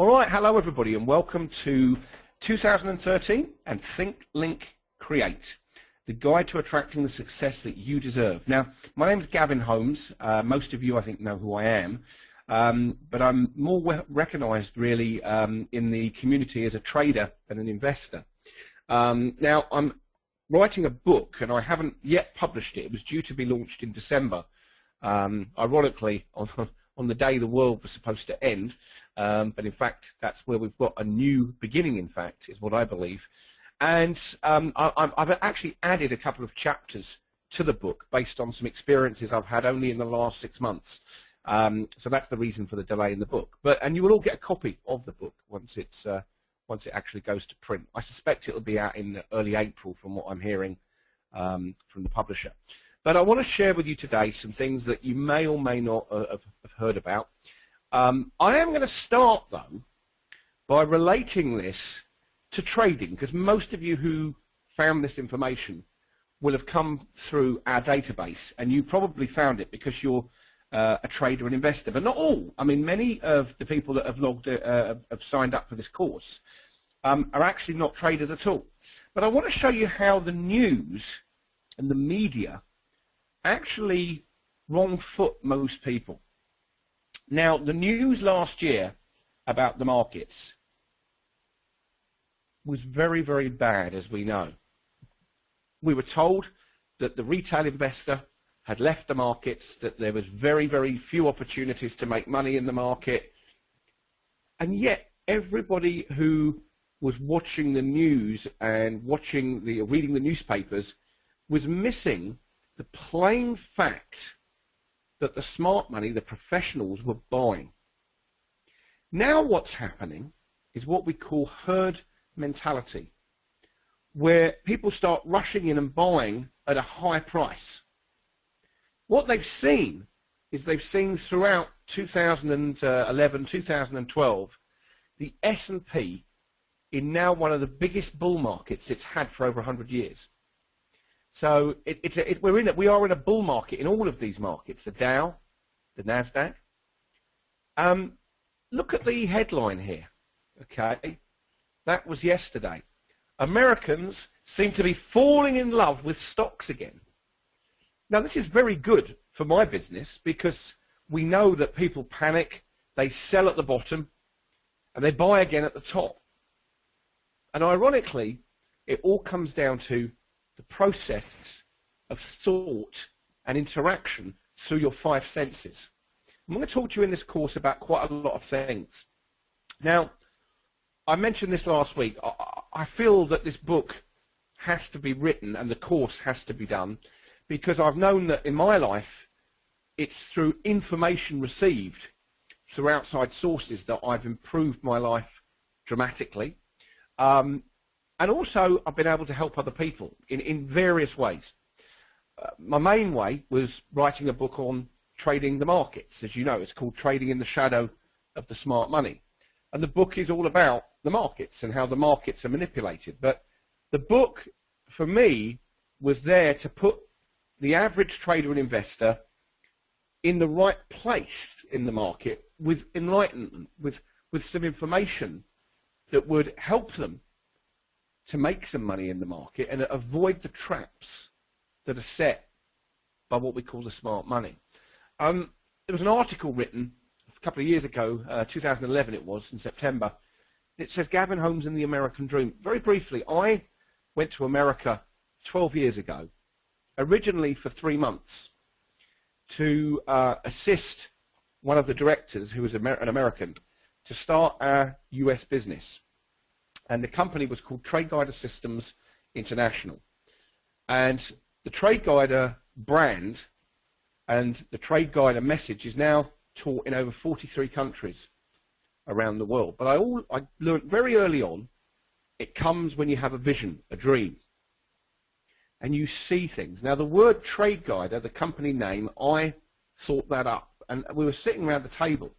All right, hello everybody and welcome to 2013 and Think, Link, Create, the guide to attracting the success that you deserve. Now, my name is Gavin Holmes. Most of you, I think, know who I am, but I'm more recognised really in the community as a trader than an investor. Now, I'm writing a book and I haven't yet published it. It was due to be launched in December, ironically on the day the world was supposed to end. But in fact, that's where we've got a new beginning, in fact, is what I believe. And I've actually added a couple of chapters to the book based on some experiences I've had only in the last 6 months. So that's the reason for the delay in the book. And you will all get a copy of the book once it actually goes to print. I suspect it will be out in early April from what I'm hearing from the publisher. But I want to share with you today some things that you may or may not have heard about. I am going to start, though, by relating this to trading, because most of you who found this information will have come through our database, and you probably found it because you're a trader and investor, but not all. I mean, many of the people that have signed up for this course are actually not traders at all. But I want to show you how the news and the media actually wrong foot most people. Now, the news last year about the markets was very, very bad, as we know. We were told that the retail investor had left the markets, that there was very, very few opportunities to make money in the market, and yet everybody who was watching the news and reading the newspapers was missing the plain fact that the smart money, the professionals, were buying. Now what's happening is what we call herd mentality, where people start rushing in and buying at a high price. What they've seen is throughout 2011, 2012, the S&P in now one of the biggest bull markets it's had for over 100 years. So we are in a bull market in all of these markets, the Dow, the NASDAQ. Look at the headline here, okay? That was yesterday. Americans seem to be falling in love with stocks again. Now, this is very good for my business because we know that people panic, they sell at the bottom, and they buy again at the top. And ironically, it all comes down to the process of thought and interaction through your five senses. I'm going to talk to you in this course about quite a lot of things. Now, I mentioned this last week. I feel that this book has to be written and the course has to be done because I've known that in my life it's through information received through outside sources that I've improved my life dramatically. And also, I've been able to help other people in various ways. My main way was writing a book on trading the markets. As you know, it's called Trading in the Shadow of the Smart Money. And the book is all about the markets and how the markets are manipulated. But the book, for me, was there to put the average trader and investor in the right place in the market with enlightenment, with some information that would help them to make some money in the market and avoid the traps that are set by what we call the smart money. There was an article written a couple of years ago, 2011 it was, in September. It says, Gavin Holmes and the American Dream. Very briefly, I went to America 12 years ago, originally for 3 months, to assist one of the directors, who was an American, to start our US business. And the company was called Trade Guider Systems International. And the Trade Guider brand and the Trade Guider message is now taught in over 43 countries around the world. But I learned very early on, it comes when you have a vision, a dream, and you see things. Now, the word Trade Guider, the company name, I thought that up. And we were sitting around the table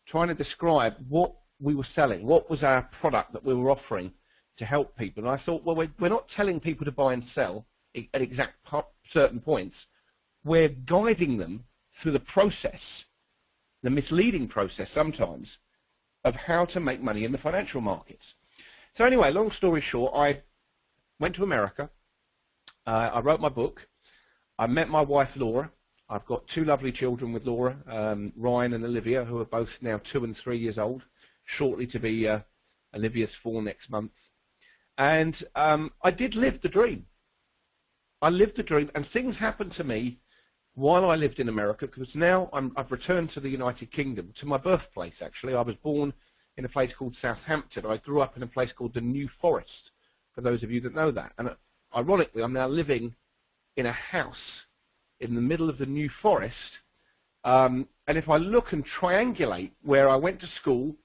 trying to describe what we were selling, what was our product that we were offering to help people. And I thought, well, we're not telling people to buy and sell at exact certain points. We're guiding them through the process, the misleading process sometimes, of how to make money in the financial markets. So anyway, long story short, I went to America. I wrote my book. I met my wife, Laura. I've got two lovely children with Laura, Ryan and Olivia, who are both now 2 and 3 years old, shortly to be Olivia's 4 next month. And I did live the dream. I lived the dream, and things happened to me while I lived in America, because now I've returned to the United Kingdom, to my birthplace, actually. I was born in a place called Southampton. I grew up in a place called the New Forest, for those of you that know that. And ironically, I'm now living in a house in the middle of the New Forest. And if I look and triangulate where I went to school,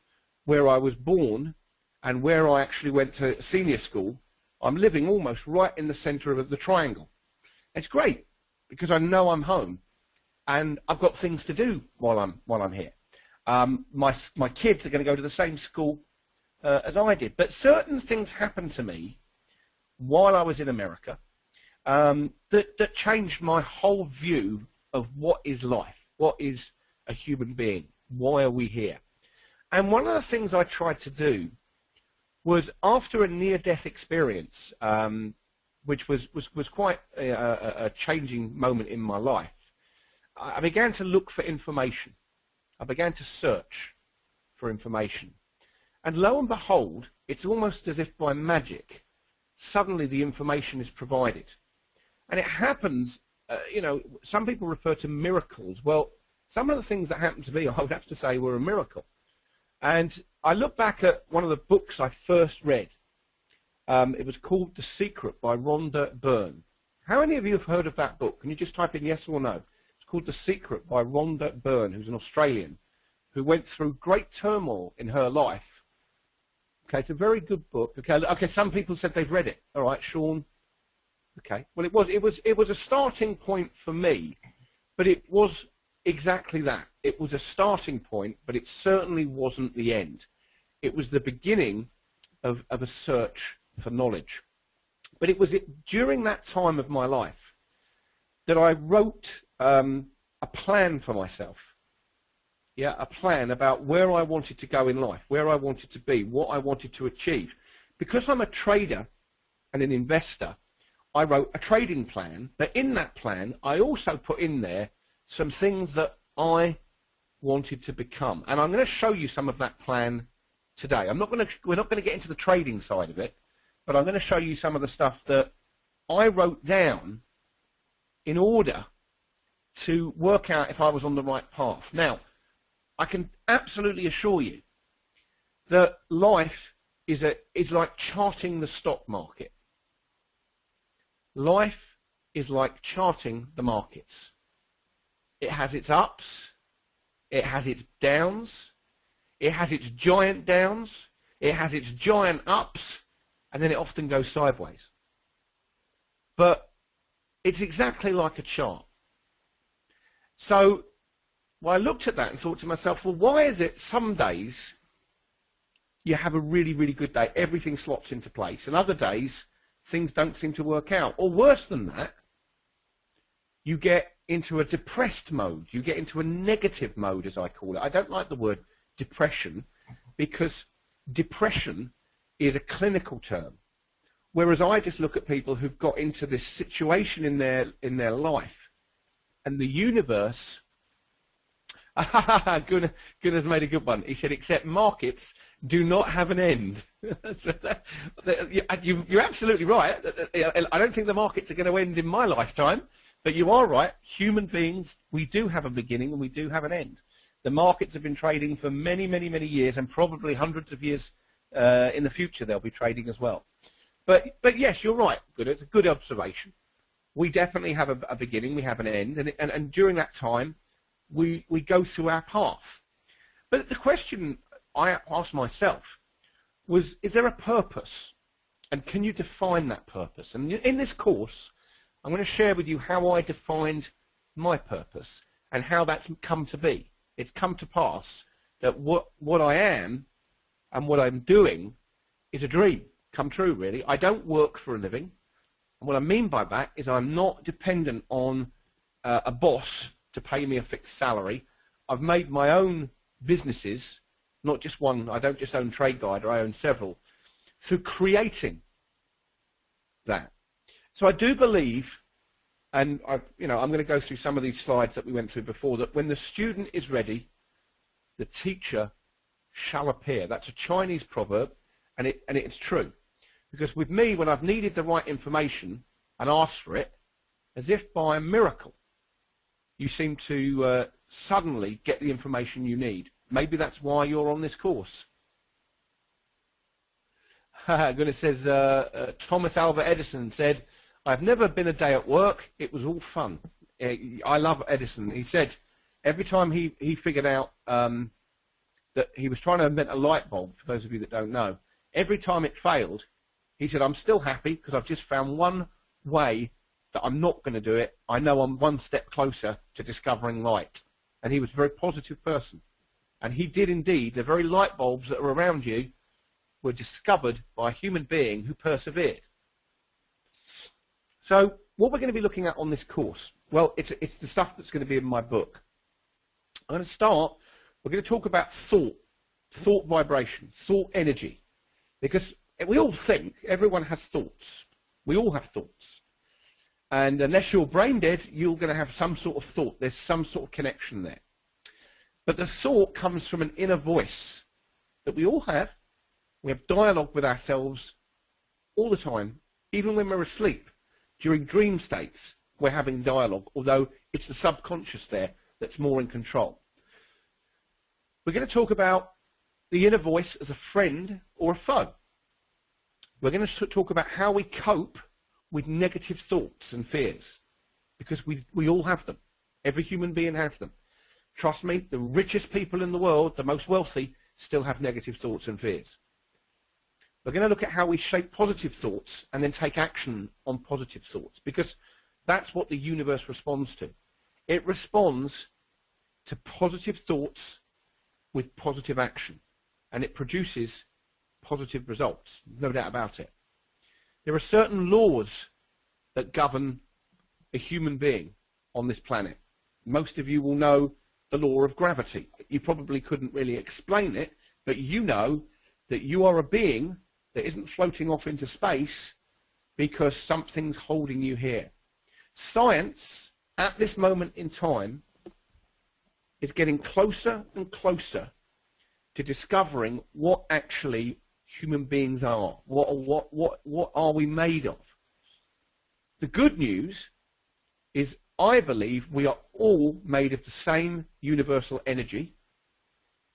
where I was born, and where I actually went to senior school, I'm living almost right in the center of the triangle. It's great, because I know I'm home, and I've got things to do while I'm here. My kids are going to go to the same school as I did, but certain things happened to me while I was in America that changed my whole view of what is life, what is a human being, why are we here. And one of the things I tried to do was, after a near-death experience, which was quite a changing moment in my life, I began to look for information. I began to search for information. And lo and behold, it's almost as if by magic, suddenly the information is provided. And it happens, some people refer to miracles. Well, some of the things that happened to me, I would have to say, were a miracle. And I look back at one of the books I first read. It was called The Secret by Rhonda Byrne. How many of you have heard of that book? Can you just type in yes or no? It's called The Secret by Rhonda Byrne, who's an Australian, who went through great turmoil in her life. Okay, it's a very good book. Okay, some people said they've read it. All right, Sean. Okay, well, it was a starting point for me, but it was exactly that. It was a starting point, but it certainly wasn't the end. It was the beginning of a search for knowledge. But it was during that time of my life that I wrote a plan for myself. Yeah, a plan about where I wanted to go in life, where I wanted to be, what I wanted to achieve. Because I'm a trader and an investor, I wrote a trading plan, but in that plan, I also put in there some things that I wanted to become. And I'm going to show you some of that plan today. We're not going to get into the trading side of it, but I'm going to show you some of the stuff that I wrote down in order to work out if I was on the right path. Now, I can absolutely assure you that life is like charting the stock market. Life is like charting the markets. It has its ups, it has its downs, it has its giant downs, it has its giant ups, and then it often goes sideways. But it's exactly like a chart. So I looked at that and thought to myself, well, why is it some days you have a really, really good day, everything slots into place, and other days things don't seem to work out? Or worse than that, you get into a depressed mode. You get into a negative mode, as I call it. I don't like the word depression, because depression is a clinical term, whereas I just look at people who've got into this situation in their life, and the universe. Gunnar made a good one. He said, except markets do not have an end. You're absolutely right. I don't think the markets are going to end in my lifetime, but you are right. Human beings, we do have a beginning and we do have an end. The markets have been trading for many, many, many years, and probably hundreds of years in the future they'll be trading as well. But yes, you're right. Good. It's a good observation. We definitely have a beginning. We have an end, and during that time, we go through our path. But the question I asked myself was, is there a purpose? And can you define that purpose? And in this course, I'm going to share with you how I defined my purpose and how that's come to be. It's come to pass that what I am and what I'm doing is a dream come true, really. I don't work for a living. And what I mean by that is I'm not dependent on a boss to pay me a fixed salary. I've made my own businesses not just one. I don't just own Trade Guide, I own several, through creating that. So I do believe, and I'm going to go through some of these slides that we went through before, that when the student is ready, the teacher shall appear. That's a Chinese proverb, and it's true. Because with me, when I've needed the right information and asked for it, as if by a miracle, you seem to suddenly get the information you need. Maybe that's why you're on this course. It says, Thomas Alva Edison said, "I've never been a day at work. It was all fun." I love Edison. He said every time he figured out that he was trying to invent a light bulb, for those of you that don't know, every time it failed, he said, "I'm still happy because I've just found one way that I'm not going to do it. I know I'm one step closer to discovering light." And he was a very positive person. And he did indeed. The very light bulbs that are around you were discovered by a human being who persevered. So what we're going to be looking at on this course, well, it's the stuff that's going to be in my book. I'm going to start, we're going to talk about thought vibration, thought energy. Because we all think, everyone has thoughts. We all have thoughts. And unless you're brain dead, you're going to have some sort of thought. There's some sort of connection there. But the thought comes from an inner voice that we all have. We have dialogue with ourselves all the time, even when we're asleep. During dream states, we're having dialogue, although it's the subconscious there that's more in control. We're going to talk about the inner voice as a friend or a foe. We're going to talk about how we cope with negative thoughts and fears, because we all have them. Every human being has them. Trust me, the richest people in the world, the most wealthy, still have negative thoughts and fears. We're going to look at how we shape positive thoughts and then take action on positive thoughts, because that's what the universe responds to. It responds to positive thoughts with positive action, and it produces positive results, no doubt about it. There are certain laws that govern a human being on this planet. Most of you will know the law of gravity. You probably couldn't really explain it, but you know that you are a being that isn't floating off into space because something's holding you here. Science, at this moment in time, is getting closer and closer to discovering what actually human beings are. What are we made of? The good news is I believe we are all made of the same universal energy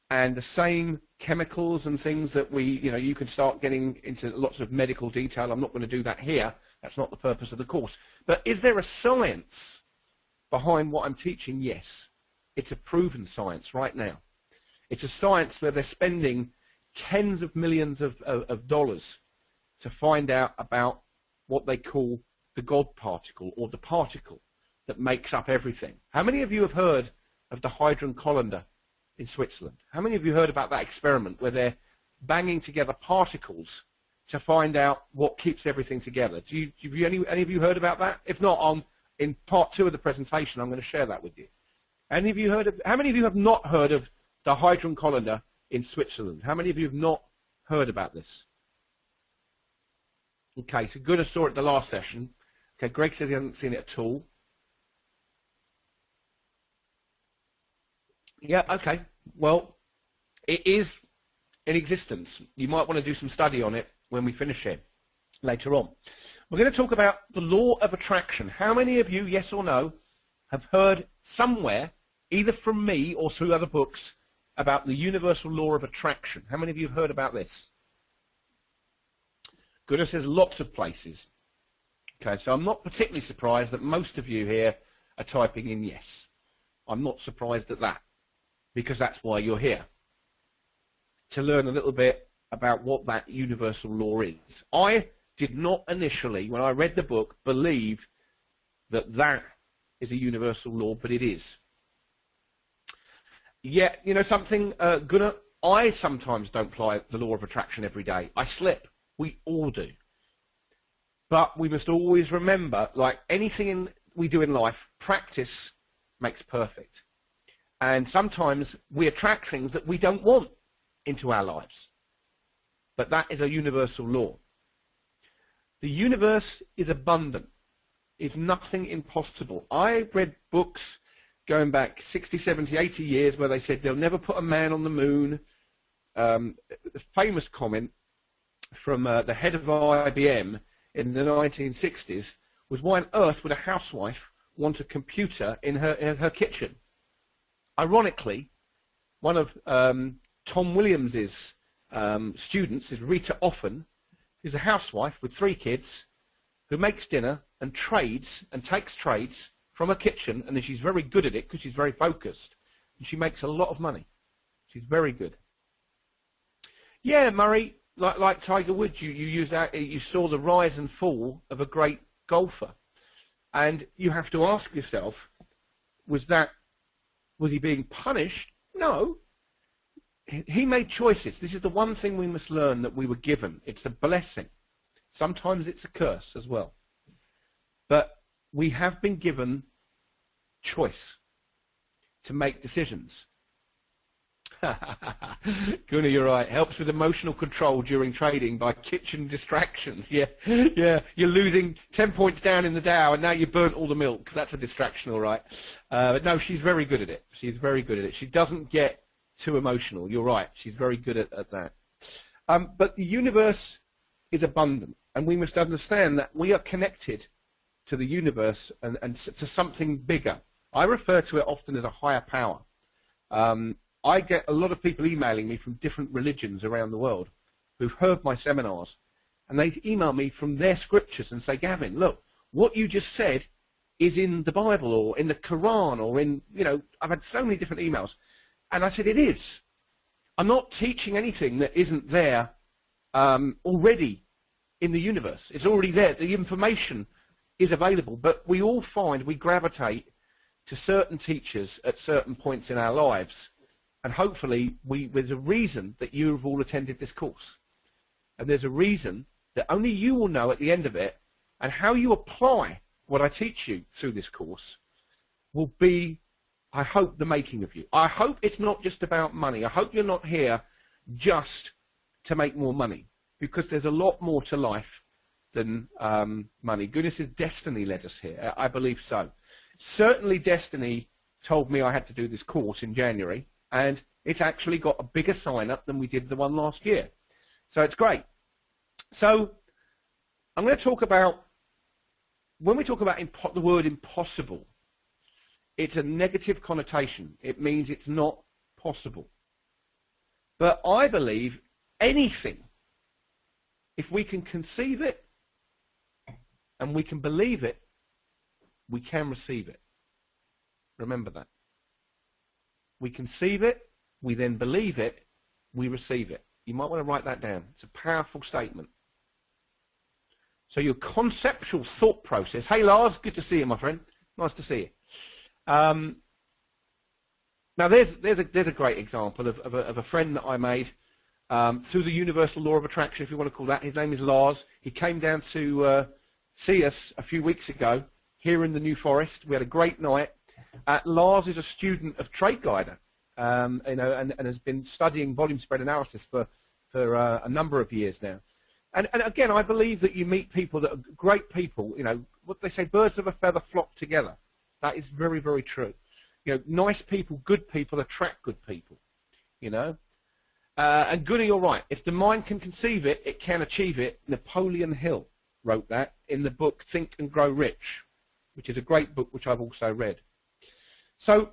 and the same chemicals and things that you can start getting into lots of medical detail. I'm not going to do that here. That's not the purpose of the course. But is there a science behind what I'm teaching? Yes. It's a proven science right now. It's a science where they're spending tens of millions of dollars to find out about what they call the God particle, or the particle that makes up everything. How many of you have heard of the Hadron Collider in Switzerland? How many of you heard about that experiment where they're banging together particles to find out what keeps everything together? Any of you heard about that? If not, in part 2 of the presentation, I'm going to share that with you. How many of you have not heard of the Hadron Collider in Switzerland? How many of you have not heard about this? Okay, so Gunnar saw it at the last session. Okay, Greg says he hasn't seen it at all. Yeah, okay. Well, it is in existence. You might want to do some study on it when we finish it later on. We're going to talk about the law of attraction. How many of you, yes or no, have heard somewhere, either from me or through other books, about the universal law of attraction? How many of you have heard about this? Gunnar says lots of places. Okay, so I'm not particularly surprised that most of you here are typing in yes. I'm not surprised at that, because that's why you're here, to learn a little bit about what that universal law is. I did not initially, when I read the book, believe that that is a universal law, but it is. Yeah, you know something, Gunnar, I sometimes don't apply the law of attraction every day. I slip. We all do. But we must always remember, like anything we do in life, practice makes perfect. And sometimes we attract things that we don't want. into our lives. But that is a universal law. The universe is abundant. It's nothing impossible. I read books going back 60, 70, 80 years where they said they'll never put a man on the moon. The famous comment from the head of IBM in the 1960s was, why on earth would a housewife want a computer in her kitchen? Ironically, one of Tom Williams's students is Rita Offen, who's a housewife with 3 kids who makes dinner and trades and takes trades from her kitchen, and then she's very good at it because she's very focused, and she makes a lot of money. She's very good. Yeah, Murray, like Tiger Woods, you saw the rise and fall of a great golfer, and you have to ask yourself, was he being punished? No. He made choices. This is the one thing we must learn that we were given. It's a blessing. Sometimes it's a curse as well. But we have been given choice to make decisions. Gunnar, you're right. Helps with emotional control during trading by kitchen distractions. Yeah. You're losing 10 points down in the Dow, and now you burnt all the milk. That's a distraction, all right. But no, she's very good at it. She's very good at it. She doesn't get too emotional. You're right. She's very good at that. But the universe is abundant, and we must understand that we are connected to the universe and to something bigger. I refer to it often as a higher power. I get a lot of people emailing me from different religions around the world who've heard my seminars, and they email me from their scriptures and say, Gavin, look, what you just said is in the Bible or in the Quran or in, I've had so many different emails. And I said, it is. I'm not teaching anything that isn't there already in the universe. It's already there. The information is available, but we all we gravitate to certain teachers at certain points in our lives. And hopefully there's a reason that you have all attended this course. And there's a reason that only you will know at the end of it, and how you apply what I teach you through this course will be, I hope, the making of you. I hope it's not just about money. I hope you're not here just to make more money, because there's a lot more to life than money. Goodness, destiny led us here. I believe so. Certainly destiny told me I had to do this course in January, and it's actually got a bigger sign-up than we did the one last year. So it's great. So I'm going to talk about, when we talk about the word impossible, it's a negative connotation. It means it's not possible. But I believe anything, if we can conceive it and we can believe it, we can receive it. Remember that. We conceive it, we then believe it, we receive it. You might want to write that down. It's a powerful statement. So your conceptual thought process. Hey, Lars, good to see you, my friend. Nice to see you. Now, there's a great example of a friend that I made through the universal law of attraction, if you want to call that. His name is Lars. He came down to see us a few weeks ago here in the New Forest. We had a great night. Lars is a student of Trade Guider, and has been studying volume spread analysis for a number of years now. And again, I believe that you meet people that are great people. What they say, birds of a feather flock together. That is very, very true. Nice people, good people attract good people. And Gunnar, you're right. If the mind can conceive it, it can achieve it. Napoleon Hill wrote that in the book Think and Grow Rich, which is a great book which I've also read. So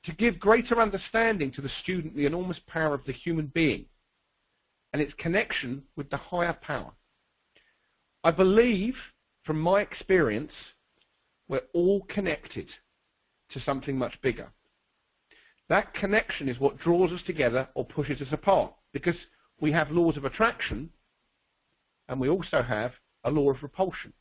to give greater understanding to the student the enormous power of the human being and its connection with the higher power, I believe, from my experience, we're all connected to something much bigger. That connection is what draws us together or pushes us apart, because we have laws of attraction and we also have a law of repulsion.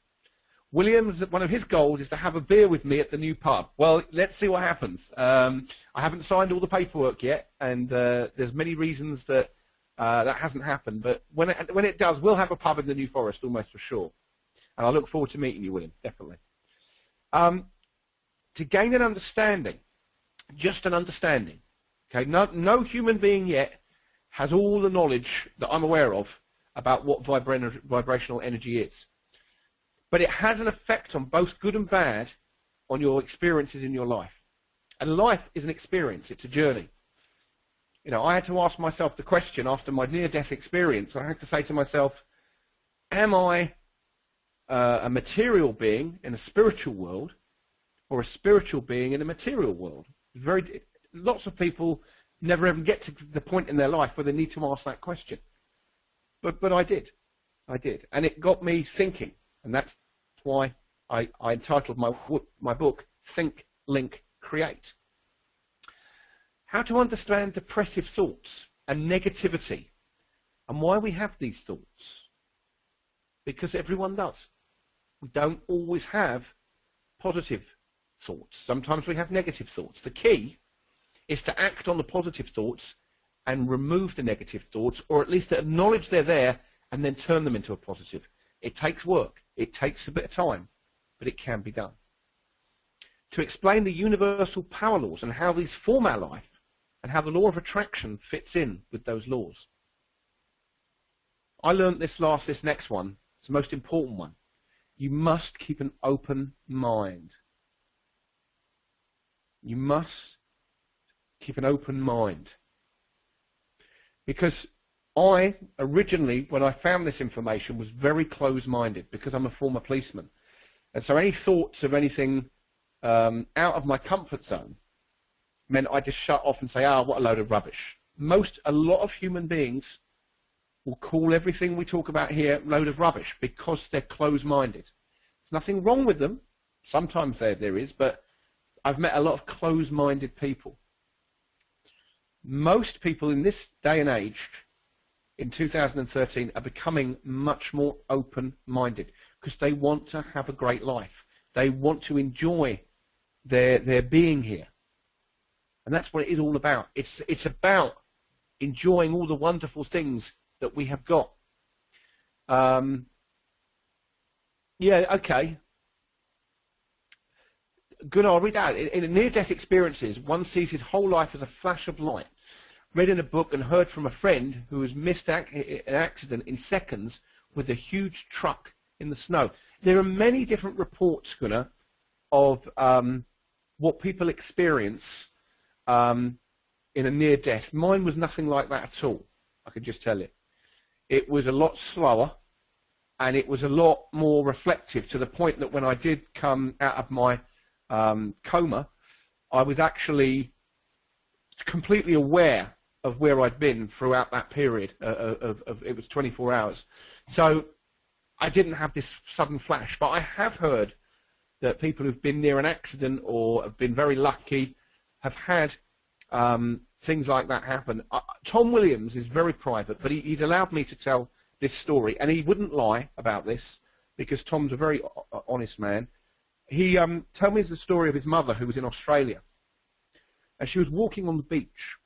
Williams, one of his goals is to have a beer with me at the new pub. Well, let's see what happens. I haven't signed all the paperwork yet, and there's many reasons that that hasn't happened. But when it does, we'll have a pub in the New Forest, almost for sure. And I look forward to meeting you, William, definitely. To gain an understanding, just an understanding. Okay, no human being yet has all the knowledge that I'm aware of about what vibrational energy is. But it has an effect on both good and bad on your experiences in your life. And life is an experience, it's a journey. You know, I had to ask myself the question after my near-death experience. I had to say to myself, am I a material being in a spiritual world or a spiritual being in a material world? Lots of people never even get to the point in their life where they need to ask that question. But I did. And it got me thinking. And that's why I entitled my book, Think, Link, Create. How to understand depressive thoughts and negativity and why we have these thoughts. Because everyone does. We don't always have positive thoughts. Sometimes we have negative thoughts. The key is to act on the positive thoughts and remove the negative thoughts, or at least to acknowledge they're there and then turn them into a positive. It takes work. It takes a bit of time, but it can be done. To explain the universal power laws and how these form our life and how the law of attraction fits in with those laws. I learned this next one. It's the most important one. You must keep an open mind. You must keep an open mind. Because I originally, when I found this information, was very close-minded because I'm a former policeman. And so any thoughts of anything out of my comfort zone meant I just shut off and say, what a load of rubbish. A lot of human beings will call everything we talk about here a load of rubbish because they're close-minded. There's nothing wrong with them. Sometimes there is, but I've met a lot of close-minded people. Most people in this day and age, in 2013, are becoming much more open-minded because they want to have a great life. They want to enjoy their being here. And that's what it is all about. It's about enjoying all the wonderful things that we have got. Yeah, okay. Good, I'll read out. In near-death experiences, one sees his whole life as a flash of light. Read in a book and heard from a friend who has missed an accident in seconds with a huge truck in the snow. There are many different reports, Gunnar, of what people experience in a near-death. Mine was nothing like that at all, I can just tell you. It was a lot slower, and it was a lot more reflective, to the point that when I did come out of my coma, I was actually completely aware of where I'd been throughout that period of it was 24 hours. So I didn't have this sudden flash, but I have heard that people who've been near an accident or have been very lucky have had things like that happen. Tom Williams is very private, but he's allowed me to tell this story, and he wouldn't lie about this because Tom's a very honest man. He told me the story of his mother who was in Australia, and she was walking on the beach,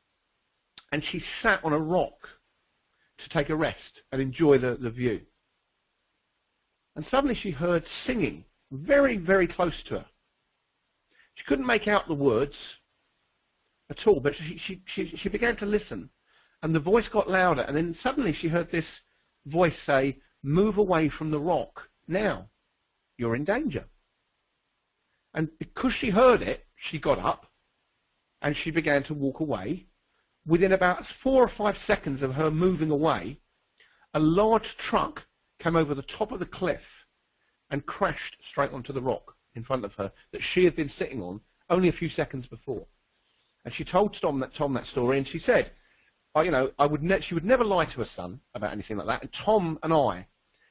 and she sat on a rock to take a rest and enjoy the view. And suddenly she heard singing very, very close to her. She couldn't make out the words at all, but she began to listen, and the voice got louder, and then suddenly she heard this voice say, "Move away from the rock now, you're in danger." And because she heard it, she got up and she began to walk away. Within about 4 or 5 seconds of her moving away, a large truck came over the top of the cliff and crashed straight onto the rock in front of her that she had been sitting on only a few seconds before. And she told Tom that story, and she said, she would never lie to her son about anything like that. And Tom and I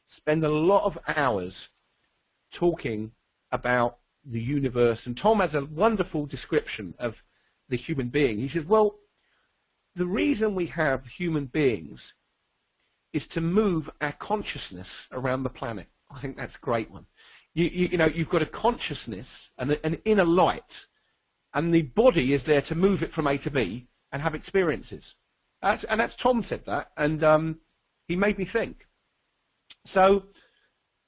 spend a lot of hours talking about the universe, and Tom has a wonderful description of the human being. He says, well, the reason we have human beings is to move our consciousness around the planet. I think that's a great one. You've got a consciousness and an inner light, and the body is there to move it from A to B and have experiences. That's Tom said that, and he made me think. So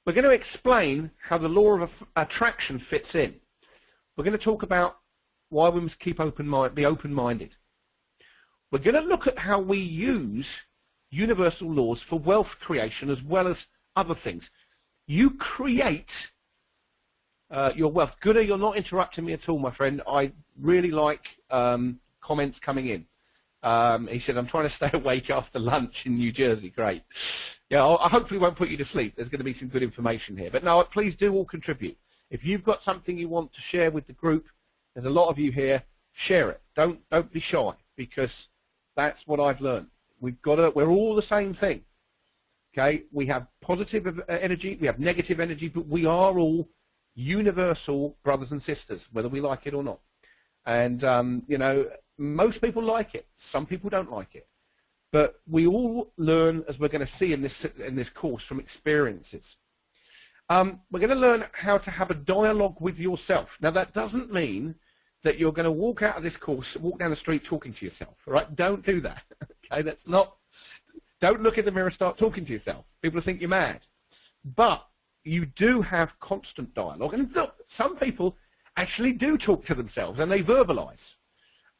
we're going to explain how the law of attraction fits in. We're going to talk about why we must keep be open-minded. We're going to look at how we use universal laws for wealth creation as well as other things. You create your wealth. Gunnar, you're not interrupting me at all, my friend. I really like comments coming in. He said, I'm trying to stay awake after lunch in New Jersey. Great. Yeah, I hopefully won't put you to sleep. There's going to be some good information here. But no, please do all contribute. If you've got something you want to share with the group, there's a lot of you here, share it. Don't be shy, because that's what I've learned. We're all the same thing. Okay? We have positive energy, we have negative energy, but we are all universal brothers and sisters, whether we like it or not. And, you know, most people like it. Some people don't like it. But we all learn, as we're going to see in this course, from experiences. We're going to learn how to have a dialogue with yourself. Now, that doesn't mean that you're going to walk out of this course, walk down the street talking to yourself. All right? Don't do that. Okay? That's not. Don't look in the mirror and start talking to yourself. People will think you're mad. But you do have constant dialogue. And look, some people actually do talk to themselves and they verbalize.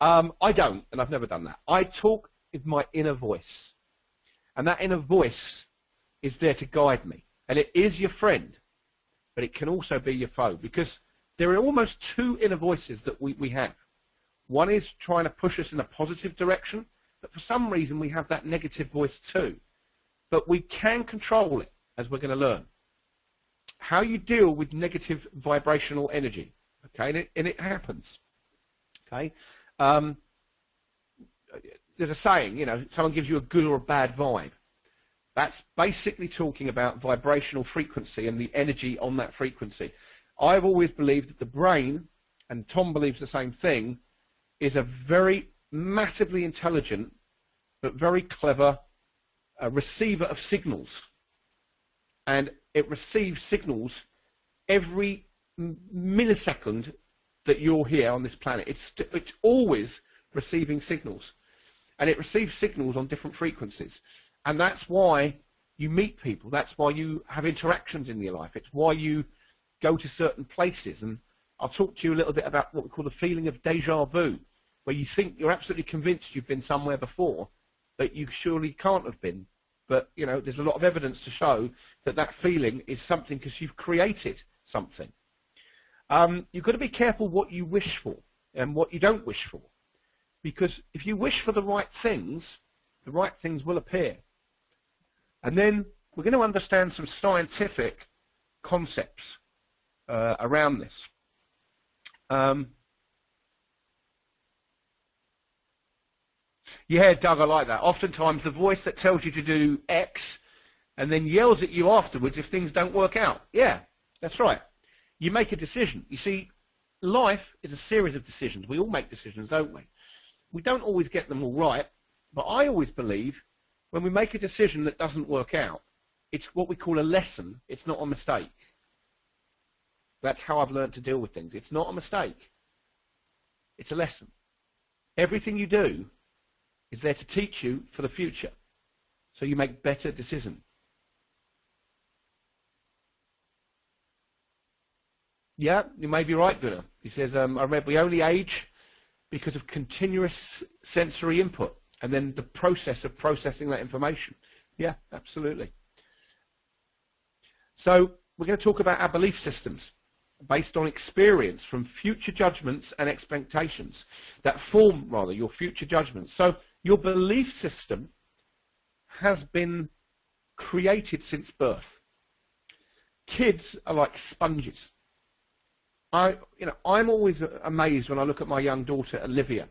I don't, and I've never done that. I talk with my inner voice. And that inner voice is there to guide me. And it is your friend, but it can also be your foe, because there are almost two inner voices that we have. One is trying to push us in a positive direction, but for some reason we have that negative voice too. But we can control it, as we're going to learn. How you deal with negative vibrational energy, okay, and it happens, okay. There's a saying, you know, someone gives you a good or a bad vibe. That's basically talking about vibrational frequency and the energy on that frequency. I've always believed that the brain, and Tom believes the same thing, is a very massively intelligent but very clever receiver of signals. And it receives signals every millisecond that you're here on this planet. It's always receiving signals. And it receives signals on different frequencies. And that's why you meet people. That's why you have interactions in your life. It's why you go to certain places. And I'll talk to you a little bit about what we call the feeling of deja vu, where you think you're absolutely convinced you've been somewhere before, but you surely can't have been. But, you know, there's a lot of evidence to show that that feeling is something because you've created something. You've got to be careful what you wish for and what you don't wish for. Because if you wish for the right things will appear. And then we're going to understand some scientific concepts around this. Yeah, Doug, I like that. Oftentimes the voice that tells you to do X and then yells at you afterwards if things don't work out. Yeah, that's right. You make a decision. You see, life is a series of decisions. We all make decisions, don't we? We don't always get them all right, but I always believe when we make a decision that doesn't work out, it's what we call a lesson. It's not a mistake. That's how I've learned to deal with things. It's not a mistake. It's a lesson. Everything you do is there to teach you for the future, so you make better decisions. Yeah, you may be right, Gunnar. He says, I remember we only age because of continuous sensory input and then the process of processing that information. Yeah, absolutely. So we're going to talk about our belief systems based on experience from future judgments and expectations that form, rather, your future judgments. So your belief system has been created since birth. Kids are like sponges. I'm always amazed when I look at my young daughter, Olivia.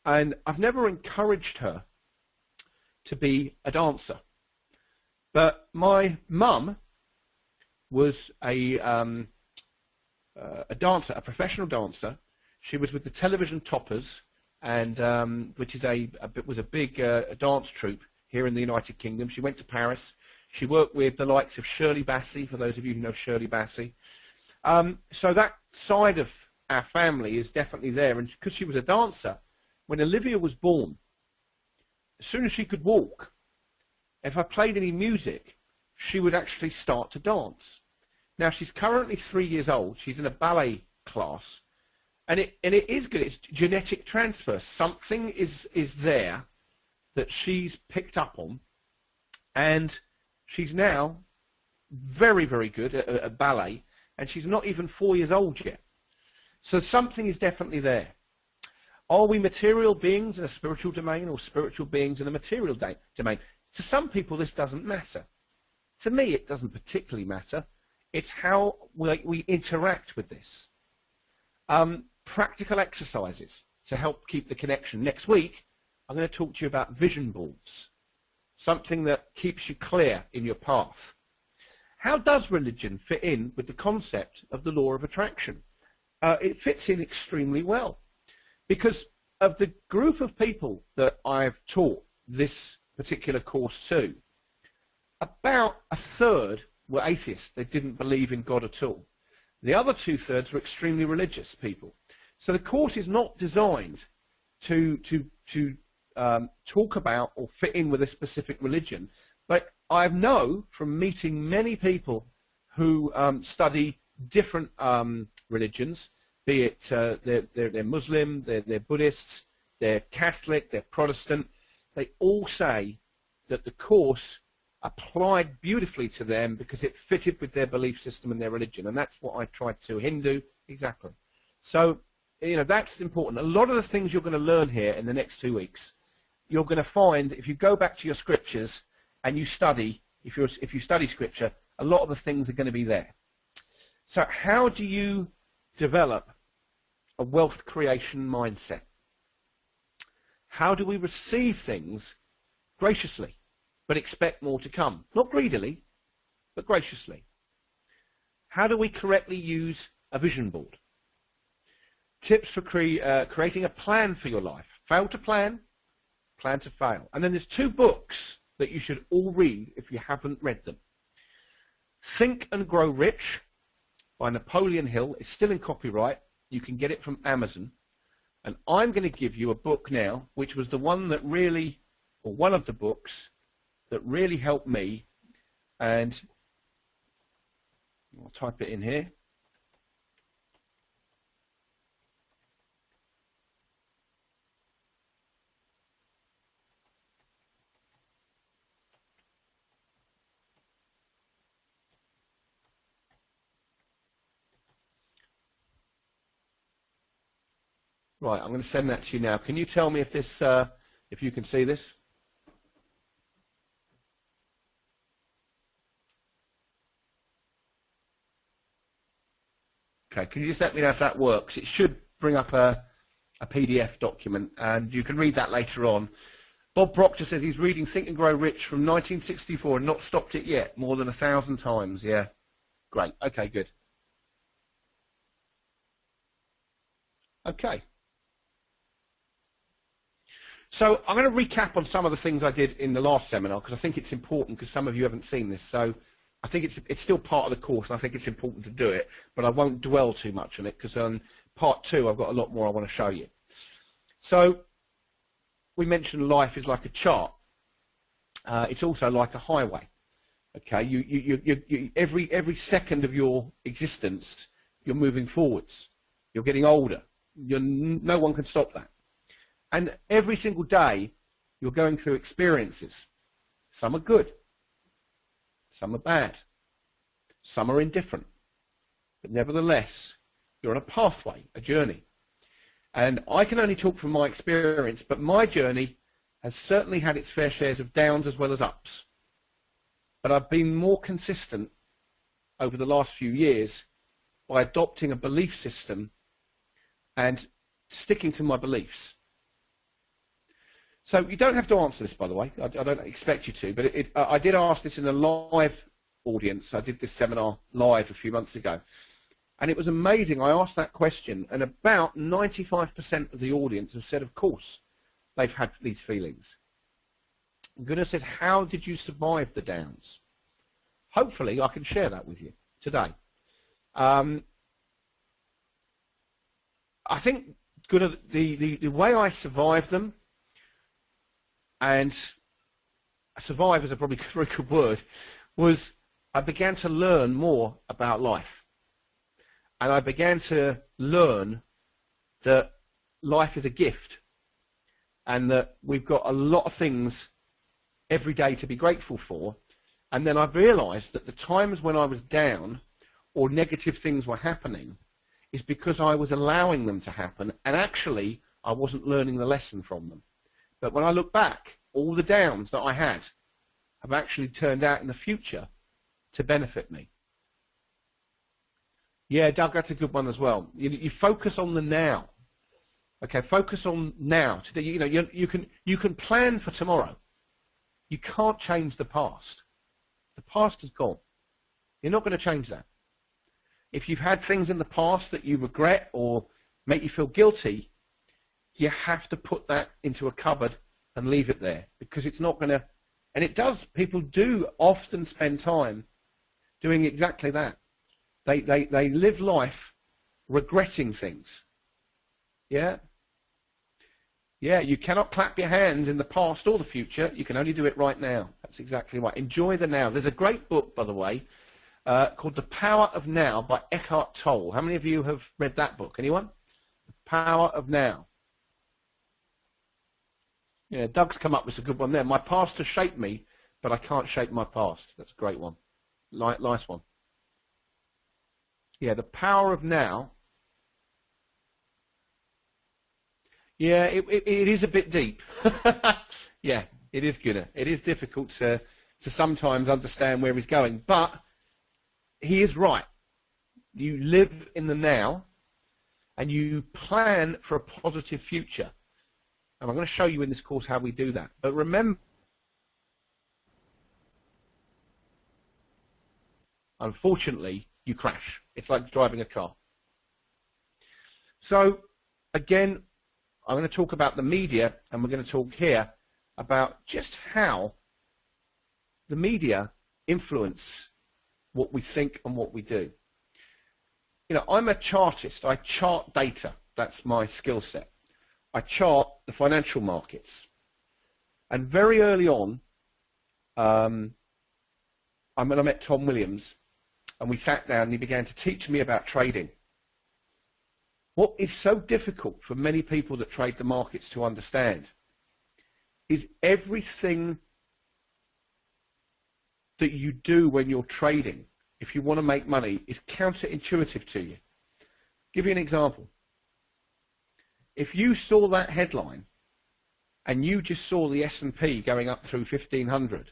And I've never encouraged her to be a dancer. But my mum was a dancer, a professional dancer. She was with the Television Toppers, and which is was a big dance troupe here in the United Kingdom. She went to Paris. She worked with the likes of Shirley Bassey, for those of you who know Shirley Bassey. So that side of our family is definitely there. And because she was a dancer, when Olivia was born, as soon as she could walk, if I played any music, she would actually start to dance. Now, she's currently 3 years old. She's in a ballet class. And it is good. It's genetic transfer. Something is there that she's picked up on, and she's now very, very good at ballet, and she's not even 4 years old yet. So something is definitely there. Are we material beings in a spiritual domain or spiritual beings in a material domain? To some people, this doesn't matter. To me, it doesn't particularly matter. It's how we interact with this. Practical exercises to help keep the connection. Next week, I'm going to talk to you about vision boards, something that keeps you clear in your path. How does religion fit in with the concept of the law of attraction? It fits in extremely well, because of the group of people that I've taught this particular course to, about a third were atheists. They didn't believe in God at all. The other 2/3 were extremely religious people. So the course is not designed to talk about or fit in with a specific religion, but I know from meeting many people who study different religions, be it they're Muslim, they're Buddhists, they're Catholic, they're Protestant. They all say that the course applied beautifully to them because it fitted with their belief system and their religion, and that's what I tried to. Hindu, exactly. So, you know, that's important. A lot of the things you're going to learn here in the next 2 weeks, you're going to find if you go back to your scriptures and you study, if you study scripture, a lot of the things are going to be there. So how do you develop a wealth creation mindset? How do we receive things graciously, but expect more to come? Not greedily, but graciously. How do we correctly use a vision board? Tips for creating a plan for your life. Fail to plan, plan to fail. And then there's 2 books that you should all read if you haven't read them. Think and Grow Rich by Napoleon Hill. It's still in copyright. You can get it from Amazon. And I'm going to give you a book now, which was the one that really, or one of the books that really helped me. And I'll type it in here. Right, I'm going to send that to you now. Can you tell me if this, if you can see this? Okay, can you just let me know if that works? It should bring up a PDF document, and you can read that later on. Bob Proctor says he's reading Think and Grow Rich from 1964 and not stopped it yet, more than 1,000 times. Yeah, great. Okay, good. Okay. So I'm going to recap on some of the things I did in the last seminar because I think it's important because some of you haven't seen this. So I think it's still part of the course and I think it's important to do it, but I won't dwell too much on it because on part 2 I've got a lot more I want to show you. So we mentioned life is like a chart. It's also like a highway. Okay, you every second of your existence you're moving forwards. You're getting older. No one can stop that. And every single day, you're going through experiences. Some are good. Some are bad. Some are indifferent. But nevertheless, you're on a pathway, a journey. And I can only talk from my experience, but my journey has certainly had its fair shares of downs as well as ups. But I've been more consistent over the last few years by adopting a belief system and sticking to my beliefs. So you don't have to answer this, by the way. I don't expect you to, but I did ask this in a live audience. I did this seminar live a few months ago. And it was amazing. I asked that question, and about 95% of the audience have said, of course, they've had these feelings. Gunnar says, how did you survive the downs? Hopefully, I can share that with you today. I think, Gunnar, the way I survived them, and survive is a probably very good word, was I began to learn more about life. And I began to learn that life is a gift and that we've got a lot of things every day to be grateful for. And then I realized that the times when I was down or negative things were happening is because I was allowing them to happen, and actually I wasn't learning the lesson from them. But when I look back, all the downs that I had have actually turned out in the future to benefit me. Yeah, Doug, that's a good one as well. You focus on the now. Okay, focus on now. Today, you can plan for tomorrow. You can't change the past. The past is gone. You're not going to change that. If you've had things in the past that you regret or make you feel guilty, you have to put that into a cupboard and leave it there, because it's not going to, and it does, people do often spend time doing exactly that. They live life regretting things. Yeah? Yeah, you cannot clap your hands in the past or the future. You can only do it right now. That's exactly right. Enjoy the now. There's a great book, by the way, called The Power of Now by Eckhart Tolle. How many of you have read that book? Anyone? The Power of Now. Yeah, Doug's come up with a good one there. My past has shaped me, but I can't shape my past. That's a great one. Nice one. Yeah, The Power of Now. Yeah, it is a bit deep. Yeah, it is good. It is difficult to sometimes understand where he's going, but he is right. You live in the now, and you plan for a positive future. And I'm going to show you in this course how we do that. But remember, unfortunately, you crash. It's like driving a car. So, again, I'm going to talk about the media, and we're going to talk here about just how the media influence what we think and what we do. You know, I'm a chartist. I chart data. That's my skill set. I chart the financial markets. And very early on, I met Tom Williams, and we sat down and he began to teach me about trading. What is so difficult for many people that trade the markets to understand is everything that you do when you're trading, if you want to make money, is counterintuitive to you. Give you an example. If you saw that headline and you just saw the S&P going up through 1500,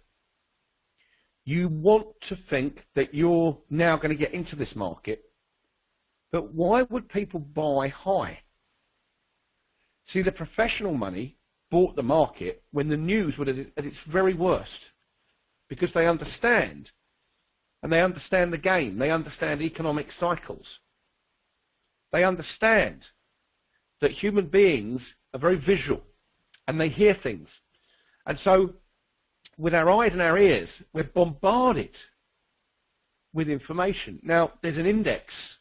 you want to think that you're now going to get into this market. But why would people buy high? See, the professional money bought the market when the news was at its very worst, because they understand, and they understand the game. They understand economic cycles. They understand that human beings are very visual, and they hear things. And so, with our eyes and our ears, we're bombarded with information. Now, there's an index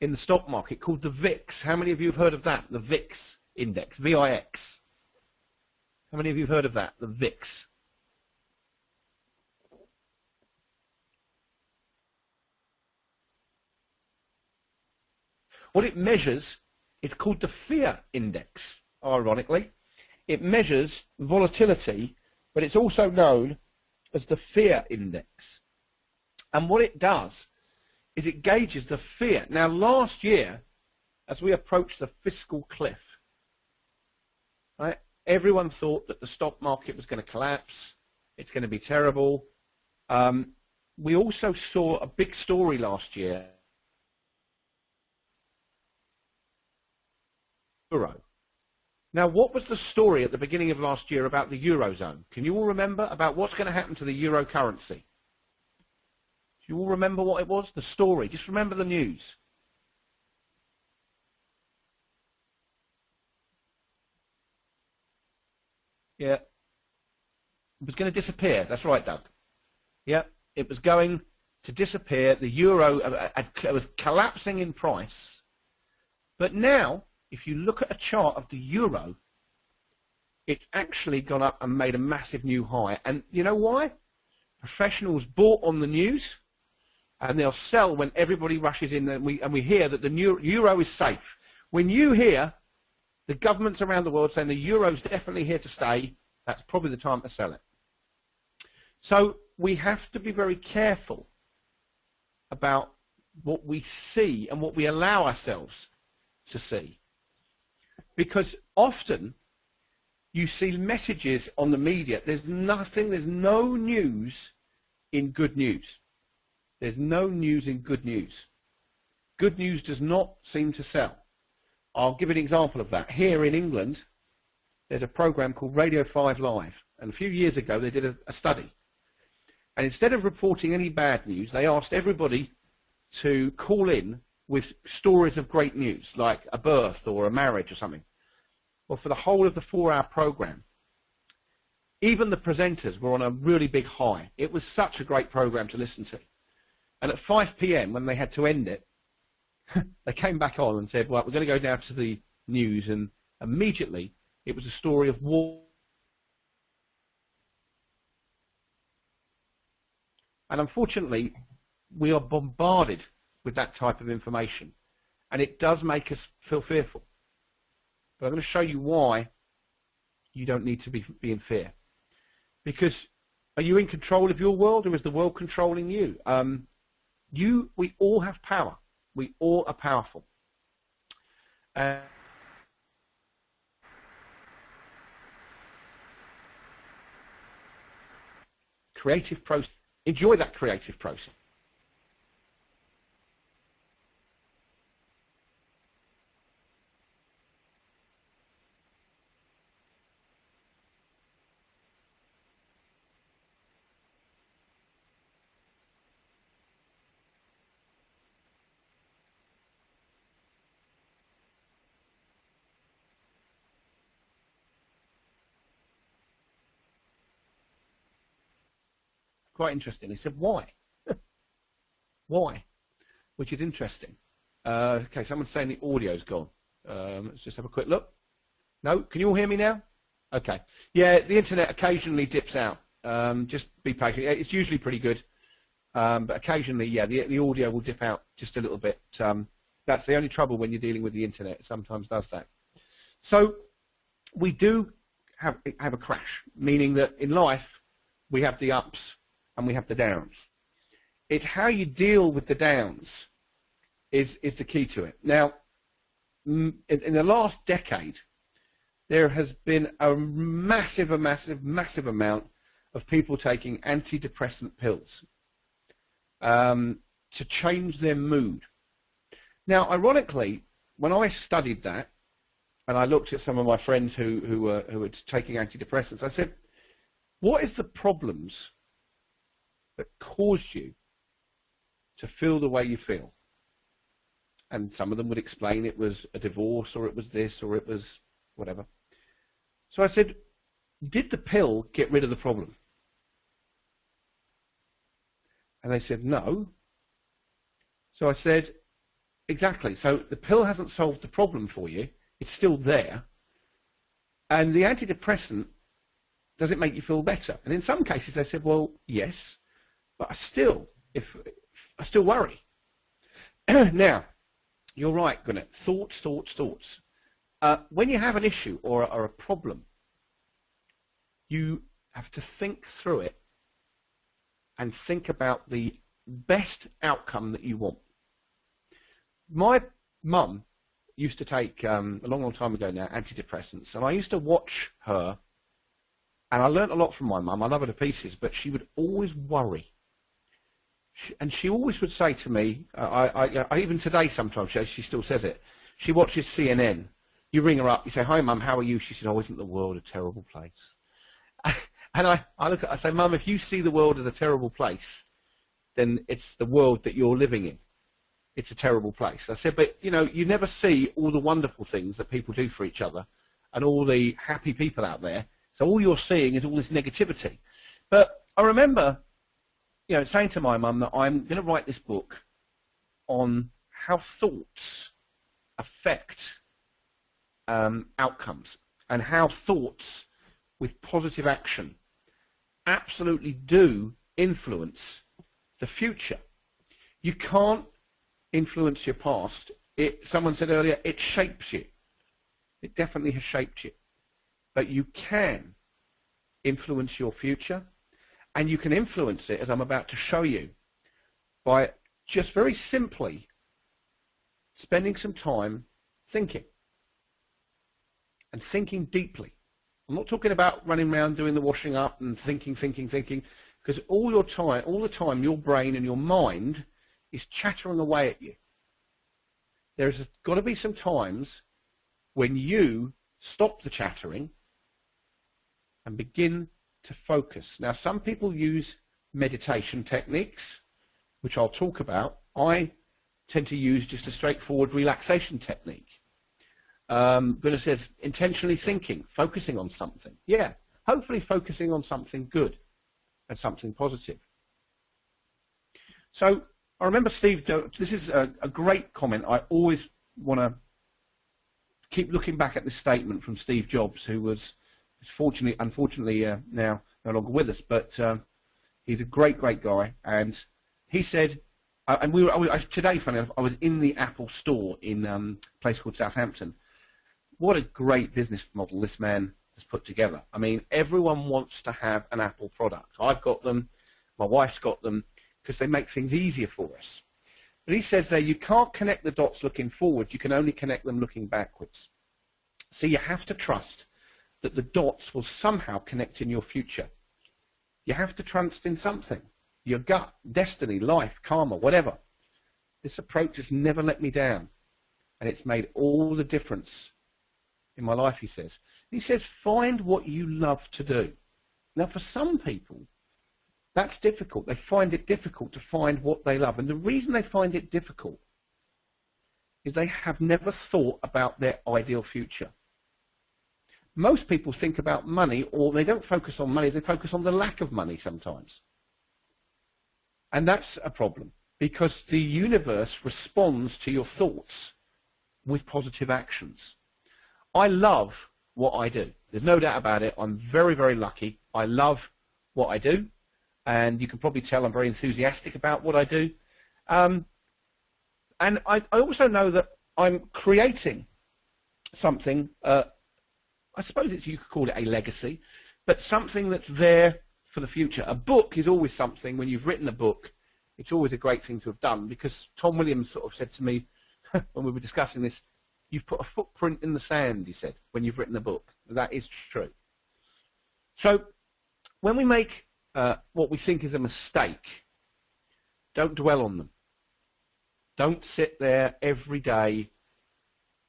in the stock market called the VIX. How many of you have heard of that? The VIX index, VIX. How many of you have heard of that? The VIX. What it measures, it's called the fear index, ironically. It measures volatility, but it's also known as the fear index. And what it does is it gauges the fear. Now, last year, as we approached the fiscal cliff, right, everyone thought that the stock market was going to collapse. It's going to be terrible. We also saw a big story last year. Euro. Now, what was the story at the beginning of last year about the Eurozone? Can you all remember about what's going to happen to the euro currency? Do you all remember what it was? The story. Just remember the news. Yeah. It was going to disappear. That's right, Doug. Yeah. It was going to disappear. The euro was collapsing in price. But now, if you look at a chart of the euro, it's actually gone up and made a massive new high. And you know why? Professionals bought on the news, and they'll sell when everybody rushes in, and we hear that the euro is safe. When you hear the governments around the world saying the euro's definitely here to stay, that's probably the time to sell it. So we have to be very careful about what we see and what we allow ourselves to see. Because often you see messages on the media, there's no news in good news. There's no news in good news. Good news does not seem to sell. I'll give you an example of that. Here in England, there's a program called Radio 5 Live. And a few years ago, they did a study. And instead of reporting any bad news, they asked everybody to call in with stories of great news, like a birth or a marriage or something. Well, for the whole of the 4-hour program, even the presenters were on a really big high. It was such a great program to listen to. And at 5 p.m., when they had to end it, they came back on and said, well, we're going to go down to the news. And immediately, it was a story of war. And unfortunately, we are bombarded with that type of information. And it does make us feel fearful. But I'm going to show you why you don't need to be in fear. Because are you in control of your world, or is the world controlling you? We all have power. We all are powerful. Creative process. Enjoy that creative process. Quite interesting. He said, why? Why? Which is interesting. Okay, someone's saying the audio's gone. Let's just have a quick look. No? Can you all hear me now? Okay. Yeah, the internet occasionally dips out. Just be patient. It's usually pretty good. But occasionally, yeah, the audio will dip out just a little bit. That's the only trouble when you're dealing with the internet. It sometimes does that. So we do have a crash, meaning that in life we have the ups and we have the downs. It's how you deal with the downs is the key to it. Now, in the last decade, there has been a massive amount of people taking antidepressant pills to change their mood. Now, ironically, when I studied that, and I looked at some of my friends who were taking antidepressants, I said, what is the problems that caused you to feel the way you feel? And some of them would explain it was a divorce, or it was this, or it was whatever. So I said, did the pill get rid of the problem? And they said, no. So I said, exactly. So the pill hasn't solved the problem for you. It's still there. And the antidepressant, does it make you feel better? And in some cases they said, well, yes, but I still worry. Now, you're right, Gunnar. Thoughts. When you have an issue or a problem, you have to think through it and think about the best outcome that you want. My mum used to take, a long time ago now, antidepressants, and I used to watch her, and I learnt a lot from my mum. I love her to pieces, but she would always worry. And she always would say to me, even today sometimes, she still says it, she watches CNN. You ring her up, you say, hi Mum, how are you? She said, oh, isn't the world a terrible place? And I say, Mum, if you see the world as a terrible place, then it's the world that you're living in. It's a terrible place. I said, but you never see all the wonderful things that people do for each other and all the happy people out there. So all you're seeing is all this negativity. But I remember saying to my mum that I'm going to write this book on how thoughts affect outcomes, and how thoughts with positive action absolutely do influence the future. You can't influence your past. someone said earlier, it shapes you. It definitely has shaped you. But you can influence your future, and you can influence it, as I'm about to show you, by just very simply spending some time thinking, and thinking deeply. I'm not talking about running around doing the washing up and thinking, because all the time, your brain and your mind is chattering away at you. There's got to be some times when you stop the chattering and begin to focus. Now, some people use meditation techniques, which I'll talk about. I tend to use just a straightforward relaxation technique. But it says intentionally thinking, focusing on something. Yeah, hopefully focusing on something good and something positive. So I remember Steve, this is a great comment. I always want to keep looking back at this statement from Steve Jobs, who was unfortunately now no longer with us, but he's a great guy. And he said, today, funny enough, I was in the Apple store in a place called Southampton. What a great business model this man has put together. I mean, everyone wants to have an Apple product. I've got them, my wife's got them, because they make things easier for us. But he says there, you can't connect the dots looking forward, you can only connect them looking backwards. So you have to trust that the dots will somehow connect in your future. You have to trust in something, your gut, destiny, life, karma, whatever. This approach has never let me down, and it's made all the difference in my life, he says. He says, find what you love to do. Now, for some people, that's difficult. They find it difficult to find what they love. And the reason they find it difficult is they have never thought about their ideal future. Most people think about money, or they don't focus on money, they focus on the lack of money sometimes. And that's a problem, because the universe responds to your thoughts with positive actions. I love what I do. There's no doubt about it. I'm very lucky. I love what I do, and you can probably tell I'm very enthusiastic about what I do. And I also know that I'm creating something, I suppose you could call it a legacy, but something that's there for the future. A book is always something, when you've written a book, it's always a great thing to have done, because Tom Williams sort of said to me when we were discussing this, you've put a footprint in the sand, he said, when you've written a book. That is true. So when we make what we think is a mistake, don't dwell on them. Don't sit there every day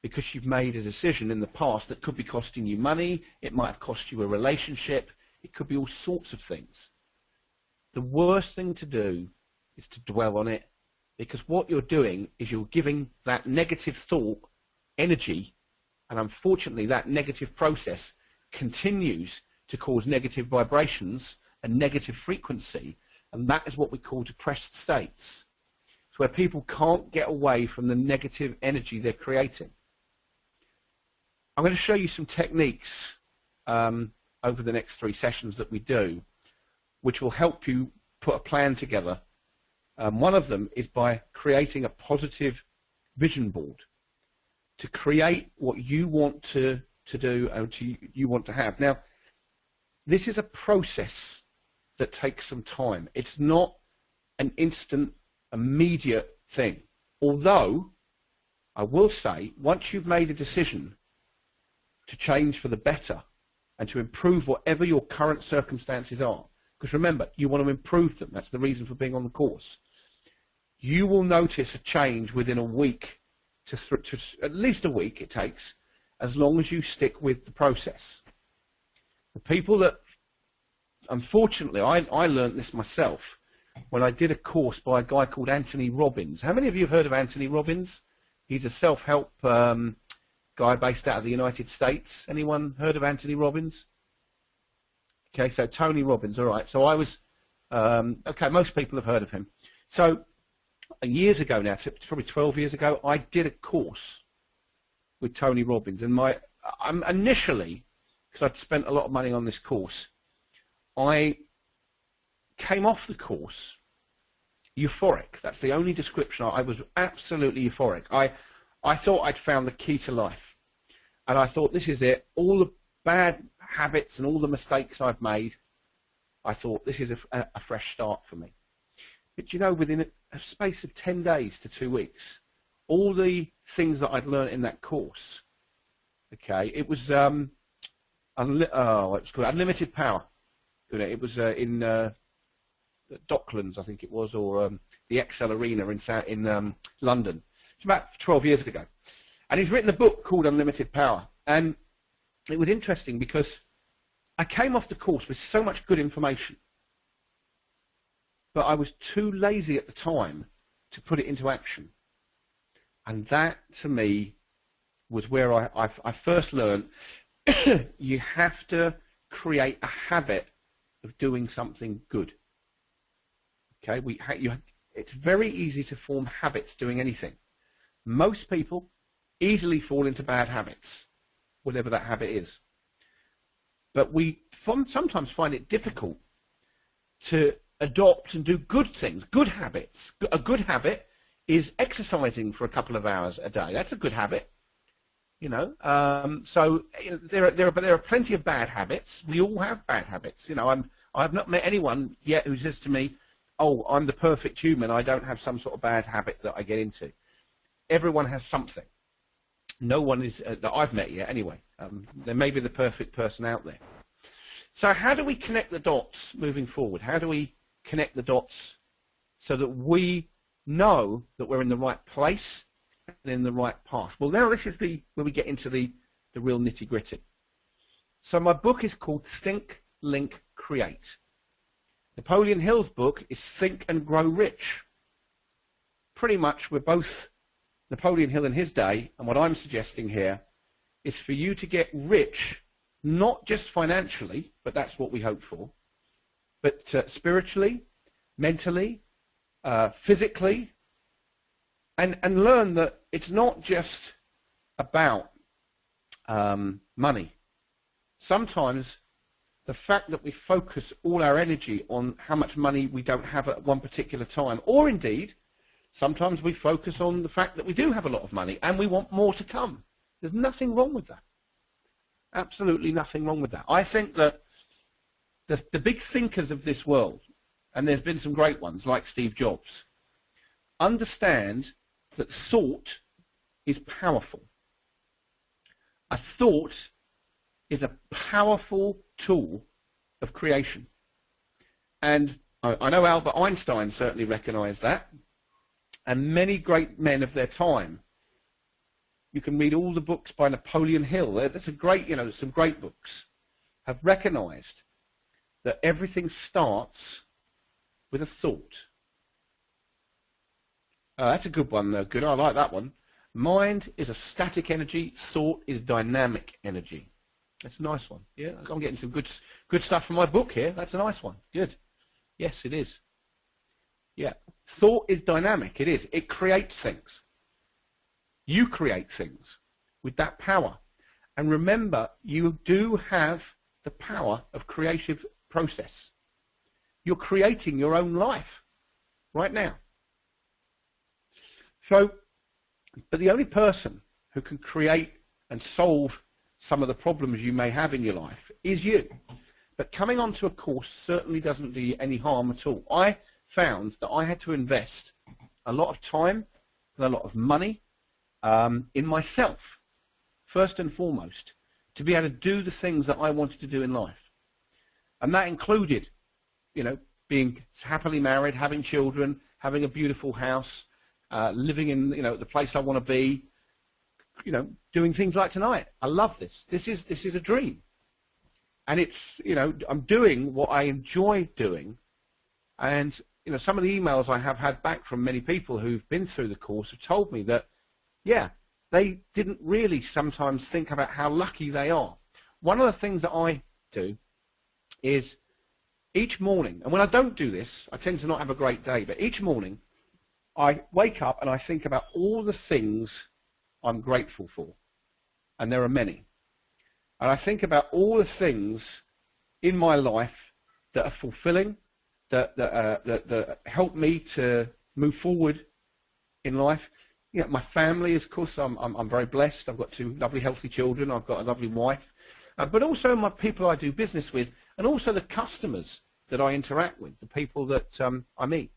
because you've made a decision in the past that could be costing you money. It might have cost you a relationship. It could be all sorts of things. The worst thing to do is to dwell on it, because what you're doing is you're giving that negative thought energy, and unfortunately that negative process continues to cause negative vibrations and negative frequency, and that is what we call depressed states. It's where people can't get away from the negative energy they're creating. I'm going to show you some techniques over the next 3 sessions that we do, which will help you put a plan together. One of them is by creating a positive vision board to create what you want to do and you want to have. Now, this is a process that takes some time. It's not an instant, immediate thing. Although, I will say, once you've made a decision to change for the better and to improve whatever your current circumstances are, because remember, you want to improve them. That's the reason for being on the course. You will notice a change within a week to at least a week it takes, as long as you stick with the process. The people that, unfortunately, I learned this myself when I did a course by a guy called Anthony Robbins. How many of you have heard of Anthony Robbins? He's a self-help guy based out of the United States. Anyone heard of Anthony Robbins? Okay, so Tony Robbins, all right. So I was, okay, most people have heard of him. So years ago now, probably 12 years ago, I did a course with Tony Robbins. And initially, because I'd spent a lot of money on this course, I came off the course euphoric. That's the only description. I was absolutely euphoric. I thought I'd found the key to life. And I thought, this is it. All the bad habits and all the mistakes I've made, I thought, this is a fresh start for me. But you know, within a space of 10 days to 2 weeks, all the things that I'd learned in that course, okay, it was, it was called Unlimited Power. It was in Docklands, I think it was, or the Excel Arena in London. It's about 12 years ago. And he's written a book called Unlimited Power. And it was interesting because I came off the course with so much good information, but I was too lazy at the time to put it into action. And that, to me, was where I first learned you have to create a habit of doing something good. Okay, it's very easy to form habits doing anything. Most people easily fall into bad habits, whatever that habit is. But we sometimes find it difficult to adopt and do good things, good habits. A good habit is exercising for a couple of hours a day. That's a good habit. You know, so there are plenty of bad habits. We all have bad habits. You know, I've not met anyone yet who says to me, "Oh, I'm the perfect human. I don't have some sort of bad habit that I get into." Everyone has something. No one is that I've met yet. Anyway, there may be the perfect person out there. So how do we connect the dots moving forward? How do we connect the dots so that we know that we're in the right place and in the right path? Well, now this is where we get into the real nitty-gritty. So my book is called Think, Link, Create. Napoleon Hill's book is Think and Grow Rich. Pretty much we're both Napoleon Hill in his day, and what I'm suggesting here is for you to get rich, not just financially, but that's what we hope for, but spiritually, mentally, physically, and learn that it's not just about money. Sometimes the fact that we focus all our energy on how much money we don't have at one particular time, or indeed, sometimes we focus on the fact that we do have a lot of money and we want more to come. There's nothing wrong with that. Absolutely nothing wrong with that. I think that the big thinkers of this world, and there's been some great ones like Steve Jobs, understand that thought is powerful. A thought is a powerful tool of creation. And I know Albert Einstein certainly recognized that, and many great men of their time. You can read all the books by Napoleon Hill. That's a great, some great books have recognized that everything starts with a thought. That's a good one, though. Good. I like that one. Mind is a static energy. Thought is dynamic energy. That's a nice one. Yeah, I'm getting some good stuff from my book here. That's a nice one. Good. Yes, it is. Yeah. Thought is dynamic. It is. It creates things. You create things with that power. And remember, you do have the power of creative process. You're creating your own life right now. So, but the only person who can create and solve some of the problems you may have in your life is you. But coming onto a course certainly doesn't do you any harm at all. I found that I had to invest a lot of time and a lot of money in myself, first and foremost, to be able to do the things that I wanted to do in life. And that included, being happily married, having children, having a beautiful house, living in, the place I want to be, doing things like tonight. I love this. This is a dream. And it's, I'm doing what I enjoy doing. And, some of the emails I have had back from many people who've been through the course have told me that, yeah, they didn't really sometimes think about how lucky they are. One of the things that I do is each morning, and when I don't do this, I tend to not have a great day, but each morning I wake up and I think about all the things I'm grateful for, and there are many. And I think about all the things in my life that are fulfilling, that help me to move forward in life. Yeah, my family, of course, I'm very blessed. I've got 2 lovely, healthy children. I've got a lovely wife, but also my people I do business with, and also the customers that I interact with, the people that I meet,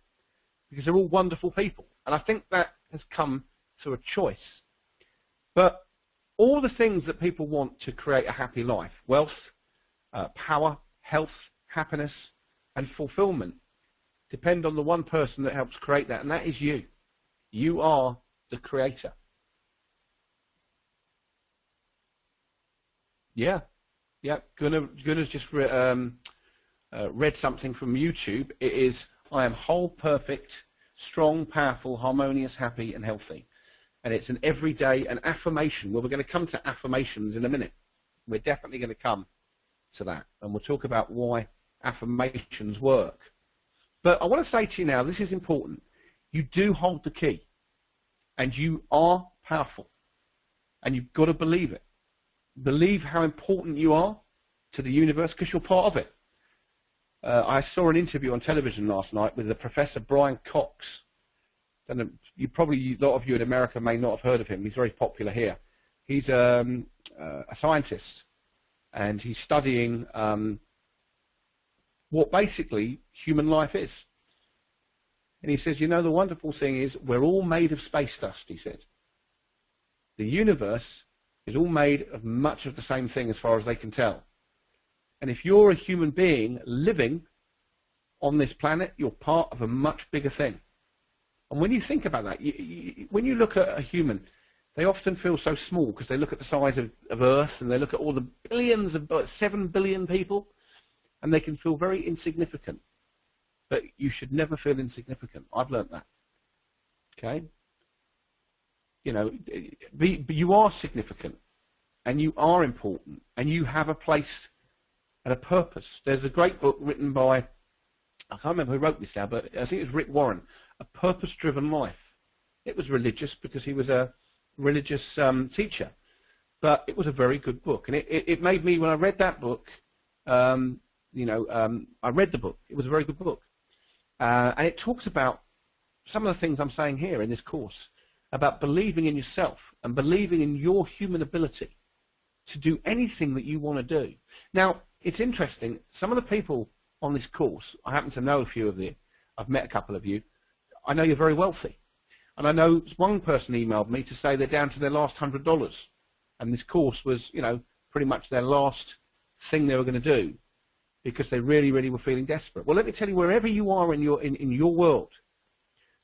because they're all wonderful people. And I think that has come through a choice. But all the things that people want to create a happy life, wealth, power, health, happiness, and fulfillment, depend on the one person that helps create that, and that is you. You are the creator. Yeah, yeah. Gunnar's just read something from YouTube. It is, I am whole, perfect, strong, powerful, harmonious, happy, and healthy. And it's an everyday, an affirmation. Well, we're going to come to affirmations in a minute. We're definitely going to come to that. And we'll talk about why affirmations work. But I want to say to you now, this is important. You do hold the key. And you are powerful. And you've got to believe it. Believe how important you are to the universe, because you're part of it. I saw an interview on television last night with the Professor Brian Cox. And a lot of you in America may not have heard of him. He's very popular here. He's a scientist, and he's studying what basically human life is. And he says, you know, the wonderful thing is we're all made of space dust, he said. The universe is all made of much of the same thing as far as they can tell. And if you're a human being living on this planet, you're part of a much bigger thing. And when you think about that, when you look at a human, they often feel so small because they look at the size of Earth and they look at all the billions of 7 billion people, and they can feel very insignificant. But you should never feel insignificant. I've learnt that. Okay? You know, you are significant, and you are important, and you have a place and a purpose. There's a great book written by, I can't remember who wrote this now, but I think it was Rick Warren, A Purpose-Driven Life. It was religious because he was a religious teacher, but it was a very good book. And it made me, when I read that book, I read the book. It was a very good book. And it talks about some of the things I'm saying here in this course, about believing in yourself and believing in your human ability to do anything that you want to do. Now, it's interesting. Some of the people on this course, I happen to know a few of you. I've met a couple of you. I know you're very wealthy. And I know one person emailed me to say they're down to their last $100. And this course was, you know, pretty much their last thing they were going to do because they really, really were feeling desperate. Well, let me tell you, wherever you are in your world,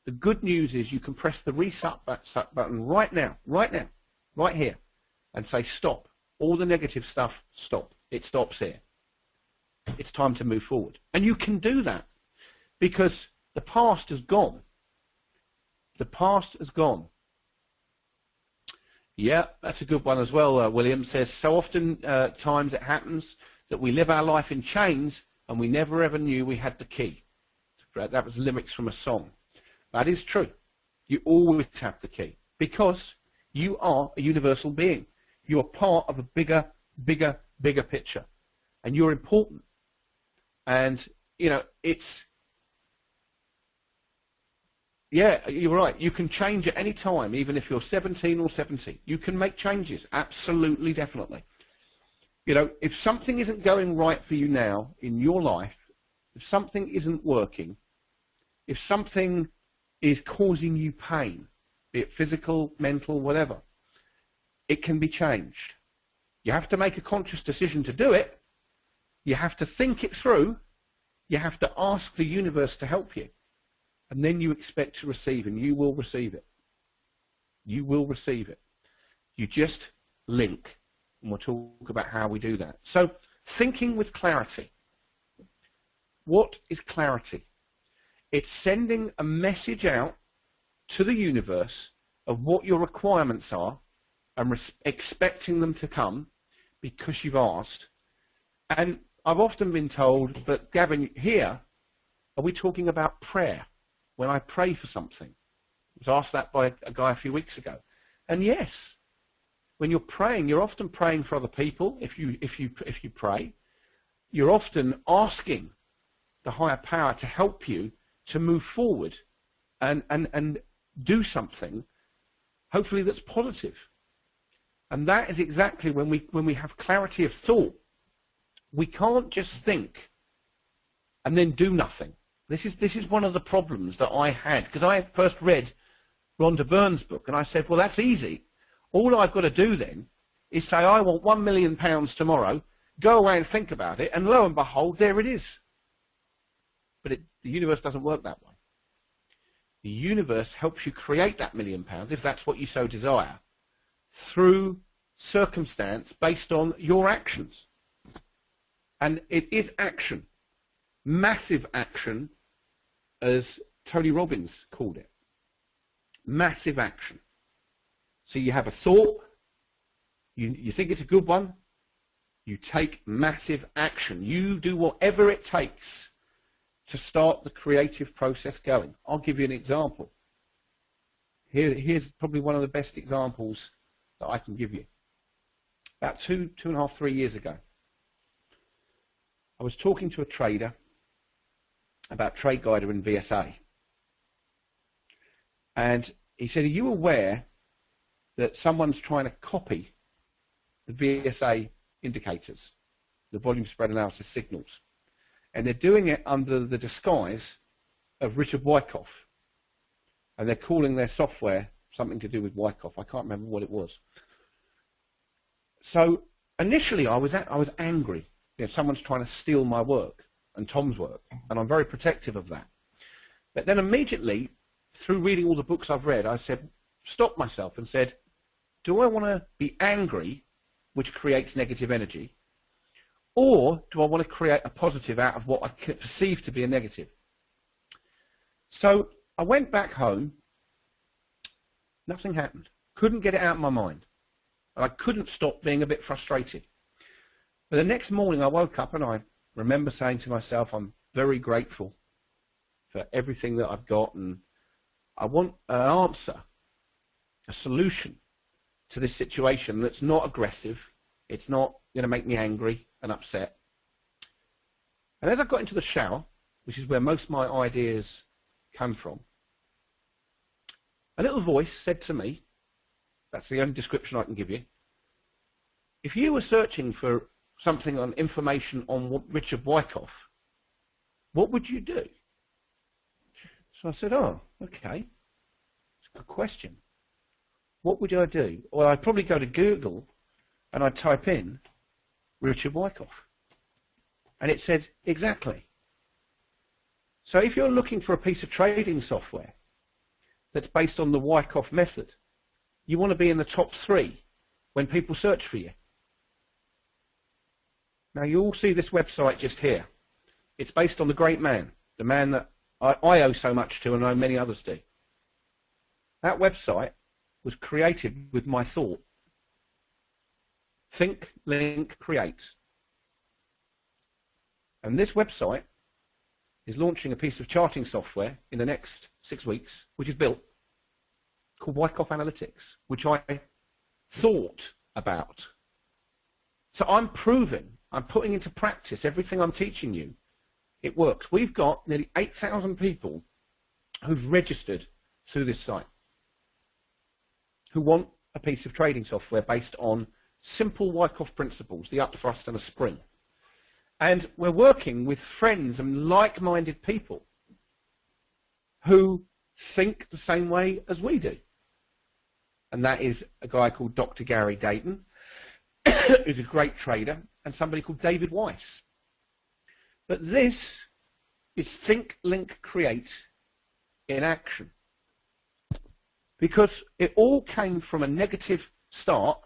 the good news is you can press the reset button right now, right here, and say stop. All the negative stuff, stop. It stops here. It's time to move forward. And you can do that because the past has gone. The past has gone. Yeah, that's a good one as well. William says, so often times it happens that we live our life in chains and we never ever knew we had the key. That was lyrics from a song. That is true. You always have the key because you are a universal being. You are part of a bigger picture. And you're important. And, you know, yeah, you're right. You can change at any time, even if you're 17 or 70. You can make changes, absolutely, definitely. You know, if something isn't going right for you now in your life, if something isn't working, if something is causing you pain, be it physical, mental, whatever, it can be changed. You have to make a conscious decision to do it. You have to think it through. You have to ask the universe to help you. And then you expect to receive, and you will receive it. You will receive it. You just link, and we'll talk about how we do that. So, thinking with clarity. What is clarity? It's sending a message out to the universe of what your requirements are and expecting them to come because you've asked. And I've often been told, but Gavin, here, are we talking about prayer? When I pray for something. I was asked that by a guy a few weeks ago. And yes, when you're praying, you're often praying for other people. If you pray, you're often asking the higher power to help you to move forward and do something hopefully that's positive. And that is exactly when we have clarity of thought. We can't just think and then do nothing. This is one of the problems that I had, because I first read Rhonda Byrne's book, and I said, well, that's easy. All I've got to do then is say, I want £1 million tomorrow, go away and think about it, and lo and behold, there it is. But the universe doesn't work that way. The universe helps you create that £1 million, if that's what you so desire, through circumstance based on your actions. And it is action, massive action, as Tony Robbins called it. Massive action. So you have a thought, you think it's a good one, you take massive action. You do whatever it takes to start the creative process going. I'll give you an example. Here's probably one of the best examples that I can give you. About 2.5, 3 years ago, I was talking to a trader about Trade Guider and VSA. And he said, are you aware that someone's trying to copy the VSA indicators, the volume spread analysis signals? And they're doing it under the disguise of Richard Wyckoff. And they're calling their software something to do with Wyckoff. I can't remember what it was. So initially I was angry. You know, someone's trying to steal my work and Tom's work, and I'm very protective of that. But then immediately, through reading all the books I've read, I stopped myself and said, do I want to be angry, which creates negative energy, or do I want to create a positive out of what I perceive to be a negative? So I went back home, nothing happened. Couldn't get it out of my mind. And I couldn't stop being a bit frustrated. But the next morning I woke up and I remember saying to myself, I'm very grateful for everything that I've got, and I want an answer, a solution to this situation that's not aggressive. It's not going to make me angry and upset. And as I got into the shower, which is where most of my ideas come from, a little voice said to me, that's the only description I can give you, if you were searching for something on information on Richard Wyckoff, what would you do? So I said, oh, okay, it's a good question. What would I do? Well, I'd probably go to Google and I'd type in Richard Wyckoff. And it said, exactly. So if you're looking for a piece of trading software that's based on the Wyckoff method, you want to be in the top 3 when people search for you. Now you all see this website just here. It's based on the great man, the man that I owe so much to and I know many others do. That website was created with my thought. Think, link, create. And this website is launching a piece of charting software in the next 6 weeks, which is built, called Wyckoff Analytics, which I thought about. So I'm proving, I'm putting into practice everything I'm teaching you. It works. We've got nearly 8,000 people who've registered through this site, who want a piece of trading software based on simple Wyckoff principles, the upthrust and a spring. And we're working with friends and like-minded people who think the same way as we do. And that is a guy called Dr. Gary Dayton, who's a great trader, and somebody called David Weiss. But this is think, link, create in action. Because it all came from a negative start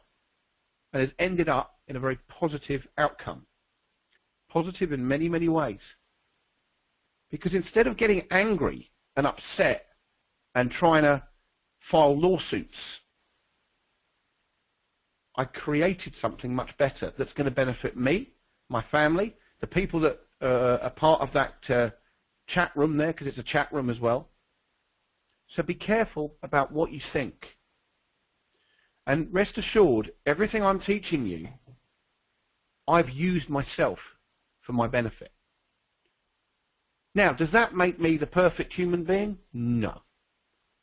and has ended up in a very positive outcome. Positive in many, many ways. Because instead of getting angry and upset and trying to file lawsuits, I created something much better that's going to benefit me, my family, the people that are part of that chat room there, because it's a chat room as well. So be careful about what you think. And rest assured, everything I'm teaching you, I've used myself for my benefit. Now, does that make me the perfect human being? No.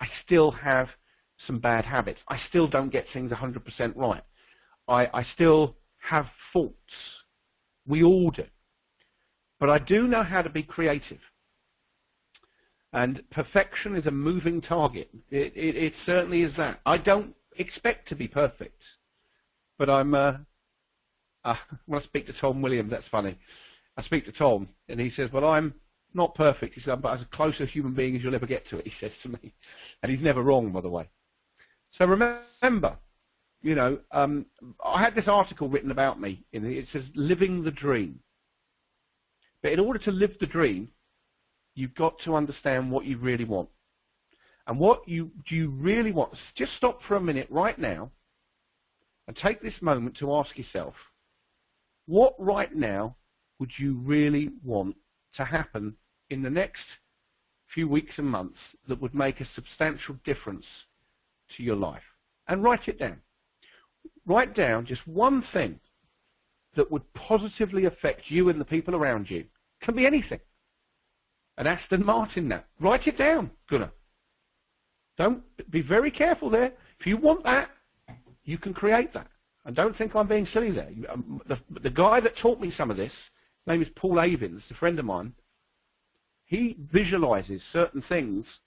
I still have some bad habits. I still don't get things 100% right. I still have faults. We all do. But I do know how to be creative. And perfection is a moving target. It certainly is that. I don't expect to be perfect. But when I speak to Tom Williams, that's funny. I speak to Tom, and he says, well, I'm not perfect. He said, but as close a human being as you'll ever get to it, he says to me. And he's never wrong, by the way. So remember, you know, I had this article written about me. It says, living the dream. But in order to live the dream, you've got to understand what you really want. And what do you really want? Just stop for a minute right now and take this moment to ask yourself, what right now would you really want to happen in the next few weeks and months that would make a substantial difference to your life? And write it down. Write down just one thing that would positively affect you and the people around you. Can be anything. An Aston Martin now. Write it down, Gunnar. Don't be very careful there. If you want that, you can create that. And don't think I'm being silly there. The guy that taught me some of this, his name is Paul Avins, a friend of mine. He visualizes certain things,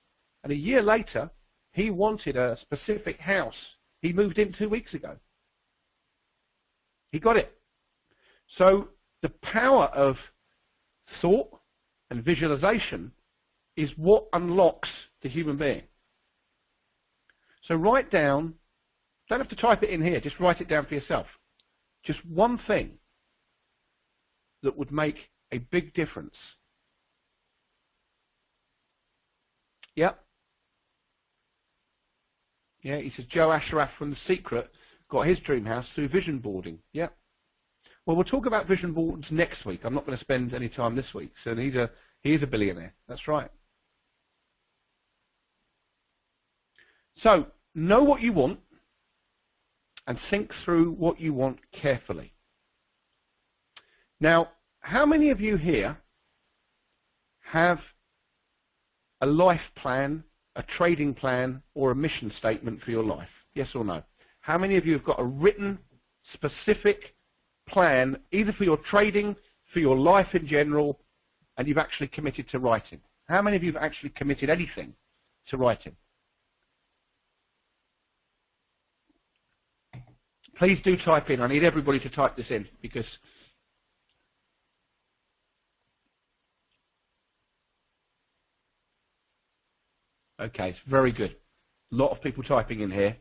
and a year later, he wanted a specific house he moved in 2 weeks ago. He got it. So the power of thought and visualization is what unlocks the human being. So write down, don't have to type it in here, just write it down for yourself. Just one thing that would make a big difference. Yep. Yeah, he says Joe Ashraf from The Secret got his dream house through vision boarding. Yeah. Well, we'll talk about vision boards next week. I'm not going to spend any time this week. So he is a billionaire. That's right. So know what you want and think through what you want carefully. Now, how many of you here have a life plan, a trading plan, or a mission statement for your life? Yes or no? How many of you have got a written, specific plan, either for your trading, for your life in general, and you've actually committed to writing? How many of you have actually committed anything to writing? Please do type in. I need everybody to type this in because okay, it's very good. A lot of people typing in here.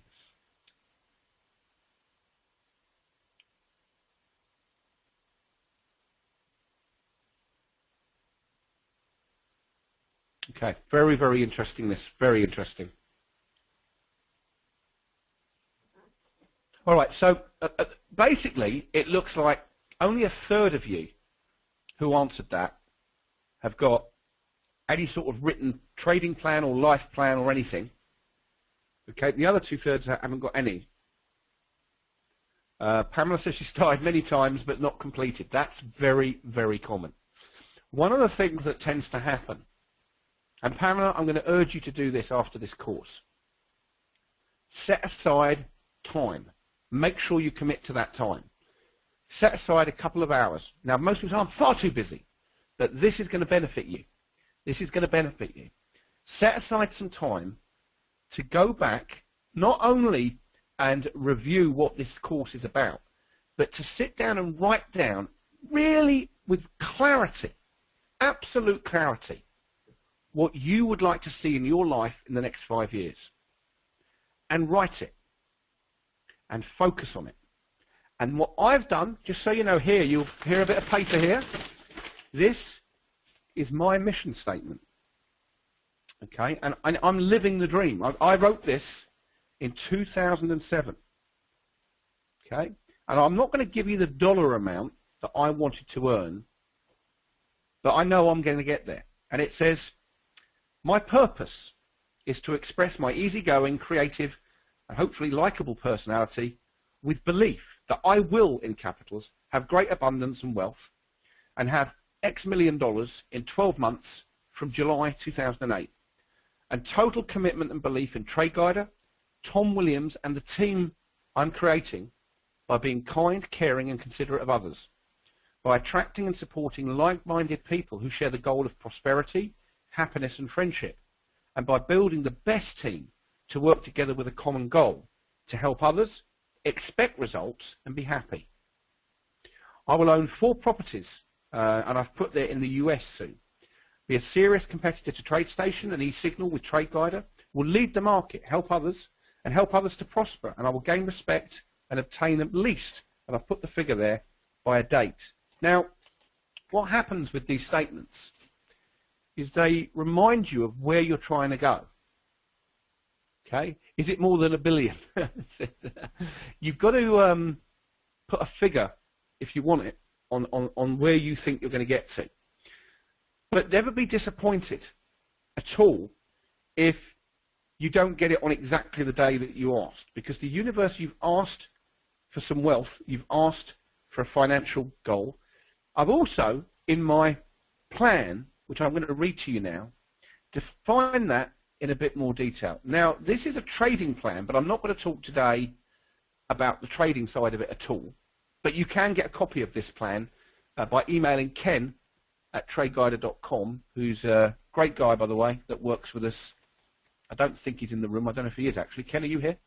Okay, very, very interesting this. Very interesting. All right, so basically it looks like only a third of you who answered that have got any sort of written trading plan or life plan or anything. Okay, the other 2/3 haven't got any. Pamela says she started many times but not completed. That's very, very common. One of the things that tends to happen, and Pamela, I'm going to urge you to do this after this course. Set aside time. Make sure you commit to that time. Set aside a couple of hours. Now, most people say, I'm far too busy. But this is going to benefit you. This is going to benefit you. Set aside some time to go back, not only and review what this course is about, but to sit down and write down, really with clarity, absolute clarity, what you would like to see in your life in the next 5 years. And write it. And focus on it. And what I've done, just so you know here, you'll hear a bit of paper here. This is my mission statement. Okay, and I'm living the dream. I wrote this in 2007. Okay, and I'm not going to give you the dollar amount that I wanted to earn, but I know I'm going to get there. And it says, my purpose is to express my easygoing, creative, and hopefully likable personality with belief that I will, in capitals, have great abundance and wealth and have X million dollars in 12 months from July 2008. And total commitment and belief in TradeGuider, Tom Williams and the team I'm creating by being kind, caring, and considerate of others, by attracting and supporting like-minded people who share the goal of prosperity, happiness, and friendship, and by building the best team to work together with a common goal to help others, expect results, and be happy. I will own 4 properties, and I've put there in the US soon. Be a serious competitor to TradeStation and eSignal with TradeGuider. Will lead the market, help others, and help others to prosper. And I will gain respect and obtain at least, and I've put the figure there, by a date. Now, what happens with these statements is they remind you of where you're trying to go. Okay? Is it more than $1 billion? You've got to put a figure, if you want it, on where you think you're going to get to. But never be disappointed at all if you don't get it on exactly the day that you asked, because the universe, you've asked for some wealth, you've asked for a financial goal. I've also, in my plan, which I'm going to read to you now, define that in a bit more detail. Now, this is a trading plan, but I'm not going to talk today about the trading side of it at all. But you can get a copy of this plan by emailing ken@tradeguider.com, who's a great guy, by the way, that works with us. I don't think he's in the room. I don't know if he is, actually. Ken, are you here?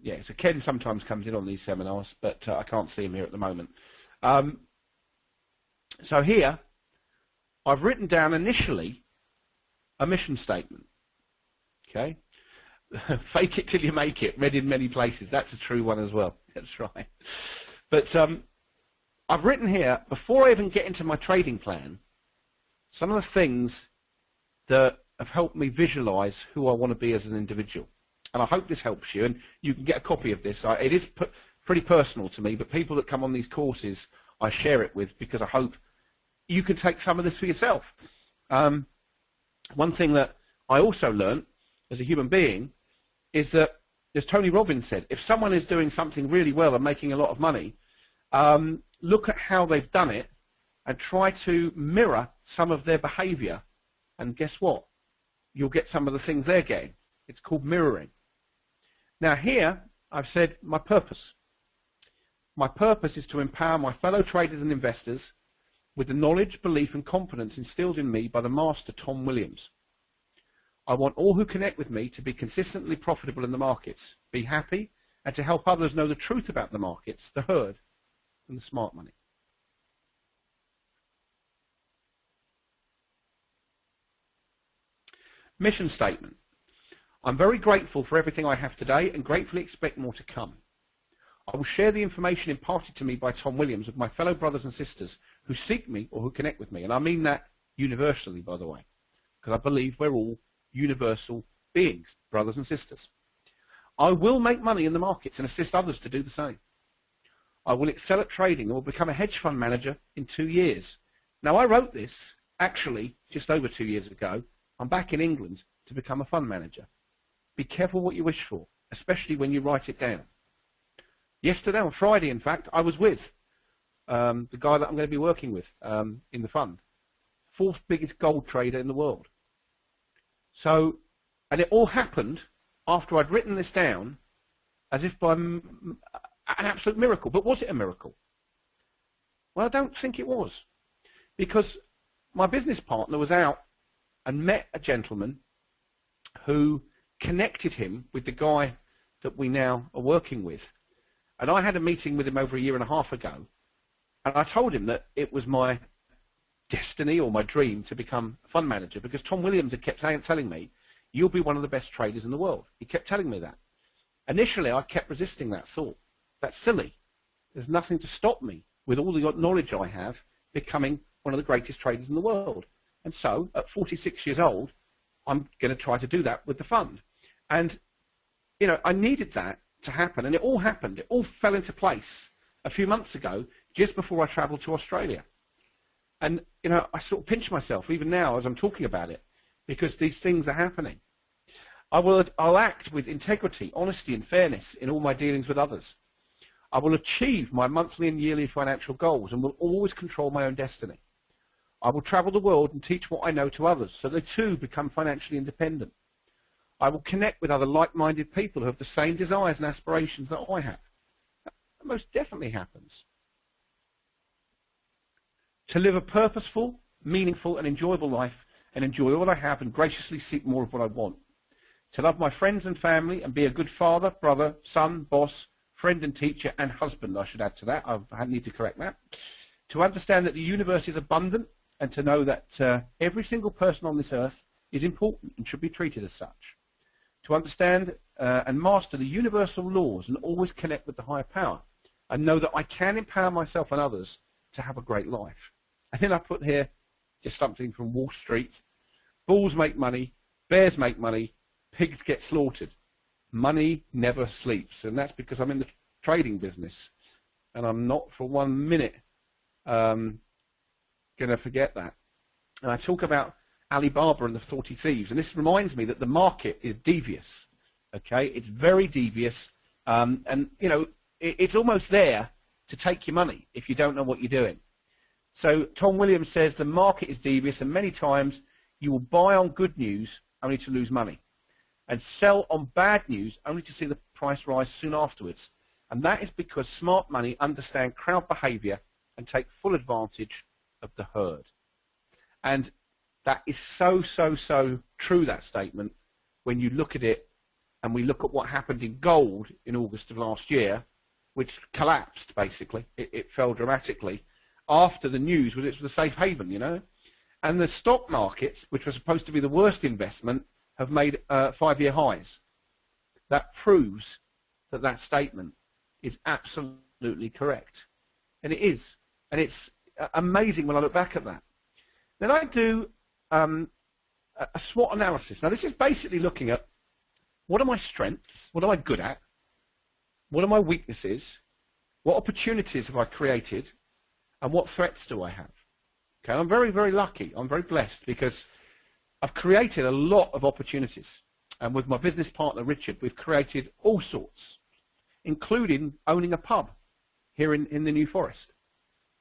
Yeah, so Ken sometimes comes in on these seminars, but I can't see him here at the moment. So here, I've written down initially a mission statement. Okay? Fake it till you make it, read in many places. That's a true one as well. That's right. But I've written here, before I even get into my trading plan, some of the things that have helped me visualize who I want to be as an individual. And I hope this helps you, and you can get a copy of this. It is pretty personal to me, but people that come on these courses, I share it with because I hope you can take some of this for yourself. One thing that I also learned as a human being is that, as Tony Robbins said, if someone is doing something really well and making a lot of money, look at how they've done it and try to mirror some of their behavior, and guess what? You'll get some of the things they're getting. It's called mirroring. Now here, I've said my purpose. My purpose is to empower my fellow traders and investors with the knowledge, belief, and confidence instilled in me by the master Tom Williams. I want all who connect with me to be consistently profitable in the markets, be happy, and to help others know the truth about the markets, the herd, and the smart money. Mission statement. I'm very grateful for everything I have today and gratefully expect more to come. I will share the information imparted to me by Tom Williams with my fellow brothers and sisters who seek me or who connect with me. And I mean that universally, by the way, because I believe we're all universal beings, brothers and sisters. I will make money in the markets and assist others to do the same. I will excel at trading and will become a hedge fund manager in 2 years. Now, I wrote this actually just over 2 years ago. I'm back in England to become a fund manager. Be careful what you wish for, especially when you write it down. Yesterday, on Friday, in fact, I was with the guy that I'm going to be working with in the fund, 4th biggest gold trader in the world. So, and it all happened after I'd written this down as if by an absolute miracle. But was it a miracle? Well, I don't think it was, because my business partner was out and met a gentleman who connected him with the guy that we now are working with. And I had a meeting with him over 1.5 years ago, and I told him that it was my destiny or my dream to become a fund manager, because Tom Williams had kept telling me, you'll be one of the best traders in the world. He kept telling me that. Initially, I kept resisting that thought. That's silly. There's nothing to stop me, with all the knowledge I have, becoming one of the greatest traders in the world. And so, at 46 years old, I'm going to try to do that with the fund. And, you know, I needed that to happen, and it all happened. It all fell into place a few months ago, just before I traveled to Australia. And, you know, I sort of pinch myself, even now as I'm talking about it, because these things are happening. I'll act with integrity, honesty, and fairness in all my dealings with others. I will achieve my monthly and yearly financial goals and will always control my own destiny. I will travel the world and teach what I know to others, so they too become financially independent. I will connect with other like-minded people who have the same desires and aspirations that I have. That most definitely happens. To live a purposeful, meaningful and enjoyable life and enjoy all I have and graciously seek more of what I want. To love my friends and family and be a good father, brother, son, boss, friend and teacher and husband, I should add to that. I need to correct that. To understand that the universe is abundant and to know that every single person on this earth is important and should be treated as such. To understand and master the universal laws and always connect with the higher power and know that I can empower myself and others to have a great life. And then I put here just something from Wall Street. Bulls make money, bears make money, pigs get slaughtered. Money never sleeps. And that's because I'm in the trading business. And I'm not for 1 minute going to forget that. And I talk about Alibaba and the 40 thieves. And this reminds me that the market is devious. Okay, it's very devious. And, you know, it's almost there to take your money if you don't know what you're doing. So Tom Williams says the market is devious and many times you will buy on good news only to lose money and sell on bad news only to see the price rise soon afterwards. And that is because smart money understand crowd behavior and take full advantage of the herd. And that is so true, that statement, when you look at it and we look at what happened in gold in August of last year, which collapsed basically. It fell dramatically after the news was it was a safe haven, you know. And the stock markets, which were supposed to be the worst investment, have made 5-year highs. That proves that that statement is absolutely correct. And it is. And it's amazing when I look back at that. Then I do a SWOT analysis. Now, this is basically looking at what are my strengths, what am I good at, what are my weaknesses, what opportunities have I created, and what threats do I have. Okay, I'm very lucky. I'm very blessed because I've created a lot of opportunities. And with my business partner, Richard, we've created all sorts, including owning a pub here in the New Forest.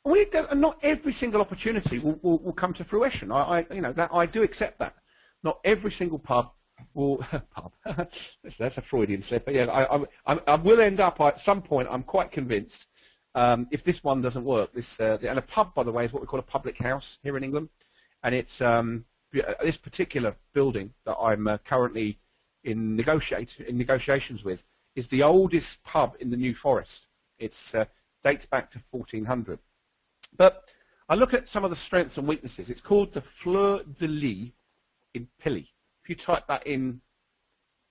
And not every single opportunity will come to fruition. I do accept that. Not every single pub will pub. That's a Freudian slip. But yeah, I will end up at some point. I'm quite convinced. If this one doesn't work, and a pub, by the way, is what we call a public house here in England, and it's this particular building that I'm currently in negotiations with is the oldest pub in the New Forest. It dates back to 1400. But I look at some of the strengths and weaknesses. It's called the Fleur de Lis in Pilly. If you type that in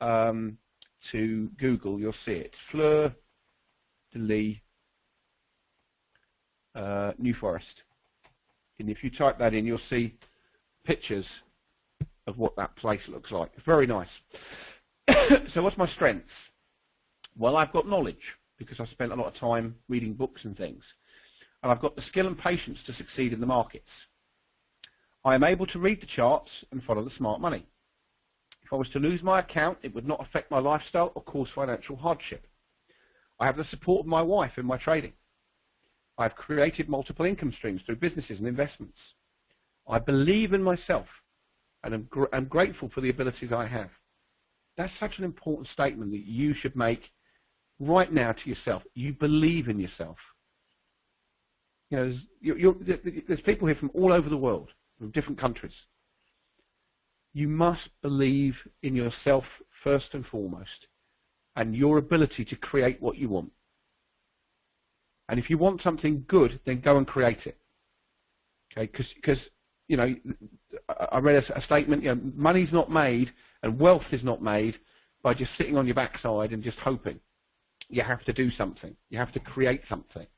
to Google, you'll see it. Fleur de Lis, New Forest. And if you type that in, you'll see pictures of what that place looks like. It's very nice. So what's my strengths? Well, I've got knowledge because I've spent a lot of time reading books and things. And I've got the skill and patience to succeed in the markets. I am able to read the charts and follow the smart money. If I was to lose my account, it would not affect my lifestyle or cause financial hardship. I have the support of my wife in my trading. I've created multiple income streams through businesses and investments. I believe in myself and I'm grateful for the abilities I have. That's such an important statement that you should make right now to yourself. You believe in yourself. You know, there's people here from all over the world, from different countries. You must believe in yourself first and foremost and your ability to create what you want. And if you want something good, then go and create it. Okay, because you know, I read a statement, you know, money's not made and wealth is not made by just sitting on your backside and just hoping. You have to do something. You have to create something.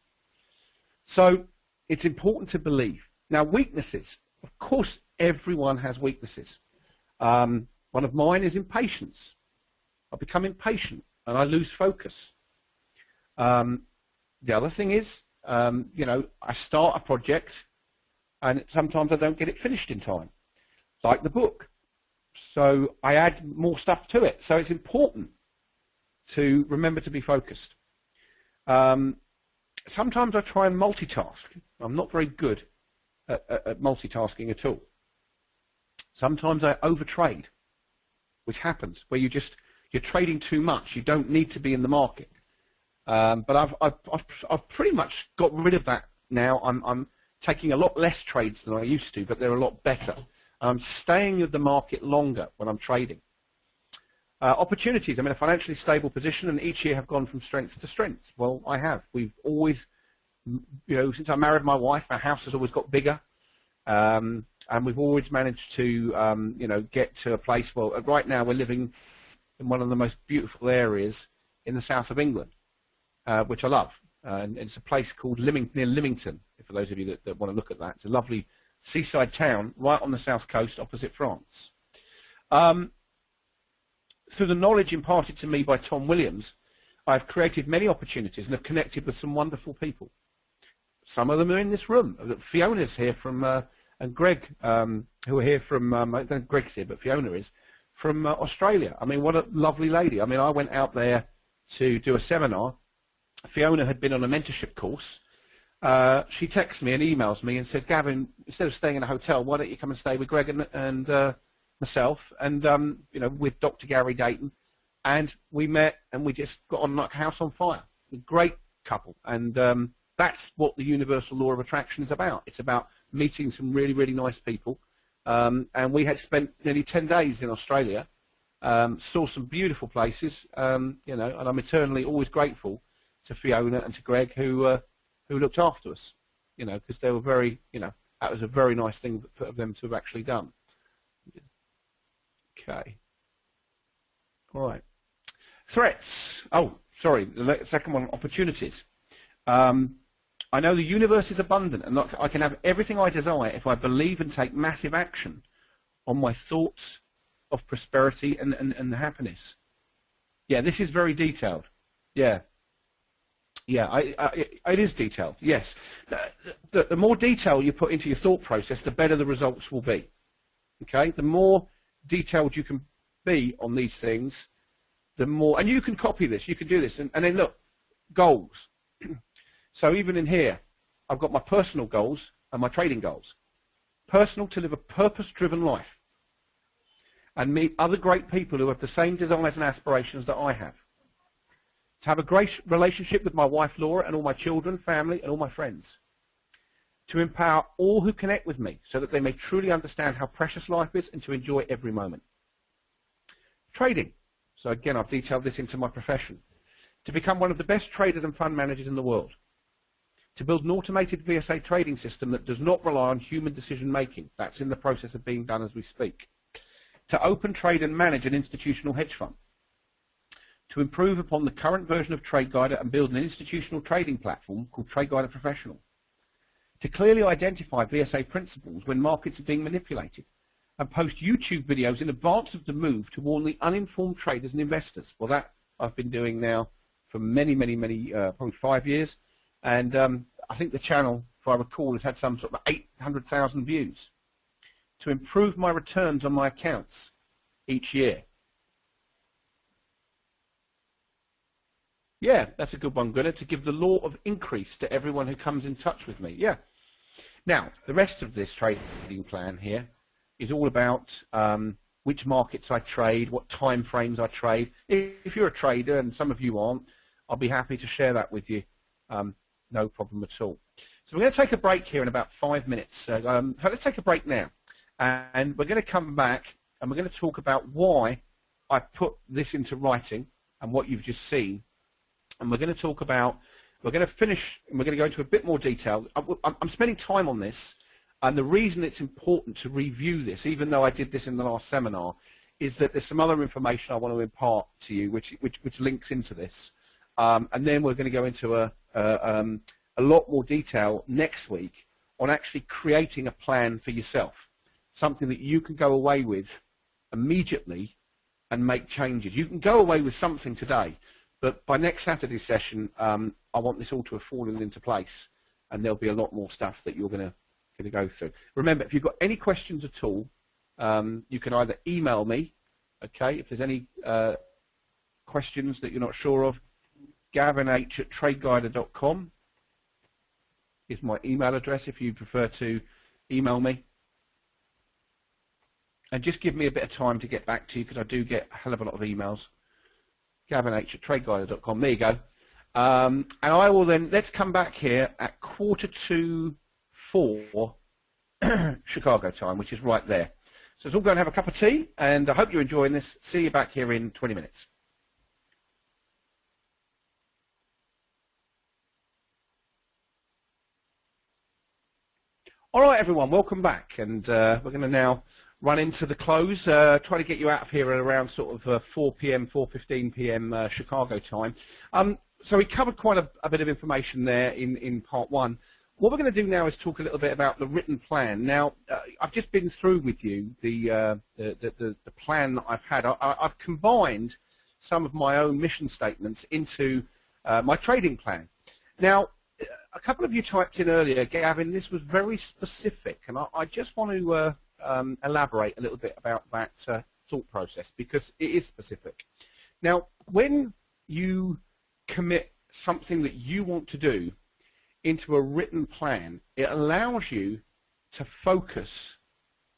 So it's important to believe. Now, weaknesses. Of course, everyone has weaknesses. One of mine is impatience. I become impatient and I lose focus. The other thing is, you know, I start a project and sometimes I don't get it finished in time, like the book. So I add more stuff to it. So it's important to remember to be focused. Sometimes I try and multitask. I'm not very good at multitasking at all. Sometimes I overtrade, which happens where you're trading too much. You don't need to be in the market. But I've pretty much got rid of that now. I'm taking a lot less trades than I used to, but they're a lot better. I'm staying with the market longer when I'm trading. Opportunities. I'm in a financially stable position, and each year have gone from strength to strength. Well, I have. We've always, since I married my wife, our house has always got bigger, and we've always managed to, get to a place. Well, right now we're living in one of the most beautiful areas in the south of England, which I love. And it's a place called near Lymington, for those of you that want to look at that. It's a lovely seaside town right on the south coast opposite France. Through the knowledge imparted to me by Tom Williams, I've created many opportunities and have connected with some wonderful people. Some of them are in this room. Fiona's here from, and Greg, who are here from, I don't know if Greg's here, but Fiona is, from Australia. I mean, what a lovely lady. I mean, I went out there to do a seminar. Fiona had been on a mentorship course. She texts me and emails me and says, Gavin, instead of staying in a hotel, why don't you come and stay with Greg and myself and, with Dr. Gary Dayton. And we met and we just got on like a house on fire. A great couple. And that's what the universal law of attraction is about. It's about meeting some really, really nice people. And we had spent nearly 10 days in Australia, saw some beautiful places, and I'm eternally always grateful to Fiona and to Greg who looked after us, because they were very, that was a very nice thing for them to have actually done. Okay. All right. Threats. Oh, sorry. The second one, opportunities. I know the universe is abundant and I can have everything I desire if I believe and take massive action on my thoughts of prosperity and happiness. Yeah, this is very detailed. Yeah. Yeah, it is detailed, yes. The more detail you put into your thought process, the better the results will be. Okay? The more detailed you can be on these things, the more, and you can copy this, you can do this, and then look, goals. So even in here, I've got my personal goals and my trading goals. Personal, to live a purpose-driven life and meet other great people who have the same desires and aspirations that I have. To have a great relationship with my wife Laura and all my children, family, and all my friends. To empower all who connect with me so that they may truly understand how precious life is and to enjoy every moment. Trading. So again, I've detailed this into my profession. To become one of the best traders and fund managers in the world. To build an automated VSA trading system that does not rely on human decision making. That's in the process of being done as we speak. To open, trade and manage an institutional hedge fund. To improve upon the current version of TradeGuider and build an institutional trading platform called TradeGuider Professional. To clearly identify VSA principles when markets are being manipulated and post YouTube videos in advance of the move to warn the uninformed traders and investors. Well, that I've been doing now for many, probably 5 years. And I think the channel, if I recall, has had some sort of 800,000 views. To improve my returns on my accounts each year. Yeah, that's a good one, Gunnar. To give the law of increase to everyone who comes in touch with me. Yeah. Now, the rest of this trading plan here is all about which markets I trade, what time frames I trade. If you're a trader, and some of you aren't, I'll be happy to share that with you. No problem at all. So we're going to take a break here in about 5 minutes. So let's take a break now. And we're going to come back and we're going to talk about why I put this into writing and what you've just seen. And we're going to talk about, we're going to finish, and we're going to go into a bit more detail. I'm spending time on this, and the reason it's important to review this, even though I did this in the last seminar, is that there's some other information I want to impart to you, which links into this. And then we're going to go into a lot more detail next week on actually creating a plan for yourself, something that you can go away with immediately and make changes. You can go away with something today, but by next Saturday's session, I want this all to have fallen into place, and there'll be a lot more stuff that you're going to go through. Remember, if you've got any questions at all, you can either email me, okay, if there's any questions that you're not sure of, gavinh@tradeguider.com is my email address if you prefer to email me. And just give me a bit of time to get back to you, because I do get a hell of a lot of emails. GavinH@TradeGuider.com. There you go. And I will then, let's come back here at 4:45 Chicago time, which is right there. So let's all go and have a cup of tea, and I hope you're enjoying this. See you back here in 20 minutes. All right, everyone, welcome back, and we're going to now run into the close, try to get you out of here at around sort of 4 p.m., 4:15 p.m. Chicago time. So we covered quite a bit of information there in part one. What we're going to do now is talk a little bit about the written plan. Now, I've just been through with you the plan that I've had. I've combined some of my own mission statements into my trading plan. Now, a couple of you typed in earlier, Gavin, this was very specific, and I just want to elaborate a little bit about that thought process, because it is specific. Now, when you commit something that you want to do into a written plan, it allows you to focus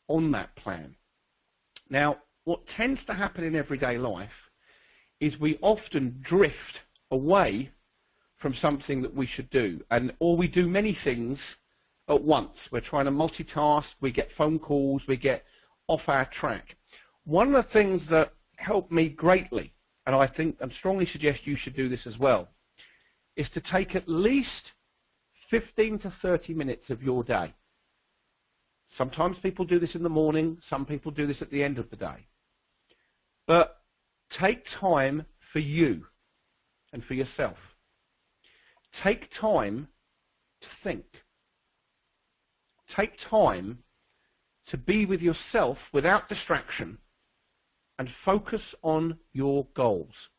on that plan. Now, what tends to happen in everyday life is we often drift away from something that we should do, or we do many things at once. We're trying to multitask, we get phone calls, we get off our track. One of the things that helped me greatly, and I think and strongly suggest you should do this as well, is to take at least 15 to 30 minutes of your day. Sometimes people do this in the morning, some people do this at the end of the day. But take time for you and for yourself. Take time to think. Take time to be with yourself without distraction and focus on your goals,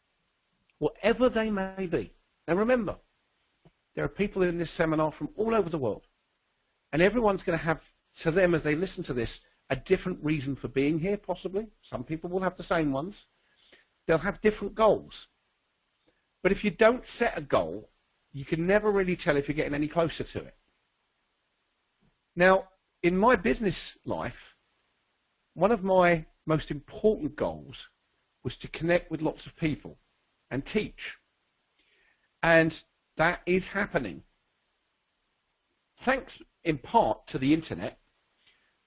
whatever they may be. Now remember, there are people in this seminar from all over the world, and everyone's going to have, to them as they listen to this, a different reason for being here, possibly. Some people will have the same ones. They'll have different goals. But if you don't set a goal, you can never really tell if you're getting any closer to it. Now, in my business life, one of my most important goals was to connect with lots of people and teach. And that is happening. Thanks in part to the internet.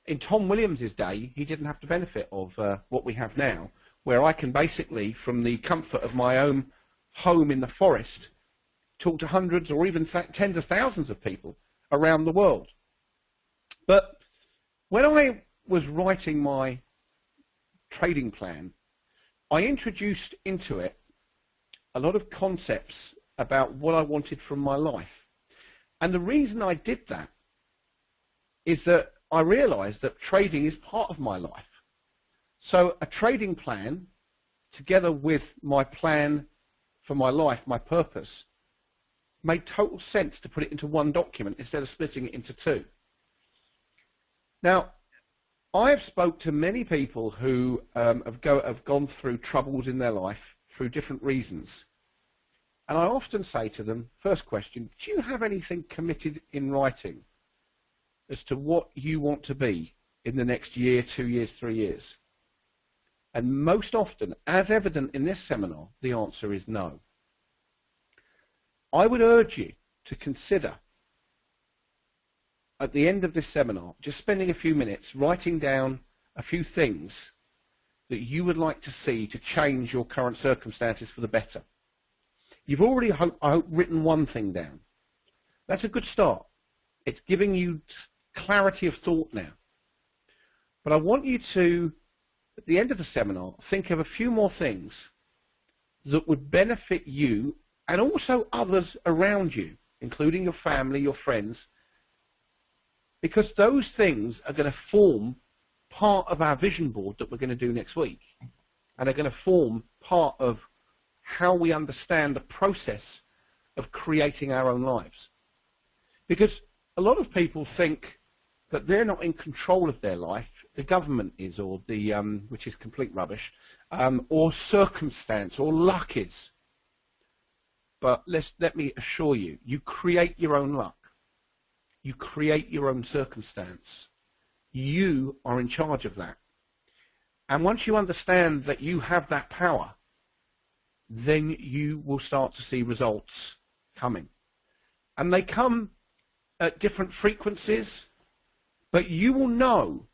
In Tom Williams' day, he didn't have the benefit of what we have now, where I can basically, from the comfort of my own home in the forest, talk to hundreds or even tens of thousands of people around the world. But when I was writing my trading plan, I introduced into it a lot of concepts about what I wanted from my life. And the reason I did that is that I realized that trading is part of my life. So a trading plan, together with my plan for my life, my purpose, made total sense to put it into one document instead of splitting it into two. Now, I've spoke to many people who have gone through troubles in their life through different reasons. And I often say to them, first question, do you have anything committed in writing as to what you want to be in the next year, 2 years, 3 years? And most often, as evident in this seminar, the answer is no. I would urge you to consider, at the end of this seminar, just spending a few minutes writing down a few things that you would like to see to change your current circumstances for the better. You've already, I hope, written one thing down. That's a good start. It's giving you clarity of thought now. But I want you to, at the end of the seminar, think of a few more things that would benefit you and also others around you, including your family, your friends, because those things are going to form part of our vision board that we're going to do next week, and are going to form part of how we understand the process of creating our own lives. Because a lot of people think that they're not in control of their life, the government is, or the which is complete rubbish, or circumstance, or luck is. But let me assure you, you create your own luck. You create your own circumstance. You are in charge of that. And once you understand that you have that power, then you will start to see results coming. And they come at different frequencies, but you will know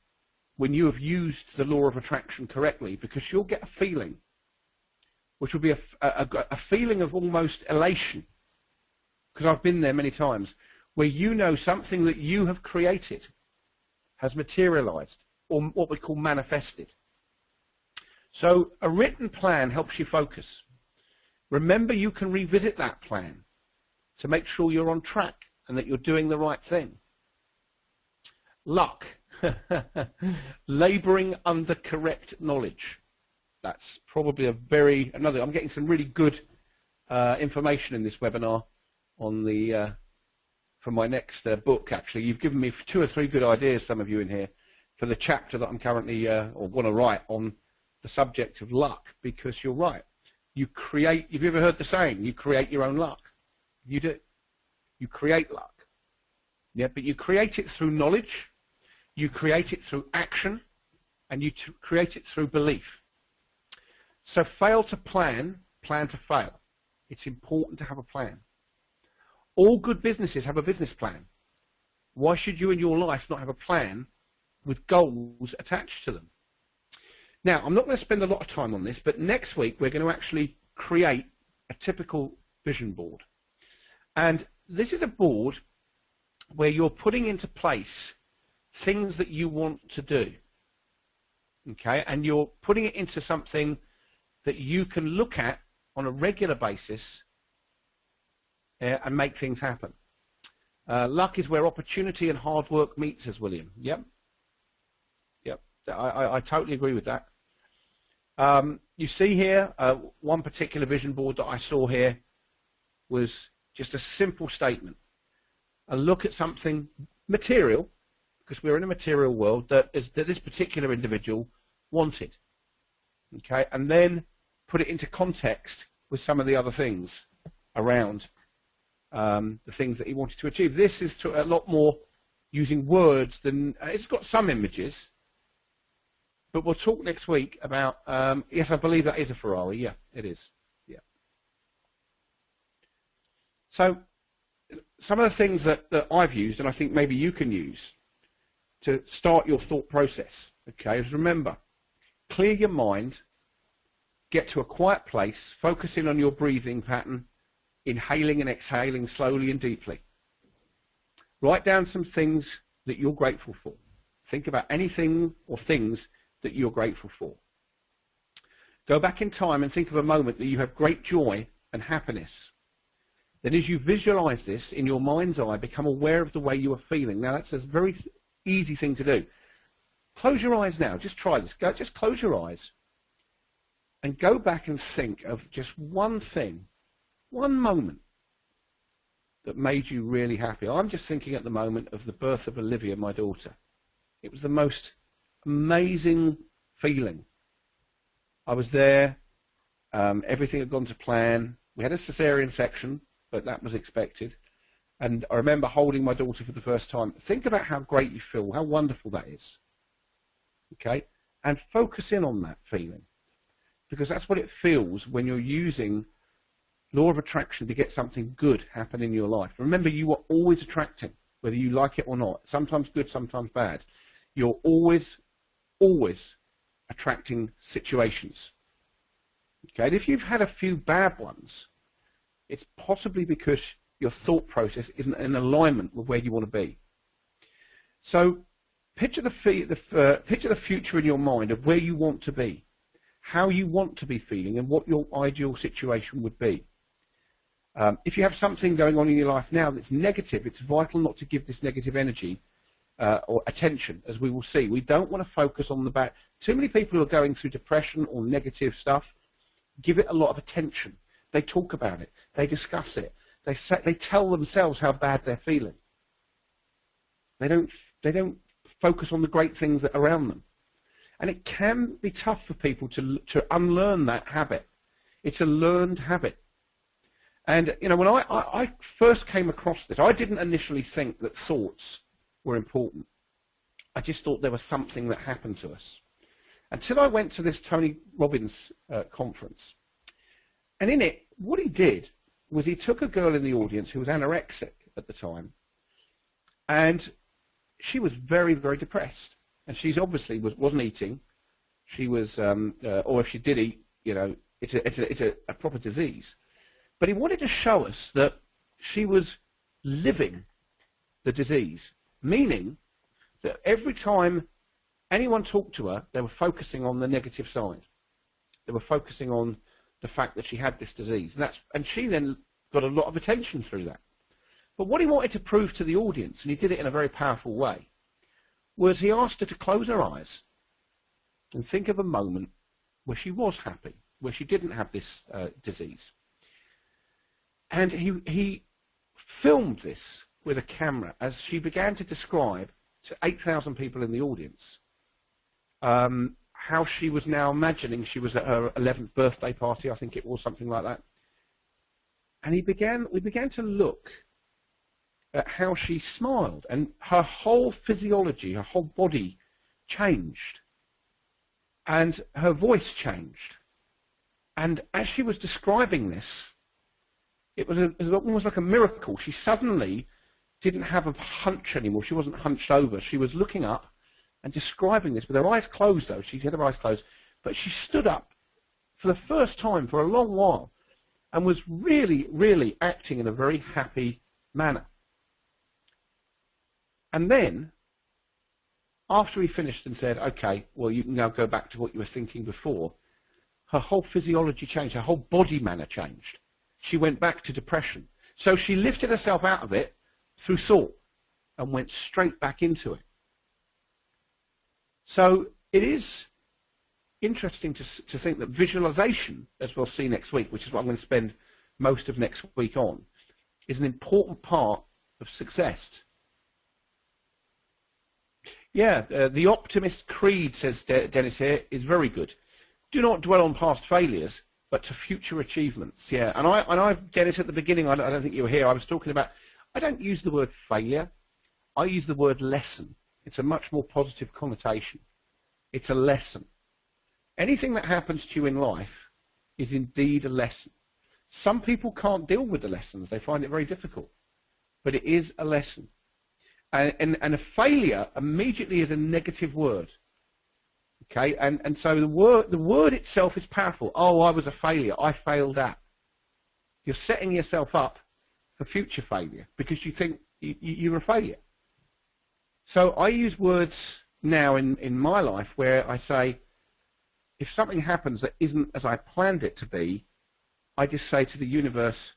when you have used the law of attraction correctly, because you'll get a feeling, which will be a feeling of almost elation, because I've been there many times, where you know something that you have created has materialized, or what we call manifested. So a written plan helps you focus. Remember, you can revisit that plan to make sure you're on track and that you're doing the right thing. Luck. Laboring under correct knowledge. That's probably another. I'm getting some really good information in this webinar on the for my next book. Actually, you've given me 2 or 3 good ideas, some of you in here, for the chapter that I'm currently or want to write on the subject of luck. Because you're right. You create. Have you ever heard the saying? You create your own luck. You do. You create luck. Yeah, but you create it through knowledge. You create it through action, and you create it through belief. So fail to plan, plan to fail. It's important to have a plan. All good businesses have a business plan. Why should you in your life not have a plan with goals attached to them? Now, I'm not going to spend a lot of time on this, but next week we're going to actually create a typical vision board. And this is a board where you're putting into place things that you want to do, okay? And you're putting it into something that you can look at on a regular basis and make things happen. Luck is where opportunity and hard work meet, says William. Yep. Yep. I totally agree with that. You see here, one particular vision board that I saw here was just a simple statement. A look at something material, because we're in a material world, that this particular individual wanted. Okay, and then put it into context with some of the other things around the things that he wanted to achieve. This is a lot more using words than, it's got some images, but we'll talk next week about, yes, I believe that is a Ferrari. Yeah, it is. Yeah. So some of the things that I've used, and I think maybe you can use to start your thought process, okay, is remember, clear your mind, get to a quiet place, focus in on your breathing pattern, inhaling and exhaling slowly and deeply. Write down some things that you're grateful for. Think about anything or things that you're grateful for. Go back in time and think of a moment that you have great joy and happiness. Then as you visualize this in your mind's eye, become aware of the way you are feeling. Now that's a very easy thing to do. Close your eyes now. Just try this. Just close your eyes and go back and think of just one thing, one moment that made you really happy. I'm just thinking at the moment of the birth of Olivia, my daughter. It was the most amazing feeling. I was there. Everything had gone to plan. We had a cesarean section, but that was expected. And I remember holding my daughter for the first time. Think about how great you feel, how wonderful that is. Okay? And focus in on that feeling. Because that's what it feels when you're using law of attraction to get something good happen in your life. Remember, you are always attracting, whether you like it or not. Sometimes good, sometimes bad. You're always attracting situations. Okay? And if you've had a few bad ones, it's possibly because your thought process isn't in alignment with where you want to be. So picture the future in your mind of where you want to be, how you want to be feeling, and what your ideal situation would be. If you have something going on in your life now that's negative, it's vital not to give this negative energy or attention, as we will see. We don't want to focus on the bad. Too many people who are going through depression or negative stuff give it a lot of attention. They talk about it. They discuss it. They tell themselves how bad they're feeling. They don't focus on the great things that are around them. And it can be tough for people to unlearn that habit. It's a learned habit. And, you know, when I first came across this, I didn't initially think that thoughts were important. I just thought there was something that happened to us. Until I went to this Tony Robbins conference. And in it, what he did was he took a girl in the audience who was anorexic at the time, and she was very, very depressed. And she obviously wasn't eating. She was, or if she did eat, you know, it's a proper disease. But he wanted to show us that she was living the disease, meaning that every time anyone talked to her, they were focusing on the negative side. They were focusing on the fact that she had this disease. And she then got a lot of attention through that. But what he wanted to prove to the audience, and he did it in a very powerful way, was he asked her to close her eyes and think of a moment where she was happy, where she didn't have this disease. And he filmed this with a camera as she began to describe to 8,000 people in the audience how she was now imagining she was at her 11th birthday party, I think it was, something like that. And we began to look at how she smiled, and her whole physiology, her whole body changed, and her voice changed. And as she was describing this, it was almost like a miracle. She suddenly didn't have a hunch anymore. She wasn't hunched over. She was looking up and describing this with her eyes closed, though. She had her eyes closed. But she stood up for the first time for a long while and was really, really acting in a very happy manner. And then, after he finished and said, okay, well, you can now go back to what you were thinking before, her whole physiology changed. Her whole body manner changed. She went back to depression. So she lifted herself out of it through thought and went straight back into it. So it is interesting to think that visualization, as we'll see next week, which is what I'm going to spend most of next week on, is an important part of success. Yeah, the optimist creed, says Dennis here, is very good. Do not dwell on past failures, but to future achievements. Yeah, and I, Dennis, at the beginning, I don't think you were here, I was talking about, I don't use the word failure, I use the word lesson. It's a much more positive connotation. It's a lesson. Anything that happens to you in life is indeed a lesson. Some people can't deal with the lessons, they find it very difficult, but it is a lesson. And a failure immediately is a negative word. Okay, and so the word itself is powerful. Oh, I was a failure. I failed at. You're setting yourself up for future failure because you think you're a failure. So I use words now in my life where I say, if something happens that isn't as I planned it to be, I just say to the universe,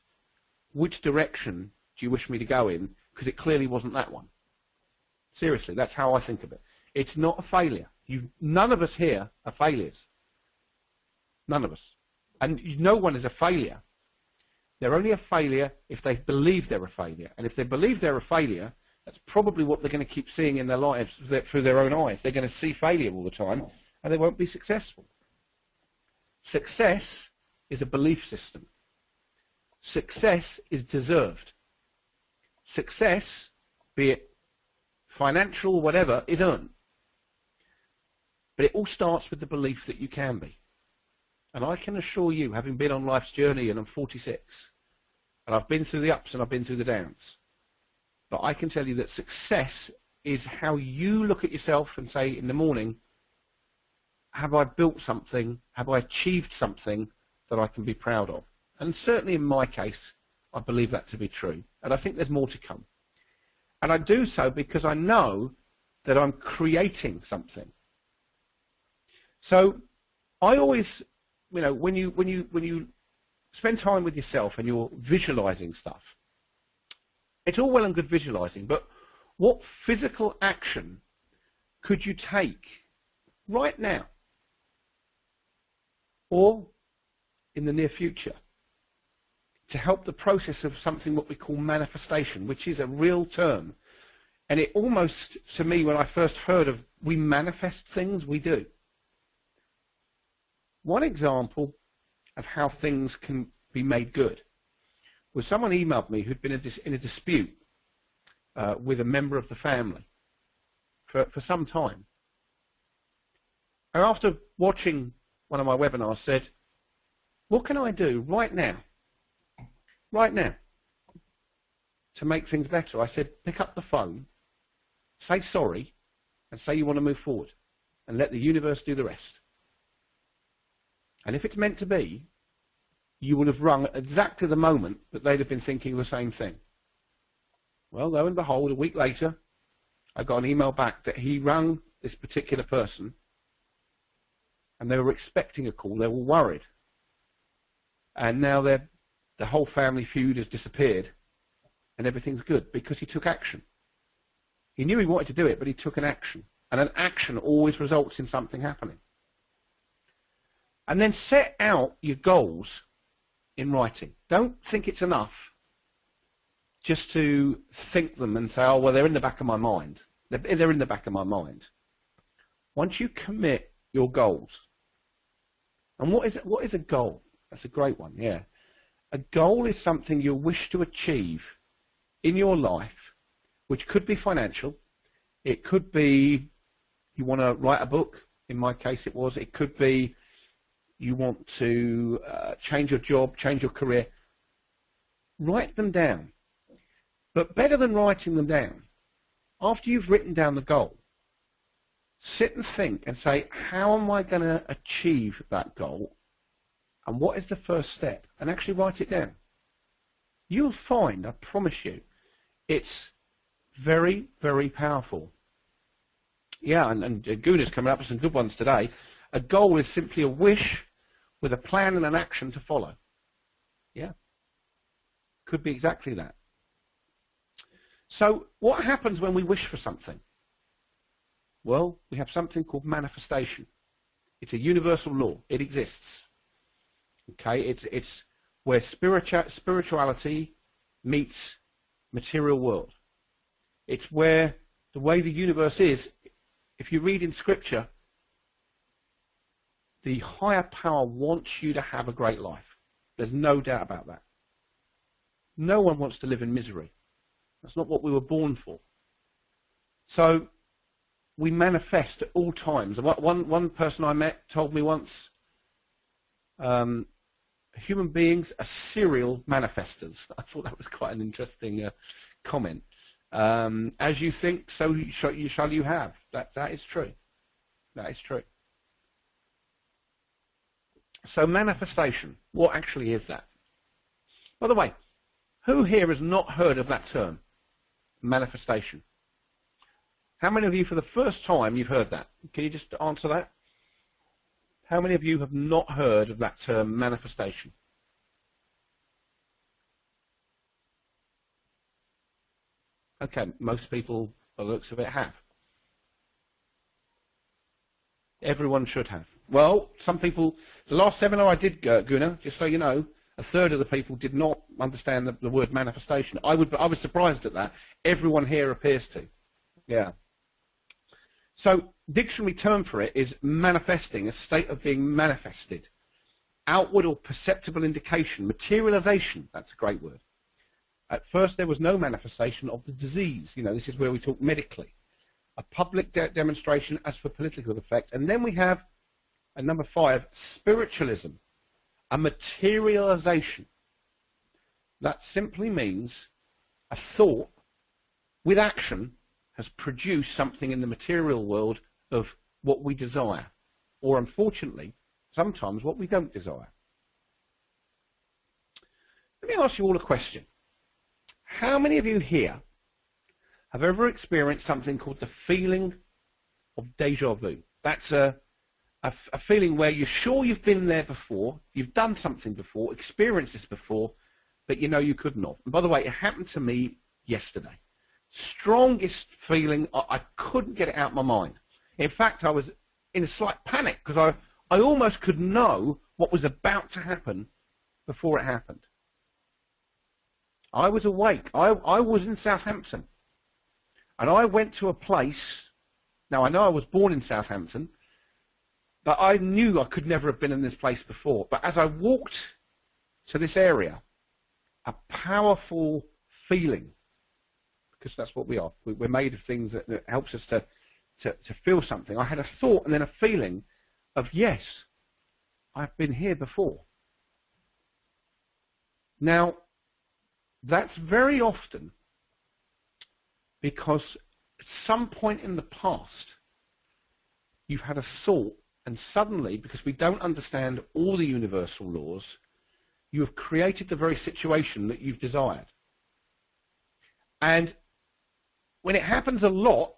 which direction do you wish me to go in? Because it clearly wasn't that one. Seriously, that's how I think of it. It's not a failure. None of us here are failures. None of us. And no one is a failure. They're only a failure if they believe they're a failure. And if they believe they're a failure, that's probably what they're going to keep seeing in their lives through their own eyes. They're going to see failure all the time, and they won't be successful. Success is a belief system. Success is deserved. Success, be it financial or whatever, is earned. But it all starts with the belief that you can be. And I can assure you, having been on life's journey, and I'm 46, and I've been through the ups and I've been through the downs, but I can tell you that success is how you look at yourself and say in the morning, have I built something, have I achieved something that I can be proud of? And certainly in my case, I believe that to be true. And I think there's more to come. And I do so because I know that I'm creating something. So I always, you know, when you spend time with yourself and you're visualizing stuff, it's all well and good visualizing, but what physical action could you take right now or in the near future to help the process of something what we call manifestation, which is a real term? And it almost, to me, when I first heard of we manifest things, we do. One example of how things can be made good. was someone emailed me who'd been in a dispute with a member of the family for some time. And after watching one of my webinars said, what can I do right now, to make things better? I said, pick up the phone, say sorry, and say you want to move forward, and let the universe do the rest. And if it's meant to be, you would have rung at exactly the moment that they'd have been thinking the same thing. Well, lo and behold, a week later, I got an email back that he rung this particular person, and they were expecting a call. They were worried. And now the whole family feud has disappeared, and everything's good because he took action. He knew he wanted to do it, but he took an action. And an action always results in something happening. And then set out your goals in writing. Don't think it's enough just to think them and say, oh, well, they're in the back of my mind. They're in the back of my mind. Once you commit your goals, and what is a goal? That's a great one, yeah. A goal is something you wish to achieve in your life, which could be financial. It could be you want to write a book. In my case, it was. It could be you want to change your job, change your career. Write them down. But better than writing them down, after you've written down the goal, sit and think and say, how am I going to achieve that goal? And what is the first step? And actually write it down. You'll find, I promise you, it's very, very powerful. Yeah, and Guna's coming up with some good ones today. A goal is simply a wish with a plan and an action to follow. Yeah. Could be exactly that. So what happens when we wish for something? Well, we have something called manifestation. It's a universal law. It exists. Okay, it's where spirituality meets material world. It's where the way the universe is. If you read in Scripture, the higher power wants you to have a great life. There's no doubt about that. No one wants to live in misery. That's not what we were born for. So we manifest at all times. One person I met told me once, human beings are serial manifestors. I thought that was quite an interesting comment. As you think, so shall you have. That is true. That is true. So manifestation, what actually is that? By the way, who here has not heard of that term, manifestation? How many of you, for the first time, you've heard that? Can you just answer that? How many of you have not heard of that term, manifestation? Okay, most people, by the looks of it, have. Everyone should have. Well, some people, the last seminar I did, Guna, just so you know, a third of the people did not understand the word manifestation. I was surprised at that. Everyone here appears to. Yeah. So, dictionary term for it is manifesting, a state of being manifested. Outward or perceptible indication, materialization, that's a great word. At first there was no manifestation of the disease. You know, this is where we talk medically. A public demonstration as for political effect. And then we have, at number 5, spiritualism, a materialization. That simply means a thought with action has produced something in the material world of what we desire, or unfortunately, sometimes what we don't desire. Let me ask you all a question. How many of you here have ever experienced something called the feeling of deja vu? That's a feeling where you're sure you've been there before, you've done something before, experienced this before, but you know you could not. And by the way, it happened to me yesterday. Strongest feeling, I couldn't get it out of my mind. In fact, I was in a slight panic because I almost could know what was about to happen before it happened. I was awake. I was in Southampton. And I went to a place, now I know I was born in Southampton, but I knew I could never have been in this place before. But as I walked to this area, a powerful feeling, because that's what we are. We're made of things that helps us to feel something. I had a thought and then a feeling of, yes, I've been here before. Now, that's very often because at some point in the past, you've had a thought, and suddenly, because we don't understand all the universal laws, you have created the very situation that you've desired. And when it happens a lot,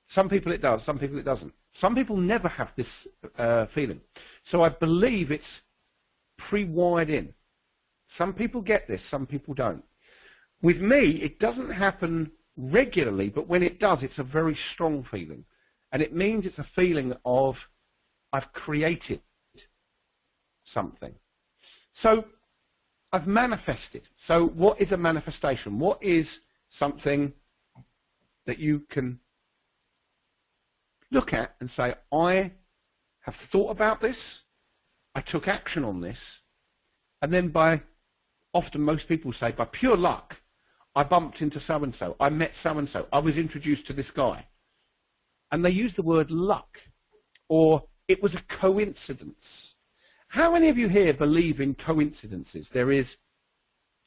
some people it does, some people it doesn't. Some people never have this feeling. So I believe it's pre-wired in. Some people get this, some people don't. With me, it doesn't happen regularly, but when it does, it's a very strong feeling. And it means it's a feeling of, I've created something. So I've manifested. So what is a manifestation? What is something that you can look at and say, I have thought about this, I took action on this, and then often most people say, by pure luck, I bumped into so-and-so, I met so-and-so, I was introduced to this guy. And they use the word luck, or it was a coincidence. How many of you here believe in coincidences? There is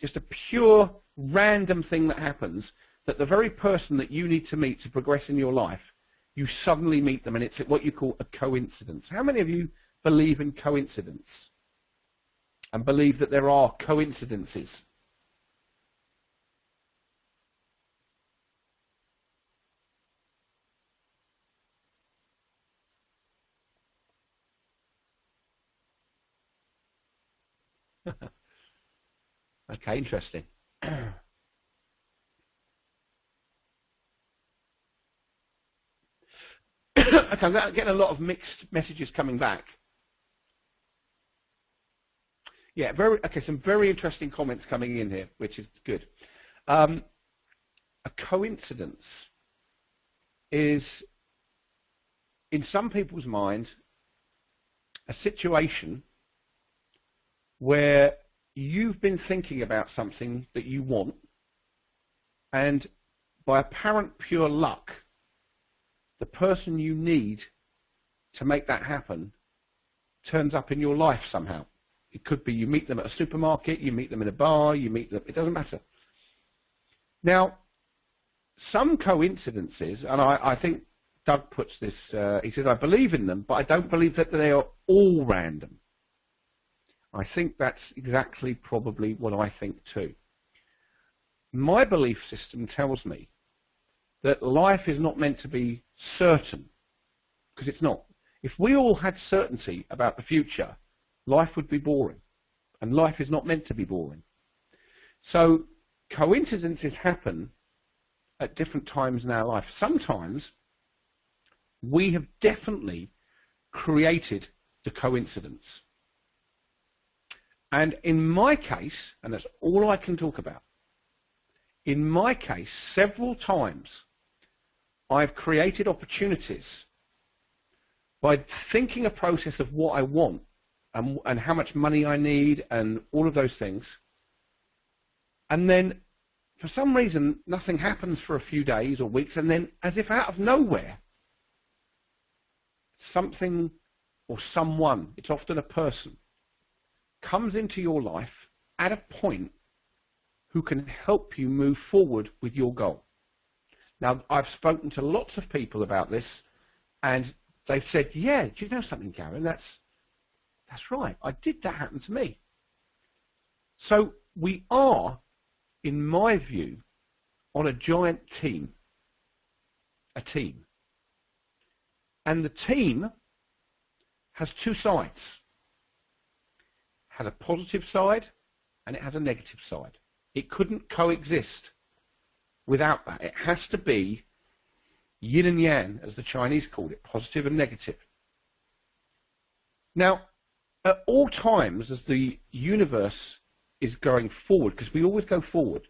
just a pure random thing that happens, that the very person that you need to meet to progress in your life, you suddenly meet them, and it's what you call a coincidence. How many of you believe in coincidence and believe that there are coincidences? Okay, interesting. Okay, I'm getting a lot of mixed messages coming back. Yeah, some very interesting comments coming in here, which is good. A coincidence is, in some people's mind, a situation where you've been thinking about something that you want, and by apparent pure luck, the person you need to make that happen turns up in your life somehow. It could be you meet them at a supermarket, you meet them in a bar, you meet them, it doesn't matter. Now, some coincidences, and I think Doug puts this, he says, I believe in them, but I don't believe that they are all random. I think that's exactly probably what I think too. My belief system tells me that life is not meant to be certain, because it's not. If we all had certainty about the future, life would be boring, and life is not meant to be boring. So coincidences happen at different times in our life. Sometimes we have definitely created the coincidence. And in my case, and that's all I can talk about, in my case, several times I've created opportunities by thinking a process of what I want and how much money I need and all of those things. And then for some reason, nothing happens for a few days or weeks, and then as if out of nowhere, something or someone, it's often a person, comes into your life at a point who can help you move forward with your goal. Now, I've spoken to lots of people about this, and they've said, yeah, do you know something, Garen? That's right. That happen to me. So we are, in my view, on a giant team, a team. And the team has two sides. It has a positive side and it has a negative side. It couldn't coexist without that. It has to be yin and yang, as the Chinese called it, positive and negative. Now, at all times as the universe is going forward, because we always go forward,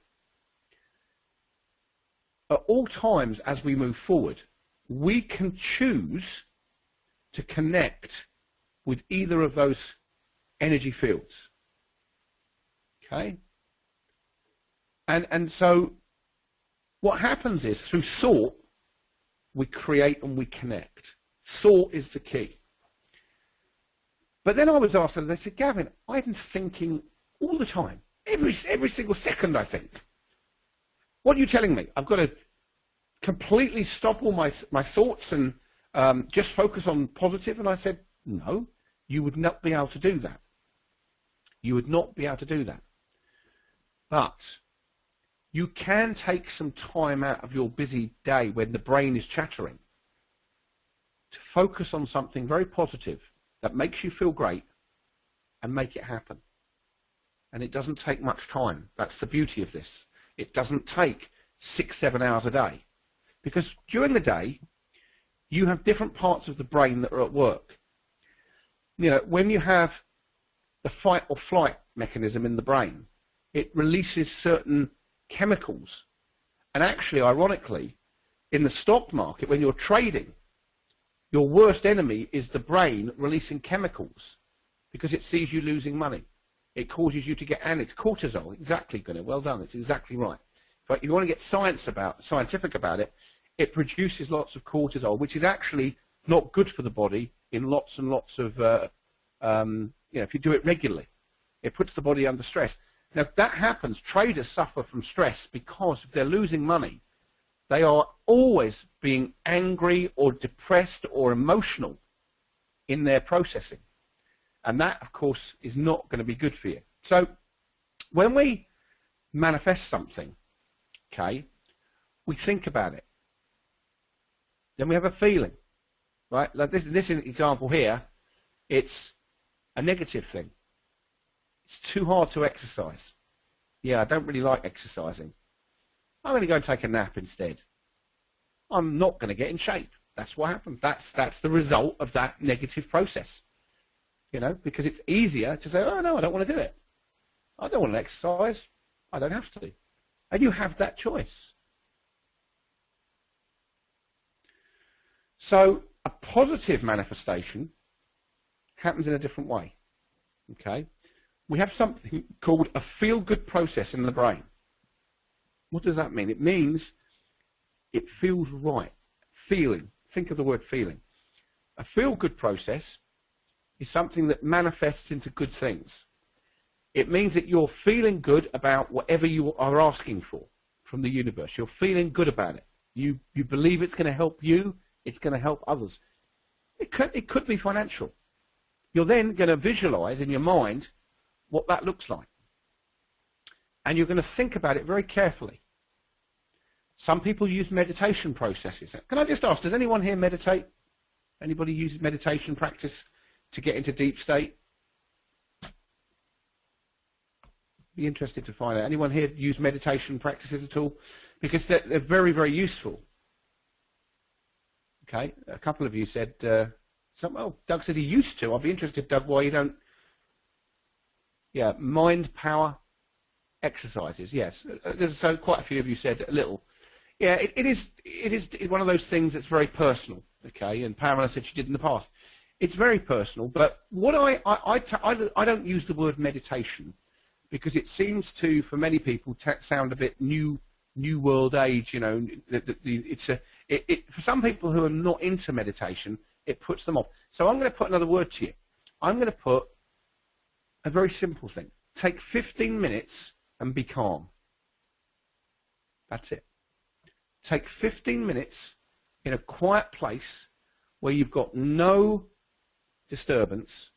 at all times as we move forward, we can choose to connect with either of those energy fields. Okay? And so what happens is, through thought, we create and we connect. Thought is the key. But then I was asked, and they said, Gavin, I've been thinking all the time, every single second I think. What are you telling me? I've got to completely stop all my thoughts and just focus on positive? And I said, no, you would not be able to do that. You would not be able to do that. But you can take some time out of your busy day when the brain is chattering to focus on something very positive that makes you feel great and make it happen. And it doesn't take much time. That's the beauty of this. It doesn't take 6-7 hours a day. Because during the day, you have different parts of the brain that are at work. You know, when you have the fight or flight mechanism in the brain, it releases certain chemicals. And actually, ironically, in the stock market, when you're trading, your worst enemy is the brain releasing chemicals because it sees you losing money. It causes you to get, and it's cortisol. Exactly, Gunnar. Well done. It's exactly right. But you want to get scientific about it, it produces lots of cortisol, which is actually not good for the body in lots and lots of, if you do it regularly. It puts the body under stress. Now, if that happens, traders suffer from stress because if they're losing money, they are always being angry or depressed or emotional in their processing. And that, of course, is not going to be good for you. So when we manifest something, okay, we think about it. Then we have a feeling, right? Like this example here, it's a negative thing. It's too hard to exercise. Yeah, I don't really like exercising. I'm going to go and take a nap instead. I'm not going to get in shape. That's what happens. That's the result of that negative process. You know, because it's easier to say, oh, no, I don't want to do it. I don't want to exercise. I don't have to. And you have that choice. So a positive manifestation happens in a different way. Okay? We have something called a feel-good process in the brain. What does that mean? It means it feels right. Feeling. Think of the word feeling. A feel-good process is something that manifests into good things. It means that you're feeling good about whatever you are asking for from the universe. You're feeling good about it. You believe it's going to help you. It's going to help others. It could be financial. You're then going to visualize in your mind what that looks like. And you're going to think about it very carefully. Some people use meditation processes. Can I just ask, does anyone here meditate? Anybody use meditation practice to get into deep state? Be interested to find out. Anyone here use meditation practices at all? Because they're very, very useful. Okay, a couple of you said, Doug said he used to. I'll be interested, Doug, why you don't. Yeah, mind power exercises, yes. So quite a few of you said a little. Yeah, it is one of those things that's very personal, okay, and Pamela said she did in the past. It's very personal, but what I don't use the word meditation because it seems to, for many people, sound a bit new world age, you know. For some people who are not into meditation, it puts them off. So I'm going to put another word to you. I'm going to put a very simple thing. Take 15 minutes and be calm. That's it. Take 15 minutes in a quiet place where you've got no disturbance.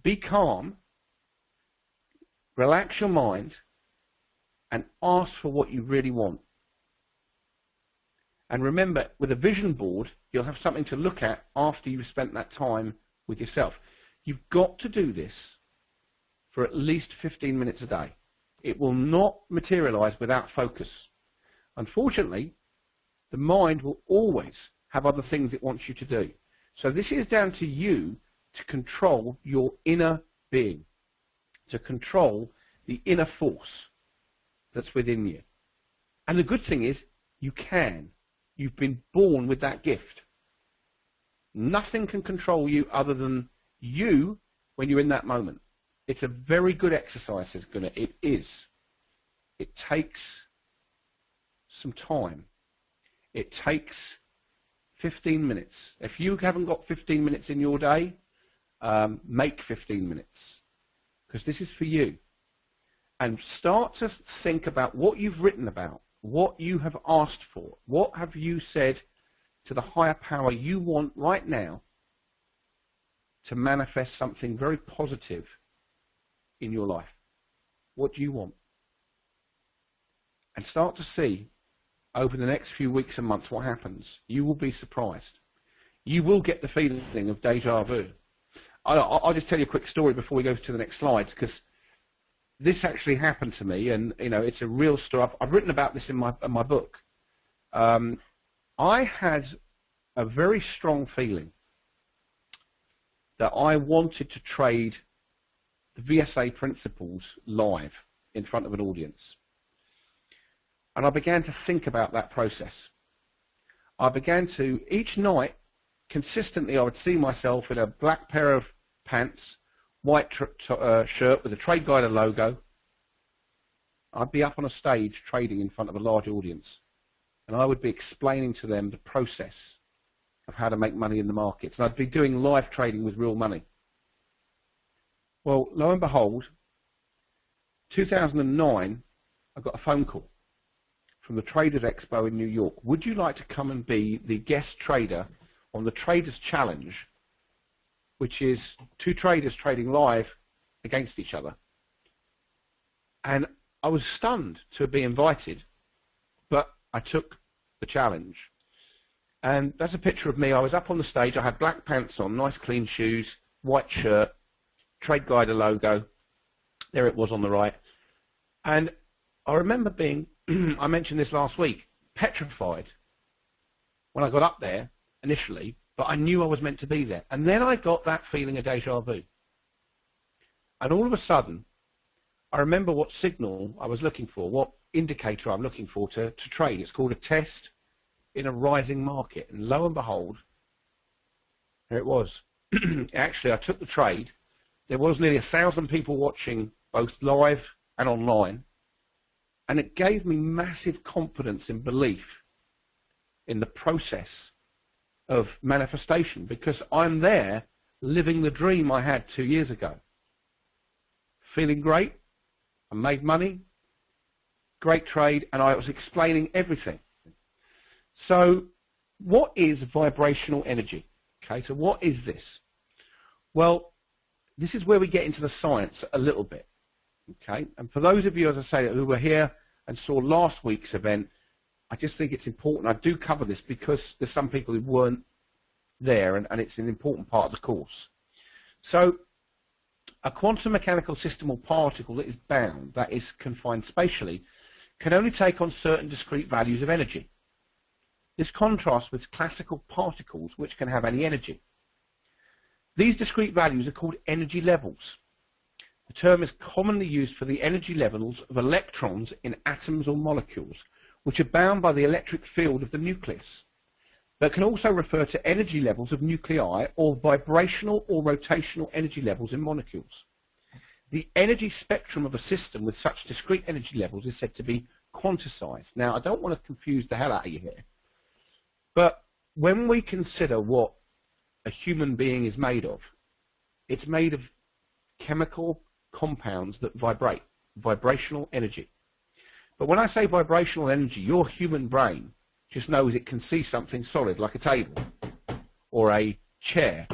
Be calm. Relax your mind and ask for what you really want. And remember, with a vision board, you'll have something to look at after you've spent that time with yourself. You've got to do this for at least 15 minutes a day. It will not materialize without focus. Unfortunately, the mind will always have other things it wants you to do. So this is down to you to control your inner being, to control the inner force that's within you. And the good thing is, you can. You've been born with that gift. Nothing can control you other than you when you're in that moment. It's a very good exercise, it is. It takes some time. It takes 15 minutes. If you haven't got 15 minutes in your day, make 15 minutes, because this is for you. And start to think about what you've written about, what you have asked for, what have you said to the higher power you want right now to manifest something very positive in your life. What do you want? And start to see over the next few weeks and months what happens. You will be surprised. You will get the feeling of deja vu. I'll just tell you a quick story before we go to the next slides, because this actually happened to me, and it's a real story. I've written about this in my book. I had a very strong feeling that I wanted to trade the VSA principles live in front of an audience. And I began to think about that process. I began to, each night, consistently, I would see myself in a black pair of pants, white shirt with a trade guide logo. I'd be up on a stage trading in front of a large audience, and I would be explaining to them the process of how to make money in the markets. And I'd be doing live trading with real money. Well, lo and behold, 2009, I got a phone call from the Traders Expo in New York. Would you like to come and be the guest trader on the Traders Challenge, which is two traders trading live against each other? And I was stunned to be invited, but I took the challenge. And that's a picture of me. I was up on the stage. I had black pants on, nice clean shoes, white shirt, Trade Guide logo. There it was on the right. And I remember being, I mentioned this last week, petrified when I got up there initially, but I knew I was meant to be there. And then I got that feeling of deja vu. And all of a sudden, I remember what signal I was looking for, what indicator I'm looking for to trade. It's called a test in a rising market. And lo and behold, there it was. Actually, I took the trade. There was nearly 1,000 people watching, both live and online. And it gave me massive confidence and belief in the process of manifestation, because I'm there living the dream I had 2 years ago. Feeling great. I made money. Great trade. And I was explaining everything. So what is vibrational energy? Okay, so what is this? Well, this is where we get into the science a little bit. Okay, and for those of you, as I say, who were here and saw last week's event, I just think it's important. I do cover this because there's some people who weren't there, and it's an important part of the course. So a quantum mechanical system or particle that is bound, that is confined spatially, can only take on certain discrete values of energy. This contrasts with classical particles, which can have any energy. These discrete values are called energy levels. The term is commonly used for the energy levels of electrons in atoms or molecules, which are bound by the electric field of the nucleus, but can also refer to energy levels of nuclei or vibrational or rotational energy levels in molecules. The energy spectrum of a system with such discrete energy levels is said to be quantized. Now, I don't want to confuse the hell out of you here, but when we consider what a human being is made of, it's made of chemical compounds that vibrate, vibrational energy. But when I say vibrational energy, your human brain just knows it can see something solid like a table or a chair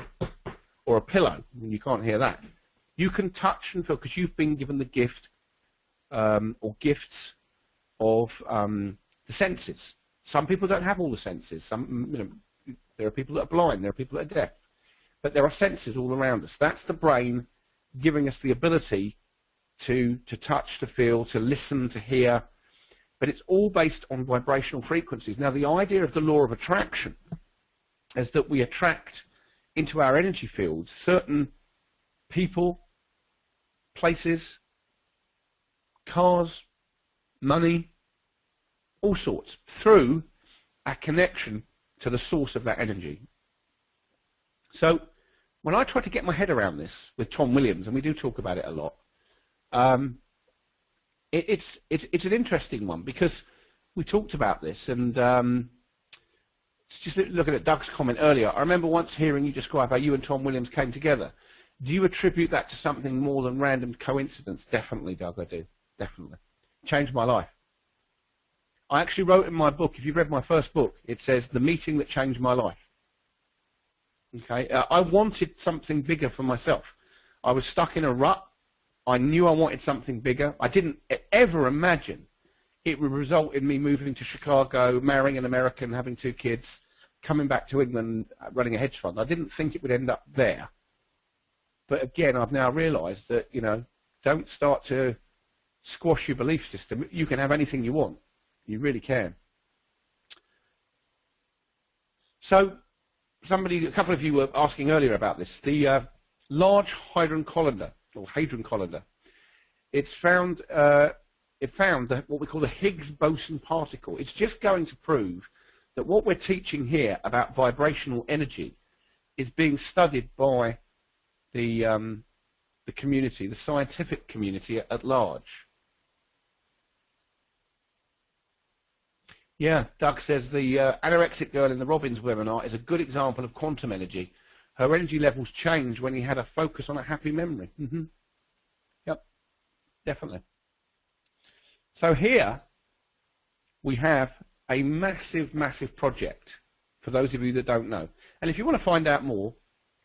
or a pillow, and you can't hear that. You can touch and feel, because you've been given the gift or gifts of the senses. Some people don't have all the senses. There are people that are blind, there are people that are deaf, but there are senses all around us. That's the brain giving us the ability to touch, to feel, to listen, to hear, but it's all based on vibrational frequencies. Now, the idea of the law of attraction is that we attract into our energy fields certain people, places, cars, money, all sorts, through our connection to the source of that energy. So when I try to get my head around this with Tom Williams, and we do talk about it a lot, it's an interesting one, because we talked about this, and just looking at Doug's comment earlier, I remember once hearing you describe how you and Tom Williams came together. Do you attribute that to something more than random coincidence? Definitely, Doug, I do. Definitely. Changed my life. I actually wrote in my book, if you've read my first book, it says, The Meeting That Changed My Life. Okay, I wanted something bigger for myself. I was stuck in a rut. I knew I wanted something bigger. I didn't ever imagine it would result in me moving to Chicago, marrying an American, having 2 kids, coming back to England, running a hedge fund. I didn't think it would end up there. But again, I've now realized that, you know, don't start to squash your belief system. You can have anything you want. You really can. So, a couple of you were asking earlier about this. The Large Hadron Collider, or Hadron Collider, it found what we call the Higgs boson particle. It's just going to prove that what we're teaching here about vibrational energy is being studied by the community, the scientific community at large. Yeah, Doug says the anorexic girl in the Robbins webinar is a good example of quantum energy. Her energy levels changed when he had a focus on a happy memory. Mm-hmm. Yep, definitely. So here we have a massive, massive project for those of you that don't know. And if you want to find out more,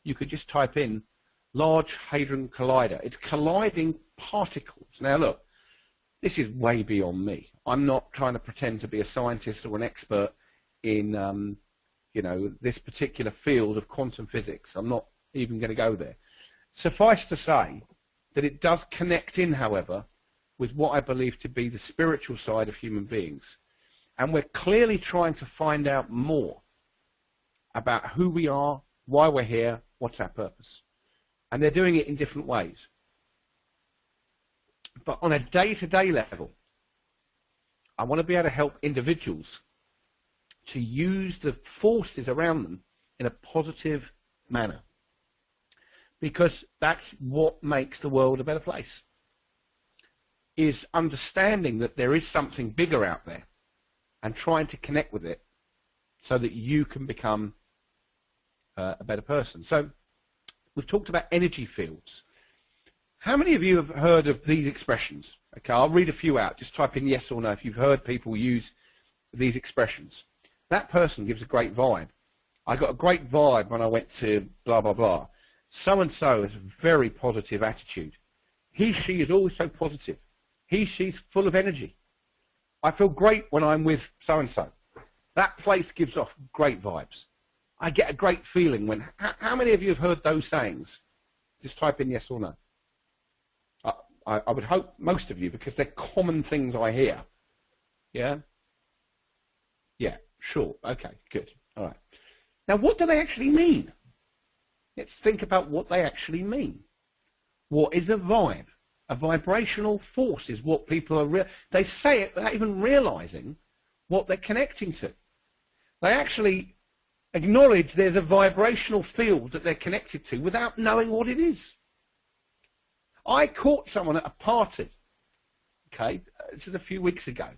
you could just type in Large Hadron Collider. It's colliding particles. Now look, this is way beyond me. I'm not trying to pretend to be a scientist or an expert in, you know, this particular field of quantum physics. I'm not even going to go there. Suffice to say that it does connect in, however, with what I believe to be the spiritual side of human beings. And we're clearly trying to find out more about who we are, why we're here, what's our purpose. And they're doing it in different ways. But on a day-to-day level, I want to be able to help individuals to use the forces around them in a positive manner, because that's what makes the world a better place, is understanding that there is something bigger out there and trying to connect with it so that you can become a better person. So we've talked about energy fields. How many of you have heard of these expressions? Okay, I'll read a few out. Just type in yes or no if you've heard people use these expressions. That person gives a great vibe. I got a great vibe when I went to blah, blah, blah. So-and-so has a very positive attitude. He, she is always so positive. He, she's full of energy. I feel great when I'm with so-and-so. That place gives off great vibes. I get a great feeling when... How many of you have heard those sayings? Just type in yes or no. I would hope most of you, because they're common things I hear. Yeah? Yeah, sure. Okay, good. All right. Now, what do they actually mean? Let's think about what they actually mean. What is a vibe? A vibrational force is what people are... They say it without even realizing what they're connecting to. They actually acknowledge there's a vibrational field that they're connected to without knowing what it is. I caught someone at a party, okay, this is a few weeks ago,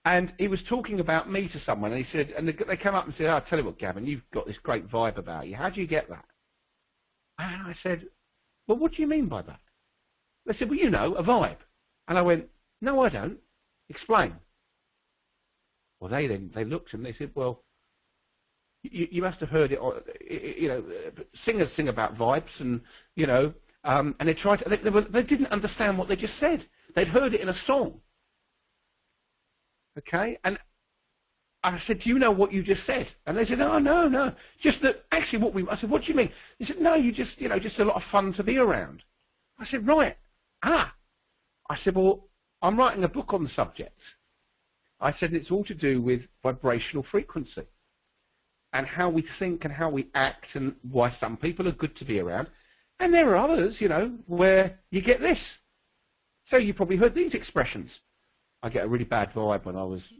and he was talking about me to someone, and he said, and they came up and said, oh, I'll tell you what, Gavin, you've got this great vibe about you. How do you get that? And I said, well, what do you mean by that? They said, well, you know, a vibe. And I went, no, I don't. Explain. Well, they looked and they said, well, you must have heard it, you know, singers sing about vibes, and, you know, and they tried to, they didn't understand what they just said. They'd heard it in a song. Okay? And I said, do you know what you just said? And they said, oh, no. Just that, actually, I said, what do you mean? They said, no, you just, you know, just a lot of fun to be around. I said, right. I said, well, I'm writing a book on the subject. I said, it's all to do with vibrational frequency and how we think and how we act and why some people are good to be around. And there are others, you know, where you get this. So you probably heard these expressions. I get a really bad vibe when I was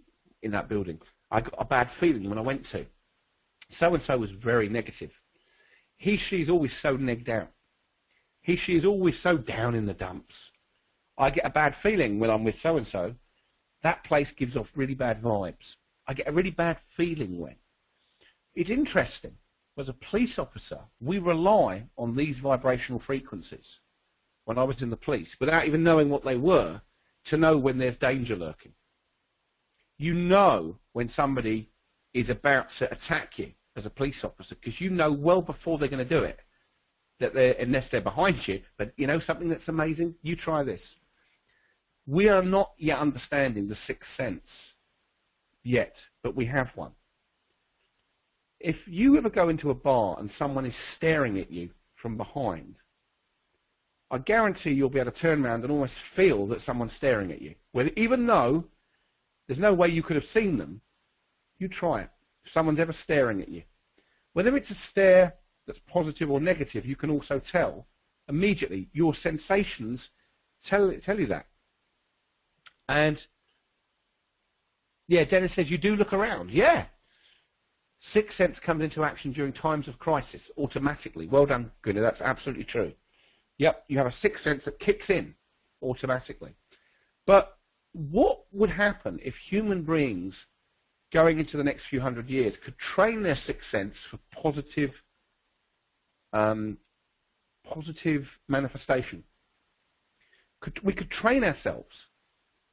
in that building. I got a bad feeling when I went to. So-and-so was very negative. she's always so negged out. She is always so down in the dumps. I get a bad feeling when I'm with so-and-so. That place gives off really bad vibes. I get a really bad feeling when. It's interesting. As a police officer, we rely on these vibrational frequencies when I was in the police, without even knowing what they were, to know when there's danger lurking. You know when somebody is about to attack you as a police officer, because you know well before they're going to do it, that unless they're behind you. But you know something that's amazing? You try this. We are not yet understanding the sixth sense yet, but we have one. If you ever go into a bar and someone is staring at you from behind, I guarantee you'll be able to turn around and almost feel that someone's staring at you. Well, even though there's no way you could have seen them, you try it. If someone's ever staring at you, whether it's a stare that's positive or negative, you can also tell immediately. Your sensations tell you that. And yeah, Dennis says you do look around. Yeah. Sixth sense comes into action during times of crisis automatically. Well done, Gunnar. That's absolutely true. Yep, you have a sixth sense that kicks in automatically. But what would happen if human beings going into the next few hundred years could train their sixth sense for positive manifestation? We could train ourselves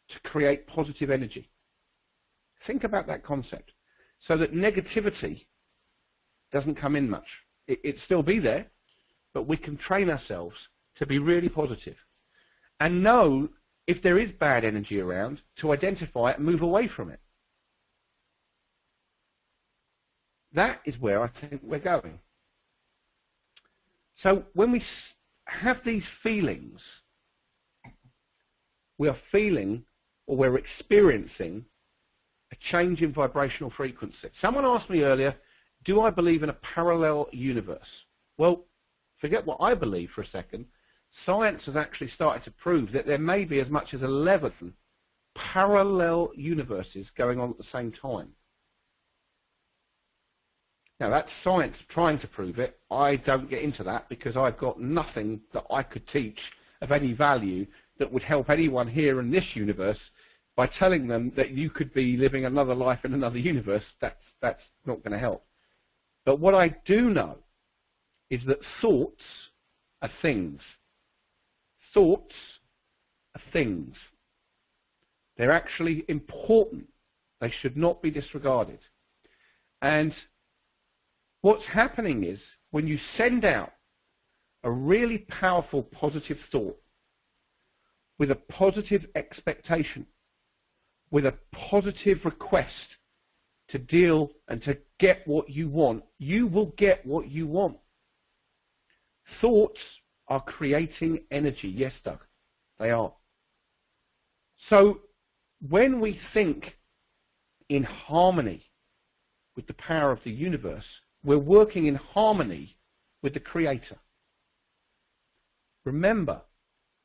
to create positive energy. Think about that concept, so that negativity doesn't come in much. It'd still be there, but we can train ourselves to be really positive and know if there is bad energy around, to identify it and move away from it. That is where I think we're going. So when we have these feelings, we are feeling, or we're experiencing, a change in vibrational frequency. Someone asked me earlier, do I believe in a parallel universe? Well, forget what I believe for a second. Science has actually started to prove that there may be as much as 11 parallel universes going on at the same time. Now, that's science trying to prove it. I don't get into that because I've got nothing that I could teach of any value that would help anyone here in this universe by telling them that you could be living another life in another universe. That's not going to help. But what I do know is that thoughts are things. Thoughts are things. They're actually important. They should not be disregarded. And what's happening is when you send out a really powerful positive thought with a positive expectation, with a positive request to deal and to get what you want, you will get what you want. Thoughts are creating energy. Yes, Doug, they are. So when we think in harmony with the power of the universe, we're working in harmony with the Creator. Remember,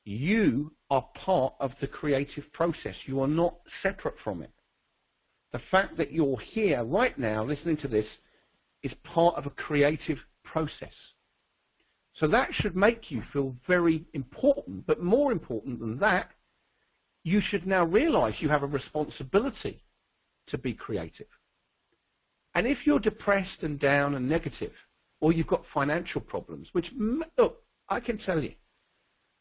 you are part of the creative process. You are not separate from it. The fact that you're here right now listening to this is part of a creative process. So that should make you feel very important. But more important than that, you should now realize you have a responsibility to be creative. And if you're depressed and down and negative, or you've got financial problems, which, look, I can tell you,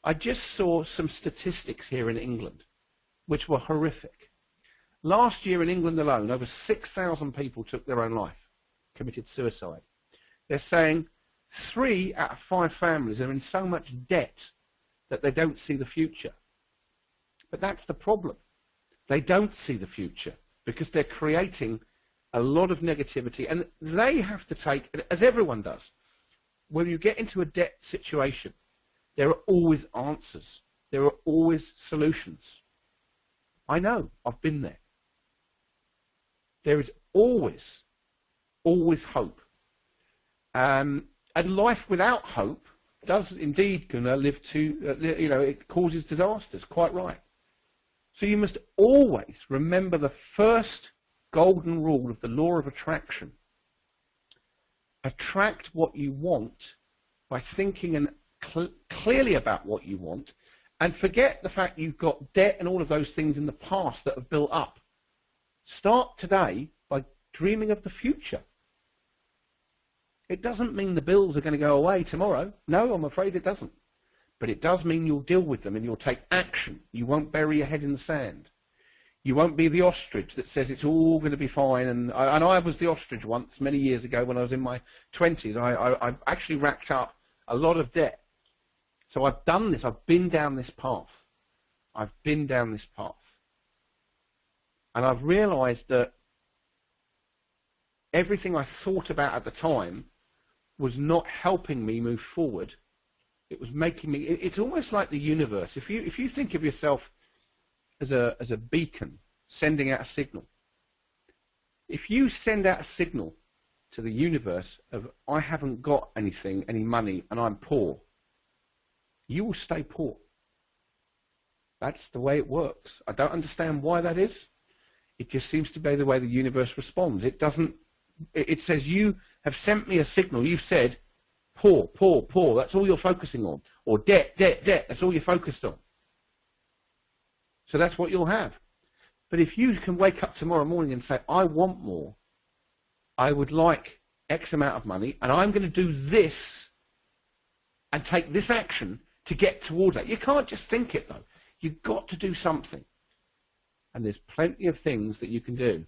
I just saw some statistics here in England, which were horrific. Last year in England alone, over 6,000 people took their own life, committed suicide. They're saying 3 out of 5 families are in so much debt that they don't see the future. But that's the problem. They don't see the future because they're creating a lot of negativity, and they have to take, as everyone does, when you get into a debt situation, there are always answers. There are always solutions. I know, I've been there. There is always hope. And life without hope does indeed live to, it causes disasters, quite right. So you must always remember the first golden rule of the law of attraction. attract what you want by thinking and clearly about what you want, and forget the fact you've got debt and all of those things in the past that have built up. Start today by dreaming of the future. It doesn't mean the bills are going to go away tomorrow. No, I'm afraid it doesn't. But it does mean you'll deal with them and you'll take action. You won't bury your head in the sand. You won't be the ostrich that says it's all going to be fine. And I was the ostrich once, many years ago when I was in my 20s. I actually racked up a lot of debt. So I've done this. I've been down this path. I've been down this path. And I've realized that everything I thought about at the time was not helping me move forward. It was making me, it's almost like the universe. If you think of yourself as a beacon sending out a signal, if you send out a signal to the universe of, I haven't got anything, any money, and I'm poor, you will stay poor. That's the way it works. I don't understand why that is. It just seems to be the way the universe responds. It doesn't, it says, you have sent me a signal. You've said, poor, poor, poor. That's all you're focusing on. Or debt, debt, debt. That's all you're focused on. So that's what you'll have. But if you can wake up tomorrow morning and say, I want more, I would like X amount of money, and I'm going to do this and take this action to get towards that. You can't just think it, though. You've got to do something. And there's plenty of things that you can do.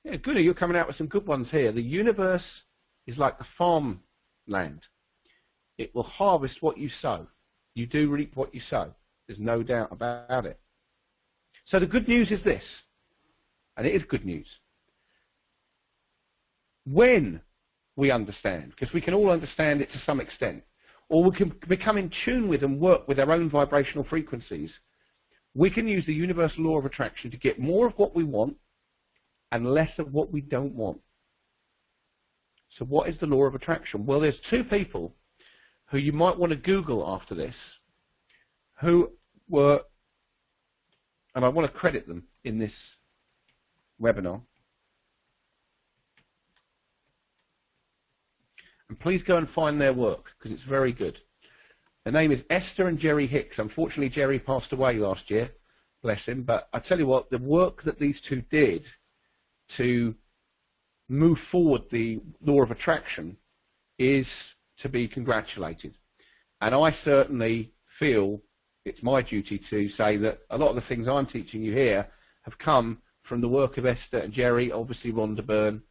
Yeah, Gunnar, you're coming out with some good ones here. The universe is like the farmland. It will harvest what you sow. You do reap what you sow. There's no doubt about it. So the good news is this, and it is good news. When we understand, because we can all understand it to some extent, or we can become in tune with and work with our own vibrational frequencies, we can use the universal law of attraction to get more of what we want and less of what we don't want. So what is the law of attraction? Well, there's two people who you might want to Google after this, who were, and I want to credit them in this webinar. And please go and find their work, because it's very good. Their name is Esther and Jerry Hicks. Unfortunately, Jerry passed away last year, bless him. But I tell you what, the work that these two did to move forward the law of attraction is to be congratulated. And I certainly feel it's my duty to say that a lot of the things I'm teaching you here have come from the work of Esther and Jerry, obviously Rhonda Byrne,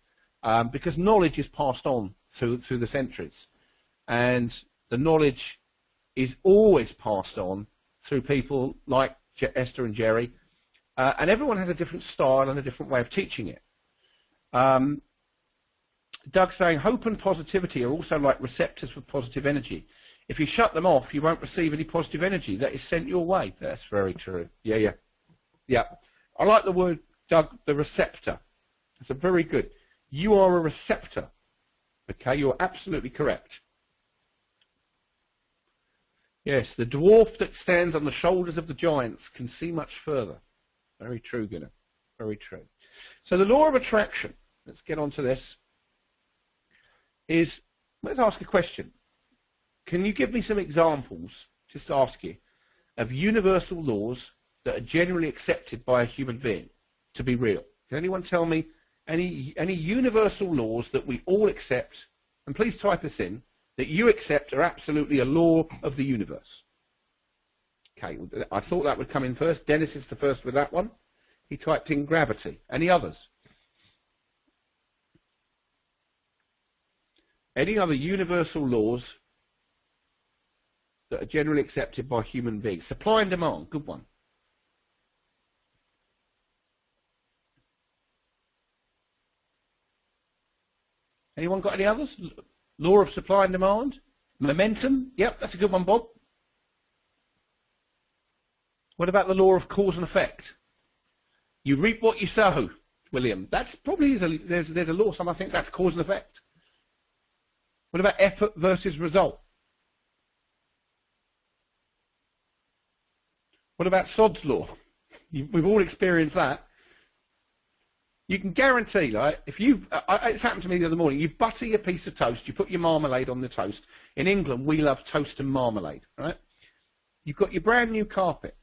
because knowledge is passed on through the centuries. And the knowledge is always passed on through people like Esther and Jerry. And everyone has a different style and a different way of teaching it. Doug saying, hope and positivity are also like receptors for positive energy. If you shut them off, you won't receive any positive energy that is sent your way. That's very true. Yeah. I like the word, Doug, the receptor. That's a very good. You are a receptor. Okay, you're absolutely correct. Yes, the dwarf that stands on the shoulders of the giants can see much further. Very true, Gunnar. Very true. So the law of attraction, let's get on to this, is, let's ask a question. Can you give me some examples, just ask you, of universal laws that are generally accepted by a human being to be real? Can anyone tell me any universal laws that we all accept, and please type this in, that you accept are absolutely a law of the universe? Okay, I thought that would come in first. Dennis is the first with that one. He typed in gravity. Any others? Any other universal laws that are generally accepted by human beings? Supply and demand, good one. Anyone got any others? Law of supply and demand? Momentum? Yep, that's a good one, Bob. What about the law of cause and effect? You reap what you sow, William. That's probably, there's a law, I think that's cause and effect. What about effort versus result? What about Sod's law? We've all experienced that. You can guarantee, like, if you, it's happened to me the other morning, you butter your piece of toast, you put your marmalade on the toast. In England, we love toast and marmalade, right? You've got your brand new carpet.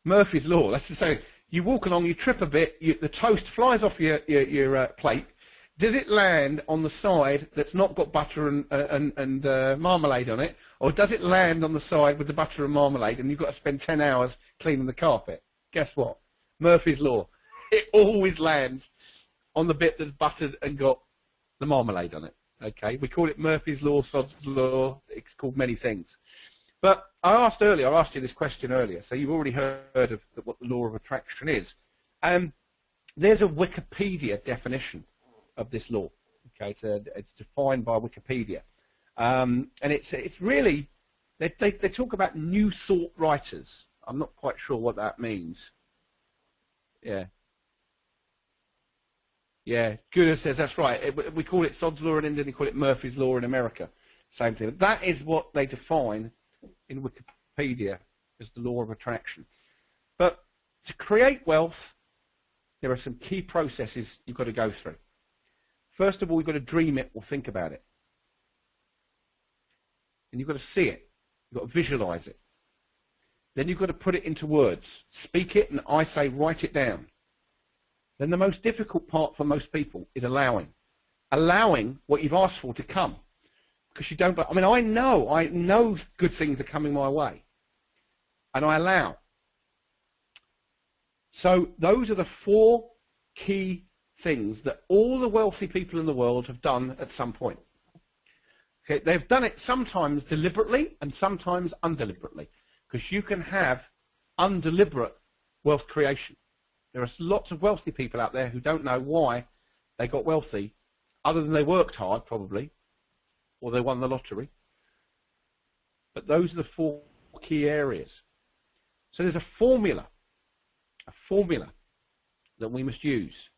Murphy's Law, let's just say, you walk along, you trip a bit, the toast flies off your plate. Does it land on the side that's not got butter and marmalade on it, or does it land on the side with the butter and marmalade and you've got to spend 10 hours cleaning the carpet? Guess what? Murphy's Law. It always lands on the bit that's buttered and got the marmalade on it. Okay, we call it Murphy's Law, Sod's Law. It's called many things. But I asked you this question earlier, so you've already heard of what the law of attraction is. There's a Wikipedia definition of this law. Okay, it's defined by Wikipedia, and it's really they talk about new thought writers. I'm not quite sure what that means. Yeah, Gunnar says that's right. We call it Sod's Law in India, we call it Murphy's Law in America. Same thing. That is what they define in Wikipedia as the law of attraction. But to create wealth, there are some key processes you've got to go through. First of all, you've got to dream it or think about it. And you've got to see it. You've got to visualize it. Then you've got to put it into words. Speak it, and I say write it down. Then the most difficult part for most people is allowing. Allowing what you've asked for to come. Because you don't, I mean, I know good things are coming my way. And I allow. So those are the 4 key things that all the wealthy people in the world have done at some point. Okay, they've done it sometimes deliberately and sometimes undeliberately. Because you can have undeliberate wealth creation. There are lots of wealthy people out there who don't know why they got wealthy, other than they worked hard, probably, or they won the lottery. But those are the 4 key areas. So there's a formula that we must use.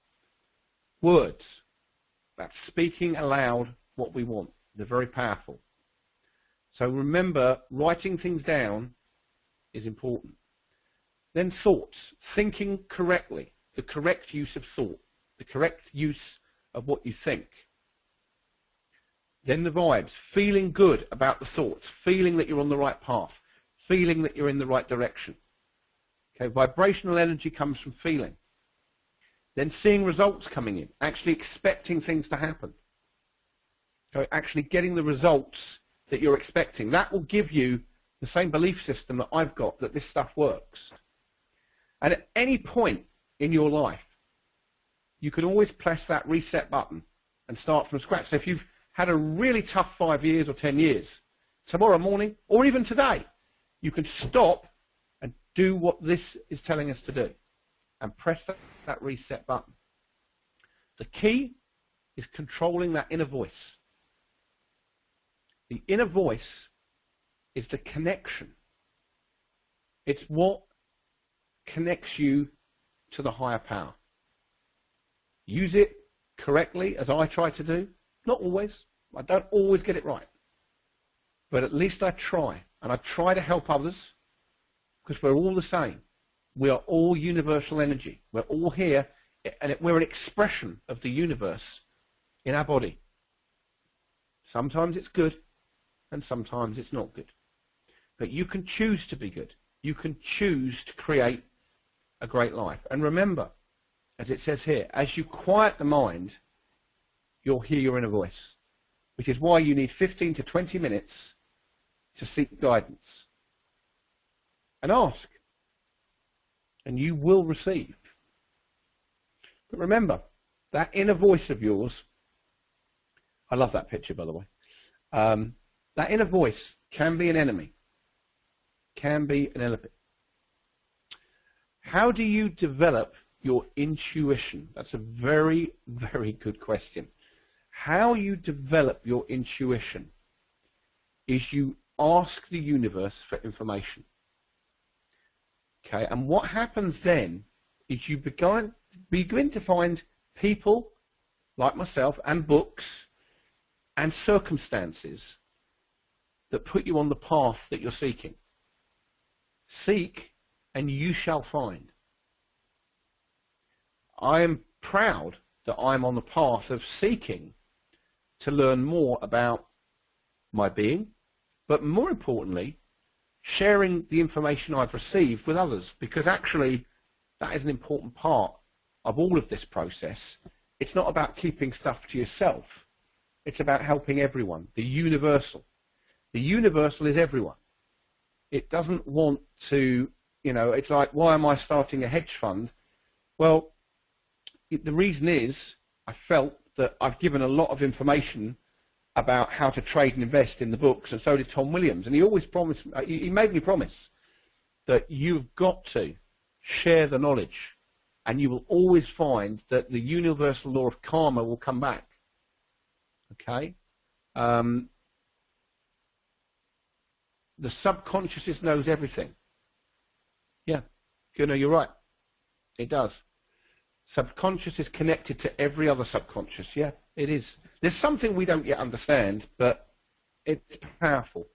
Words. That's speaking aloud what we want. They're very powerful. So remember, writing things down is important. Then thoughts, thinking correctly, the correct use of thought, the correct use of what you think. Then the vibes, feeling good about the thoughts, feeling that you're on the right path, feeling that you're in the right direction. Okay, vibrational energy comes from feeling. Then seeing results coming in, actually expecting things to happen. So actually getting the results that you're expecting. That will give you the same belief system that I've got, that this stuff works. And at any point in your life, you can always press that reset button and start from scratch. So if you've had a really tough 5 years or 10 years, tomorrow morning, or even today, you can stop and do what this is telling us to do and press that reset button. The key is controlling that inner voice. The inner voice is the connection. It's what connects you to the higher power. Use it correctly, as I try to do. Not always. I don't always get it right. But at least I try. And I try to help others, because we're all the same. We are all universal energy. We're all here, and we're an expression of the universe in our body. Sometimes it's good, and sometimes it's not good. But you can choose to be good. You can choose to create a great life. And remember, as it says here, as you quiet the mind, you'll hear your inner voice, which is why you need 15 to 20 minutes to seek guidance. And ask, and you will receive. But remember, that inner voice of yours, I love that picture, by the way, that inner voice can be an enemy, can be an enemy. How do you develop your intuition? That's a very, very good question. How you develop your intuition is you ask the universe for information. Okay, and what happens then is you begin to find people like myself and books and circumstances that put you on the path that you're seeking. Seek and you shall find. I am proud that I'm on the path of seeking to learn more about my being, but more importantly, sharing the information I've received with others, because actually that is an important part of all of this process. It's not about keeping stuff to yourself. It's about helping everyone, the universal. The universal is everyone. It doesn't want to, it's like, why am I starting a hedge fund? Well, the reason is I felt that I've given a lot of information about how to trade and invest in the books, and so did Tom Williams. And he always promised, he made me promise that you've got to share the knowledge, and you will always find that the universal law of karma will come back. Okay? The subconscious knows everything. Yeah, you're right. It does. Subconscious is connected to every other subconscious. Yeah, it is. There's something we don't yet understand, but it's powerful.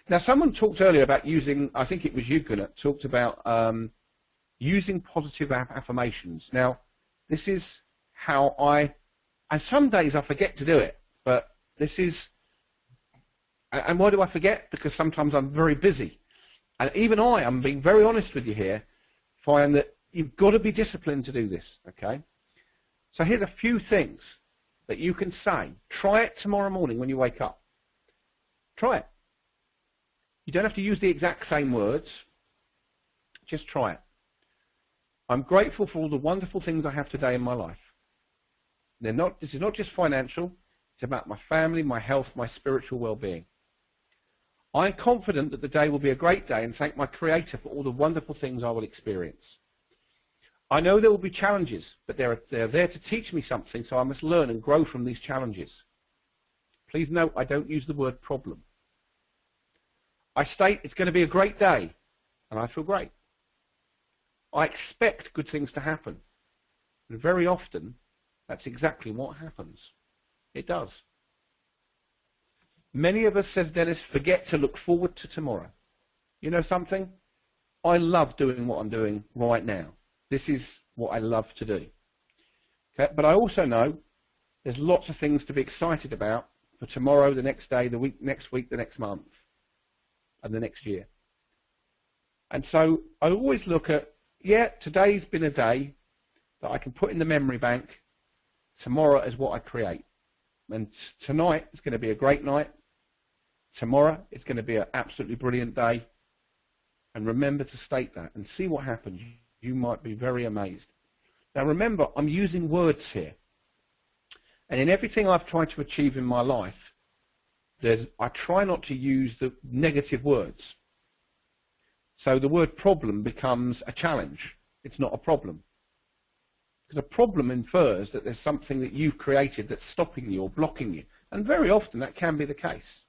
Now, someone talked earlier about using, I think it was you, Gunnar, talked about using positive affirmations. Now, this is how and some days I forget to do it, but this is, and why do I forget? Because sometimes I'm very busy. And even I'm being very honest with you here, find that you've got to be disciplined to do this, okay? So here's a few things that you can say. Try it tomorrow morning when you wake up. Try it. You don't have to use the exact same words. Just try it. I'm grateful for all the wonderful things I have today in my life. This is not just financial. It's about my family, my health, my spiritual well-being. I'm confident that the day will be a great day and thank my Creator for all the wonderful things I will experience. I know there will be challenges, but they're there to teach me something, so I must learn and grow from these challenges. Please note, I don't use the word problem. I state it's going to be a great day, and I feel great. I expect good things to happen, and very often, that's exactly what happens. It does. Many of us, says Dennis, forget to look forward to tomorrow. You know something? I love doing what I'm doing right now. This is what I love to do. Okay? But I also know there's lots of things to be excited about for tomorrow, the next day, next week, the next month, and the next year. And so I always look at, today's been a day that I can put in the memory bank. Tomorrow is what I create. And tonight is going to be a great night. Tomorrow is going to be an absolutely brilliant day. And remember to state that and see what happens. You might be very amazed. Now remember, I'm using words here. And in everything I've tried to achieve in my life, I try not to use the negative words. So the word problem becomes a challenge. It's not a problem. Because a problem infers that there's something that you've created that's stopping you or blocking you. And very often that can be the case.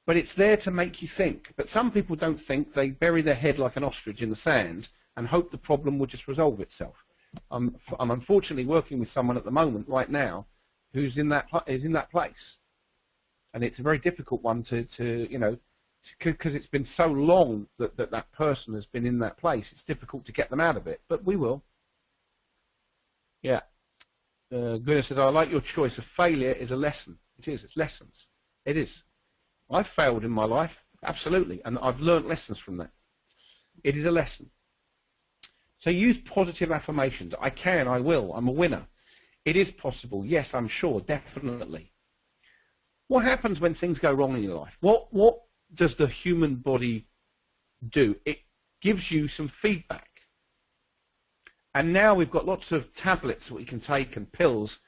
But it's there to make you think. But some people don't think. They bury their head like an ostrich in the sand and hope the problem will just resolve itself. I'm unfortunately working with someone at the moment, right now, who's in that place. And it's a very difficult one because it's been so long that person has been in that place. It's difficult to get them out of it, but we will. Yeah. Gunnar says, I like your choice of failure is a lesson. It is. It's lessons. It is. I've failed in my life, absolutely, and I've learned lessons from that. It is a lesson. So use positive affirmations. I can, I will, I'm a winner. It is possible. Yes, I'm sure, definitely. What happens when things go wrong in your life? What does the human body do? It gives you some feedback. And now we've got lots of tablets that we can take and pills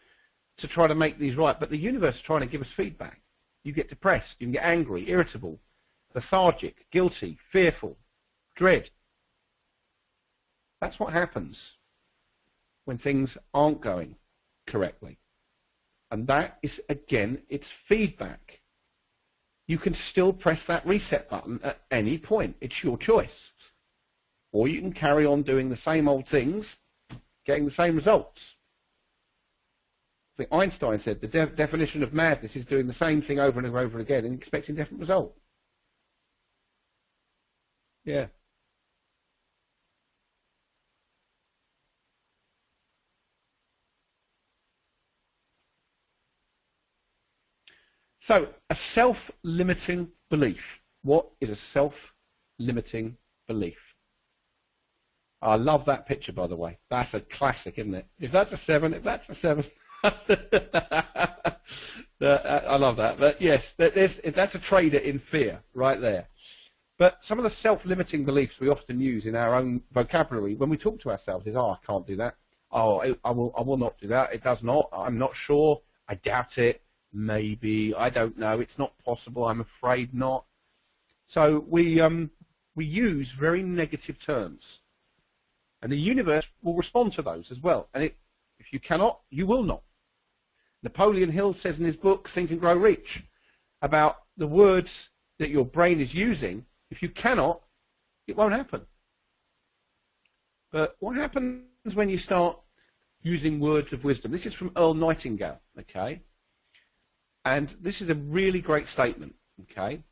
to try to make these right. But the universe is trying to give us feedback. You get depressed, you can get angry, irritable, lethargic, guilty, fearful, dread. That's what happens when things aren't going correctly. And that is, again, it's feedback. You can still press that reset button at any point. It's your choice. Or you can carry on doing the same old things, getting the same results. I think Einstein said the definition of madness is doing the same thing over and over again and expecting a different result. Yeah. So, a self-limiting belief. What is a self-limiting belief? I love that picture, by the way. That's a classic, isn't it? If that's a 7, if that's a 7. I love that. But yes, that's a trader in fear right there. But some of the self-limiting beliefs we often use in our own vocabulary when we talk to ourselves is, oh, I can't do that. Oh, I will not do that. It does not. I'm not sure. I doubt it. Maybe. I don't know. It's not possible. I'm afraid not. So we use very negative terms. And the universe will respond to those as well. And if you cannot, you will not. Napoleon Hill says in his book, Think and Grow Rich, about the words that your brain is using. If you cannot, it won't happen. But what happens when you start using words of wisdom? This is from Earl Nightingale, okay? And this is a really great statement, okay?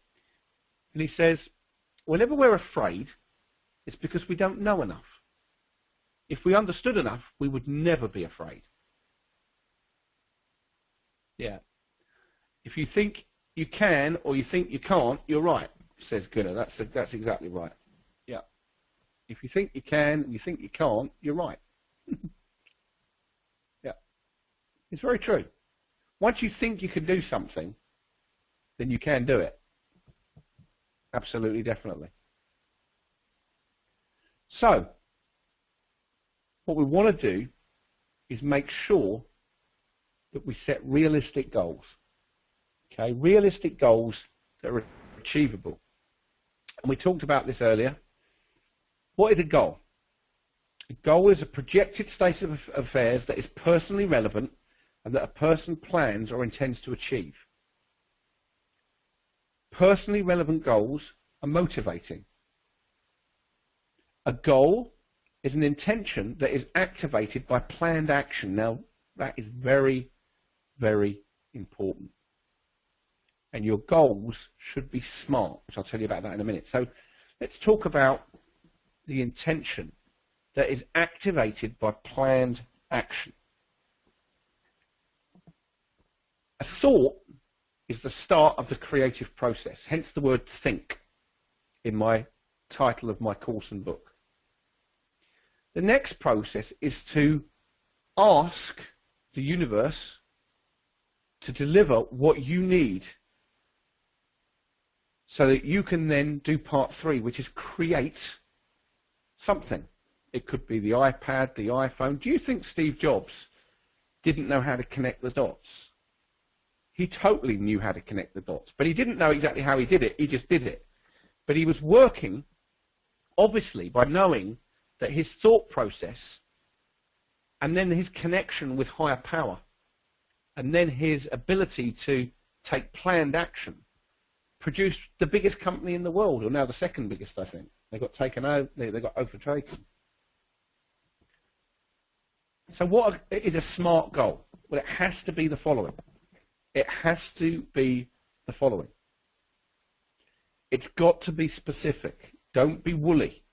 And he says, whenever we're afraid, it's because we don't know enough. If we understood enough, we would never be afraid. Yeah. If you think you can or you think you can't, you're right, says Gunnar. That's exactly right. Yeah. If you think you can and you think you can't, you're right. Yeah. It's very true. Once you think you can do something, then you can do it. Absolutely, definitely. So, what we want to do is make sure that we set realistic goals. Okay, realistic goals that are achievable. And we talked about this earlier. What is a goal? A goal is a projected state of affairs that is personally relevant and that a person plans or intends to achieve. Personally relevant goals are motivating. A goal is an intention that is activated by planned action. Now, that is very, very important. And your goals should be smart, which I'll tell you about that in a minute. So let's talk about the intention that is activated by planned action. A thought is the start of the creative process, hence the word think in my title of my course and book. The next process is to ask the universe to deliver what you need so that you can then do part 3, which is create something. It could be the iPad, the iPhone. Do you think Steve Jobs didn't know how to connect the dots? He totally knew how to connect the dots, but he didn't know exactly how he did it. He just did it. But he was working, obviously, by knowing that his thought process and then his connection with higher power and then his ability to take planned action produced the biggest company in the world, or now the second biggest, I think. They got taken out, they got overtaken. So what is a smart goal? Well, it has to be the following. It has to be the following. It's got to be specific. Don't be woolly.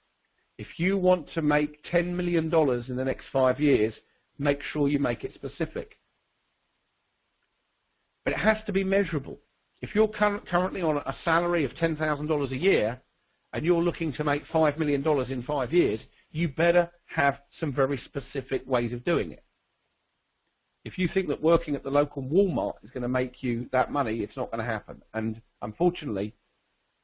If you want to make $10 million in the next 5 years, make sure you make it specific. But it has to be measurable. If you're currently on a salary of $10,000 a year and you're looking to make $5 million in 5 years, you better have some very specific ways of doing it. If you think that working at the local Walmart is going to make you that money, it's not going to happen. And unfortunately,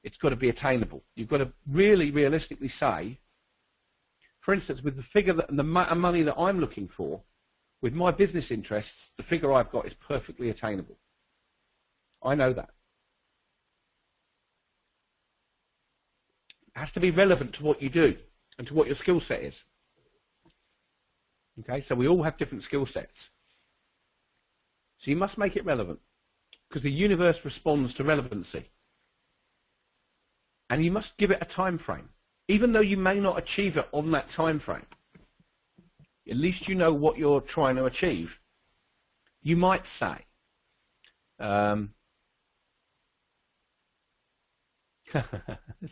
it's got to be attainable. You've got to really realistically say, for instance, with the figure that the amount of money that I'm looking for, with my business interests, the figure I've got is perfectly attainable. I know that. It has to be relevant to what you do and to what your skill set is. Okay, so we all have different skill sets. So you must make it relevant because the universe responds to relevancy. And you must give it a time frame. Even though you may not achieve it on that time frame, at least you know what you're trying to achieve. You might say, that's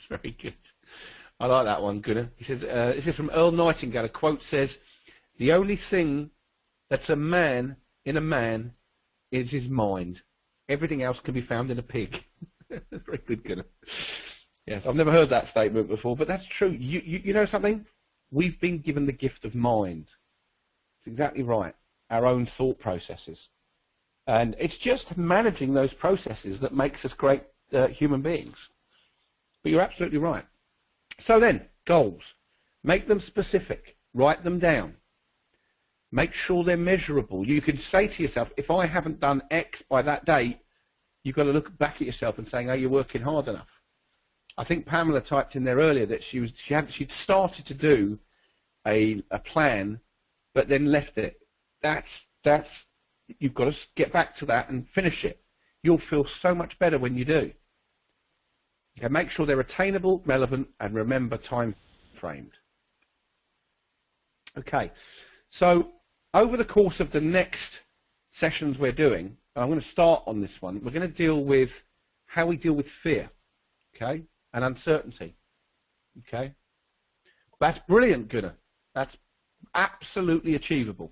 very good. I like that one, Gunnar. He said, this is from Earl Nightingale. A quote says, the only thing that's a man in a man is his mind. Everything else can be found in a pig. Very good, Gunnar. Yes, I've never heard that statement before, but that's true. You know something? We've been given the gift of mind. It's exactly right. Our own thought processes. And it's just managing those processes that makes us great human beings. But you're absolutely right. So then, goals. Make them specific. Write them down. Make sure they're measurable. You can say to yourself, if I haven't done X by that date, you've got to look back at yourself and saying, are you working hard enough? I think Pamela typed in there earlier that she'd started to do a plan, but then left it. That's you've got to get back to that and finish it. You'll feel so much better when you do. Okay, make sure they're attainable, relevant, and remember time framed. Okay, so over the course of the next sessions we're doing, I'm going to start on this one. We're going to deal with how we deal with fear, okay, and uncertainty, okay. That's brilliant, Gunnar. That's absolutely achievable.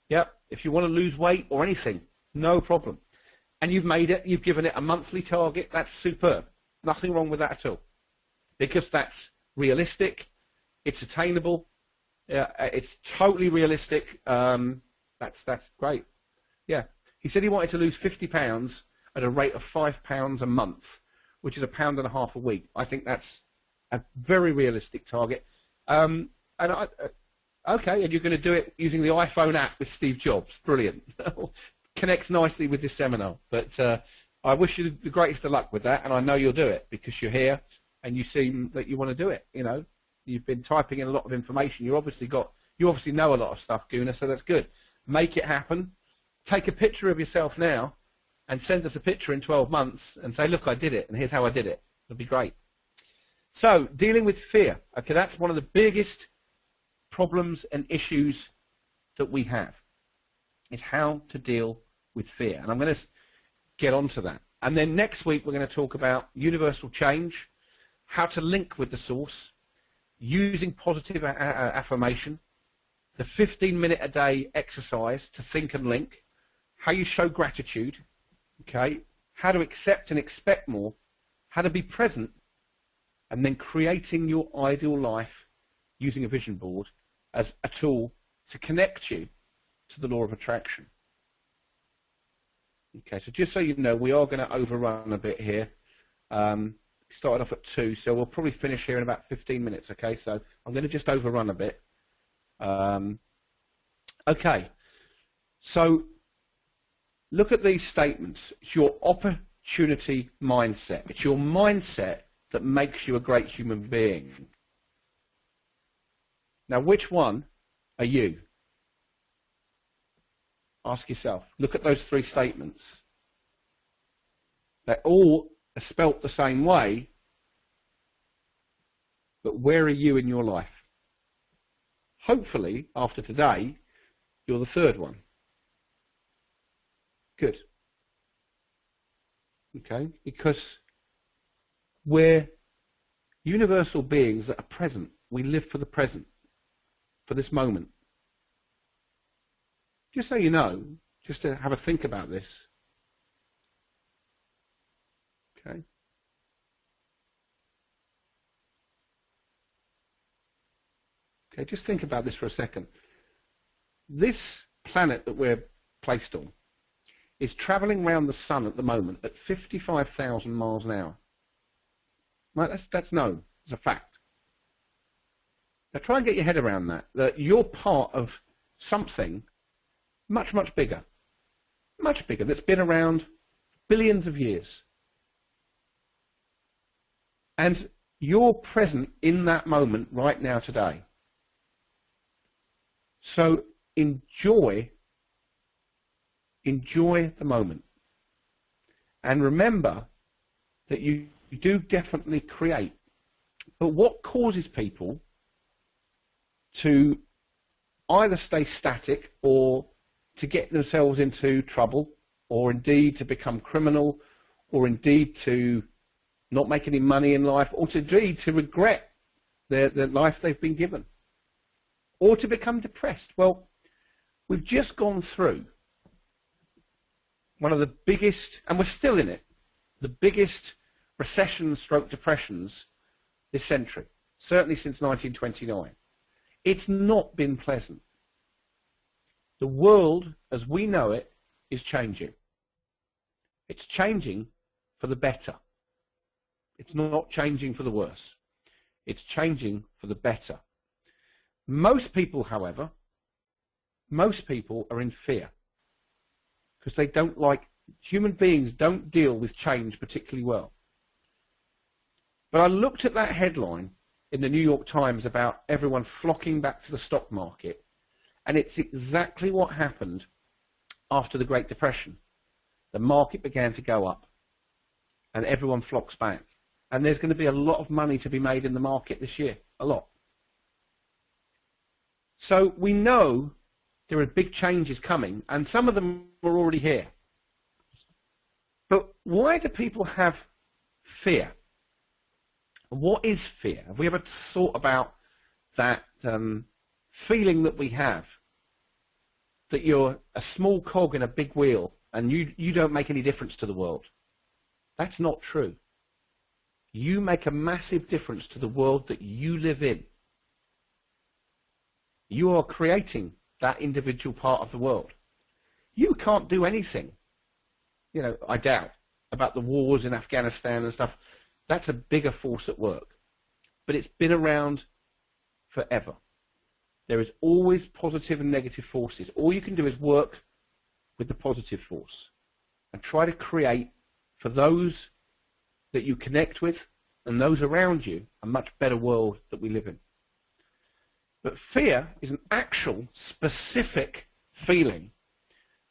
Yep, if you want to lose weight or anything, no problem. And you've made it, you've given it a monthly target, that's superb. Nothing wrong with that at all. Because that's realistic, it's attainable, it's totally realistic, that's great. Yeah, he said he wanted to lose 50 pounds at a rate of £5 a month, which is £1.50 a week. I think that's a very realistic target. Okay, and you're going to do it using the iPhone app with Steve Jobs. Brilliant. Connects nicely with this seminar. But I wish you the greatest of luck with that, and I know you'll do it because you're here and you seem that you want to do it. You know, you've been typing in a lot of information. You obviously know a lot of stuff, Gunnar, so that's good. Make it happen. Take a picture of yourself now and send us a picture in 12 months and say, look, I did it, and here's how I did it. It'll be great. So, dealing with fear. Okay, that's one of the biggest problems and issues that we have, is how to deal with fear. And I'm going to get onto that. And then next week we're going to talk about universal change, how to link with the source, using positive affirmation, the 15-minute-a-day exercise to think and link, how you show gratitude, okay, how to accept and expect more, how to be present, and then creating your ideal life using a vision board as a tool to connect you to the law of attraction. Okay, so just so you know, we are going to overrun a bit here. We started off at 2, so we'll probably finish here in about 15 minutes, okay? So I'm going to just overrun a bit. Okay, so look at these statements. It's your opportunity mindset. It's your mindset that makes you a great human being. Now, which one are you? Ask yourself. Look at those 3 statements. They all are spelt the same way, but where are you in your life? Hopefully, after today, you're the 3rd one. Good. Okay, because we're universal beings that are present. We live for the present, for this moment. Just so you know, just to have a think about this. Okay. Okay, just think about this for a second. This planet that we're placed on is traveling around the sun at the moment at 55,000 miles an hour. Right, that's known. It's a fact. Now try and get your head around that you're part of something much, much bigger, that's been around billions of years. And you're present in that moment right now today. So enjoy the moment. And remember that you do definitely create. But what causes people to either stay static or to get themselves into trouble, or indeed to become criminal, or indeed to not make any money in life, or indeed to regret their life they've been given, or to become depressed? Well, we've just gone through one of the biggest, and we're still in it, the biggest recession-stroke depressions this century, certainly since 1929. It's not been pleasant. The world, as we know it, is changing. It's changing for the better. It's not changing for the worse. It's changing for the better. Most people, however, most people are in fear because they don't like, human beings don't deal with change particularly well. But I looked at that headline in the New York Times about everyone flocking back to the stock market, and it's exactly what happened after the Great Depression. The market began to go up, and everyone flocks back. And there's going to be a lot of money to be made in the market this year, a lot. So we know there are big changes coming, and some of them are already here. But why do people have fear? What is fear? Have we ever thought about that feeling that we have, that you're a small cog in a big wheel and you don't make any difference to the world? That's not true. You make a massive difference to the world that you live in. You are creating that individual part of the world. You can't do anything, you know, I doubt, about the wars in Afghanistan and stuff. That's a bigger force at work. But it's been around forever. There is always positive and negative forces. All you can do is work with the positive force and try to create, for those that you connect with and those around you, a much better world that we live in. But fear is an actual, specific feeling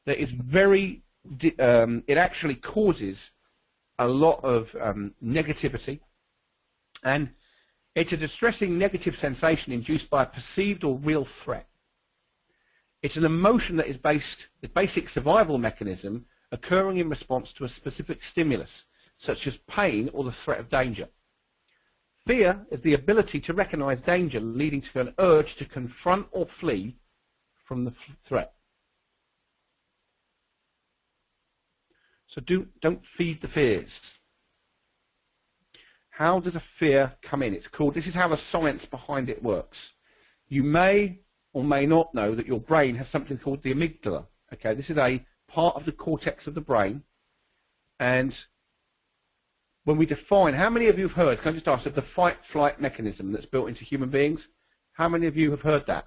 that is very, it actually causes a lot of negativity, and it's a distressing negative sensation induced by a perceived or real threat. It's an emotion that is based, the basic survival mechanism occurring in response to a specific stimulus, such as pain or the threat of danger. Fear is the ability to recognize danger, leading to an urge to confront or flee from the threat. So don't feed the fears. How does a fear come in? It's called, this is how the science behind it works. You may or may not know that your brain has something called the amygdala. Okay, this is a part of the cortex of the brain. And when we define, how many of you have heard, can I just ask, of the fight-flight mechanism that's built into human beings? How many of you have heard that?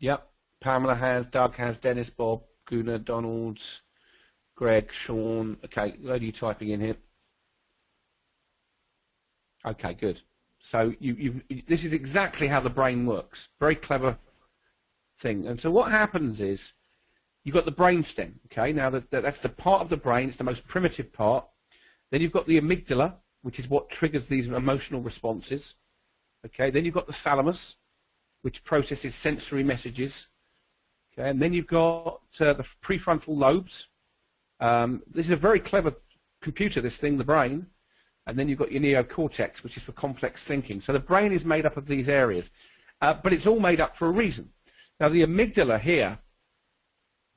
Yep. Pamela has, Doug has, Dennis, Bob, Gunnar, Donald, Greg, Sean. Okay, what are you typing in here? Okay, good. So this is exactly how the brain works. Very clever thing. And so what happens is you've got the brainstem. Okay, now that's the part of the brain. It's the most primitive part. Then you've got the amygdala, which is what triggers these emotional responses. Okay, then you've got the thalamus, which processes sensory messages. Okay, and then you've got the prefrontal lobes. This is a very clever computer, this thing, the brain. And then you've got your neocortex, which is for complex thinking. So the brain is made up of these areas. But it's all made up for a reason. Now the amygdala here,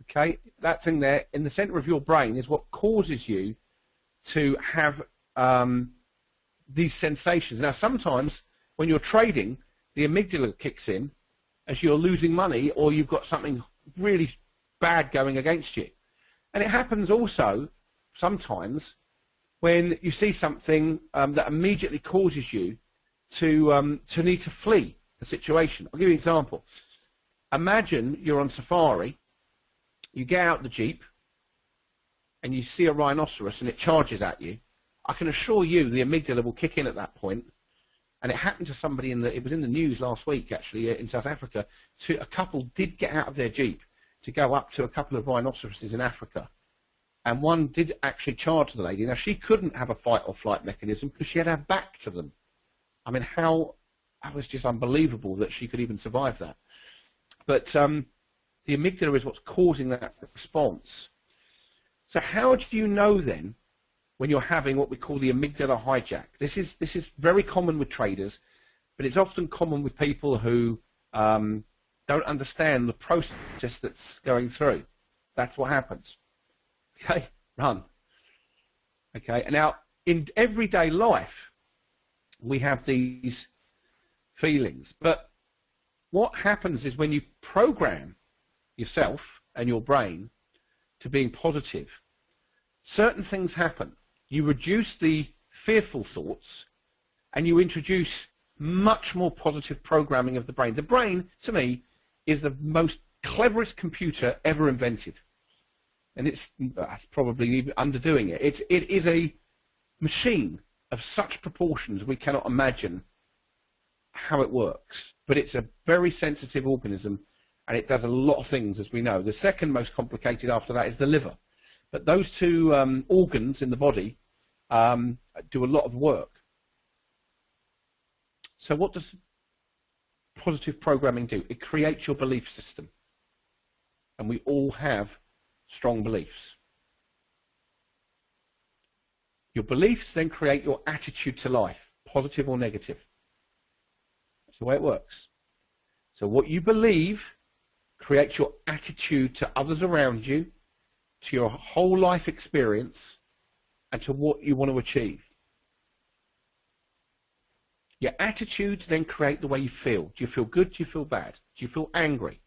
okay, that thing there in the center of your brain is what causes you to have these sensations. Now sometimes when you're trading, the amygdala kicks in as you're losing money or you've got something really bad going against you. And it happens also sometimes when you see something that immediately causes you to need to flee the situation. I'll give you an example. Imagine you're on safari, you get out the Jeep, and you see a rhinoceros and it charges at you. I can assure you the amygdala will kick in at that point. And it happened to somebody it was in the news last week actually in South Africa. A couple did get out of their Jeep to go up to a couple of rhinoceroses in Africa. And one did actually charge the lady. Now, she couldn't have a fight or flight mechanism because she had her back to them. I mean, that was just unbelievable that she could even survive that. But the amygdala is what's causing that response. So how do you know then when you're having what we call the amygdala hijack? This is very common with traders, but it's often common with people who don't understand the process that's going through. That's what happens. Okay, run. Okay, and now in everyday life, we have these feelings. But what happens is when you program yourself and your brain to being positive, certain things happen. You reduce the fearful thoughts and you introduce much more positive programming of the brain. The brain, to me, is the most cleverest computer ever invented. And that's probably even underdoing it. It is a machine of such proportions we cannot imagine how it works. But it's a very sensitive organism, and it does a lot of things, as we know. The second most complicated after that is the liver. But those two organs in the body do a lot of work. So what does positive programming do? It creates your belief system. And we all have strong beliefs. Your beliefs then create your attitude to life, positive or negative. That's the way it works. So what you believe creates your attitude to others around you, to your whole life experience, and to what you want to achieve. Your attitudes then create the way you feel. Do you feel good? Do you feel bad? Do you feel angry?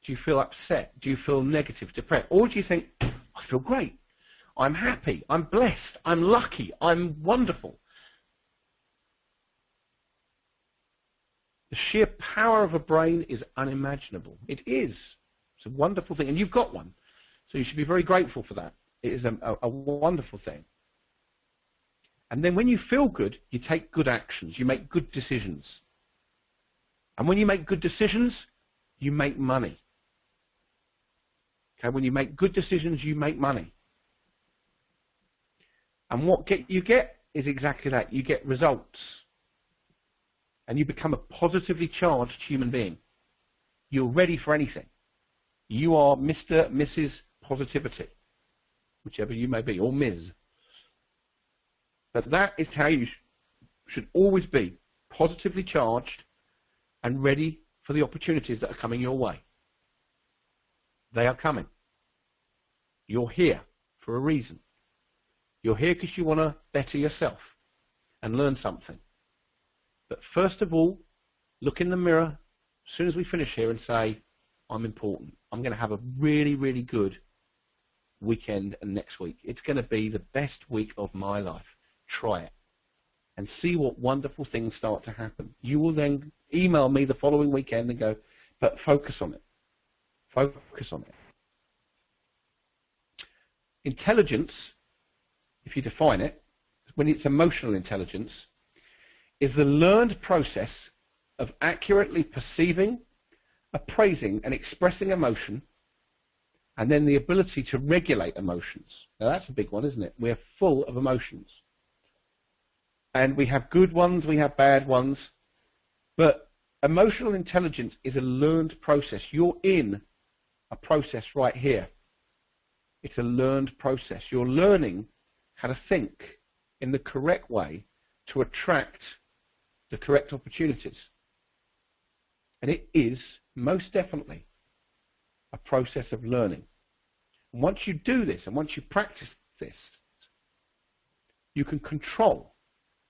Do you feel upset? Do you feel negative, depressed? Or do you think, I feel great, I'm happy, I'm blessed, I'm lucky, I'm wonderful? The sheer power of a brain is unimaginable. It is. It's a wonderful thing. And you've got one. So you should be very grateful for that. It is a wonderful thing. And then when you feel good, you take good actions. You make good decisions. And when you make good decisions, you make money. Okay, when you make good decisions, you make money. And what you get is exactly that. You get results. And you become a positively charged human being. You're ready for anything. You are Mr., Mrs. Positivity, whichever you may be, or Ms. But that is how you should always be, positively charged and ready for the opportunities that are coming your way. They are coming. You're here for a reason. You're here because you want to better yourself and learn something. But first of all, look in the mirror as soon as we finish here and say, I'm important. I'm going to have a really, really good weekend and next week. It's going to be the best week of my life. Try it and see what wonderful things start to happen. You will then email me the following weekend and go, but focus on it. Focus on it. Intelligence, if you define it, when it's emotional intelligence, is the learned process of accurately perceiving, appraising and expressing emotion, and then the ability to regulate emotions. Now that's a big one, isn't it? We're full of emotions. And we have good ones, we have bad ones, but emotional intelligence is a learned process. You're in a process right here. It's a learned process. You're learning how to think in the correct way to attract the correct opportunities. And it is most definitely a process of learning. And once you do this and once you practice this, you can control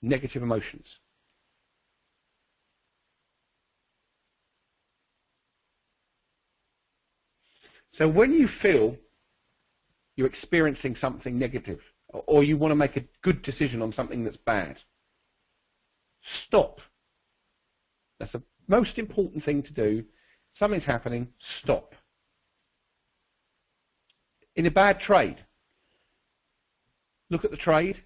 negative emotions. So when you feel you're experiencing something negative or you want to make a good decision on something that's bad, stop. That's the most important thing to do. Something's happening, stop. In a bad trade, look at the trade.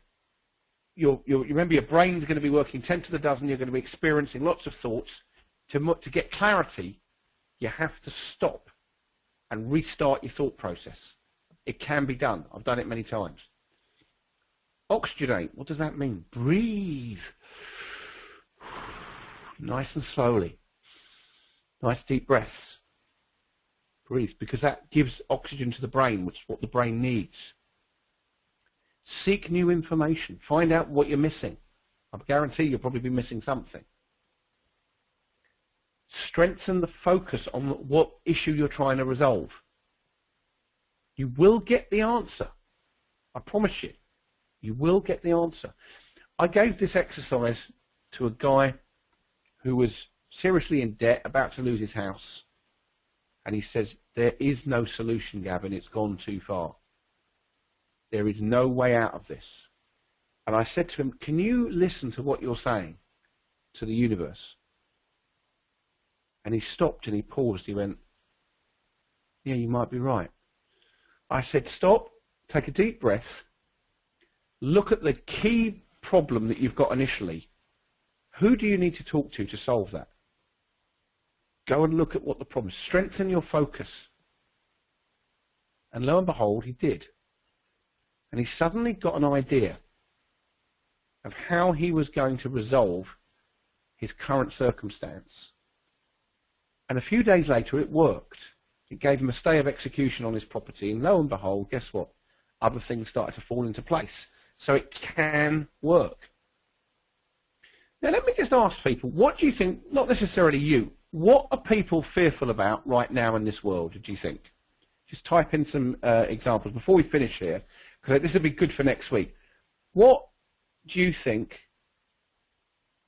You remember your brain's going to be working 10 to the dozen. You're going to be experiencing lots of thoughts. To get clarity, you have to stop and restart your thought process. It can be done. I've done it many times. Oxygenate. What does that mean? Breathe. Nice and slowly. Nice deep breaths. Breathe, because that gives oxygen to the brain, which is what the brain needs. Seek new information. Find out what you're missing. I guarantee you'll probably be missing something. Strengthen the focus on what issue you're trying to resolve. You will get the answer. I promise you. You will get the answer. I gave this exercise to a guy who was seriously in debt, about to lose his house. And he says, there is no solution, Gavin. It's gone too far. There is no way out of this. And I said to him, can you listen to what you're saying to the universe? And he stopped and he paused. He went, yeah, you might be right. I said, stop, take a deep breath, look at the key problem that you've got initially. Who do you need to talk to solve that? Go and look at what the problem is. Strengthen your focus. And lo and behold, he did. And he suddenly got an idea of how he was going to resolve his current circumstance. And a few days later, it worked. It gave him a stay of execution on his property. And lo and behold, guess what? Other things started to fall into place. So it can work. Now, let me just ask people, what do you think, not necessarily you, what are people fearful about right now in this world, do you think? Just type in some examples before we finish here, because this will be good for next week. What do you think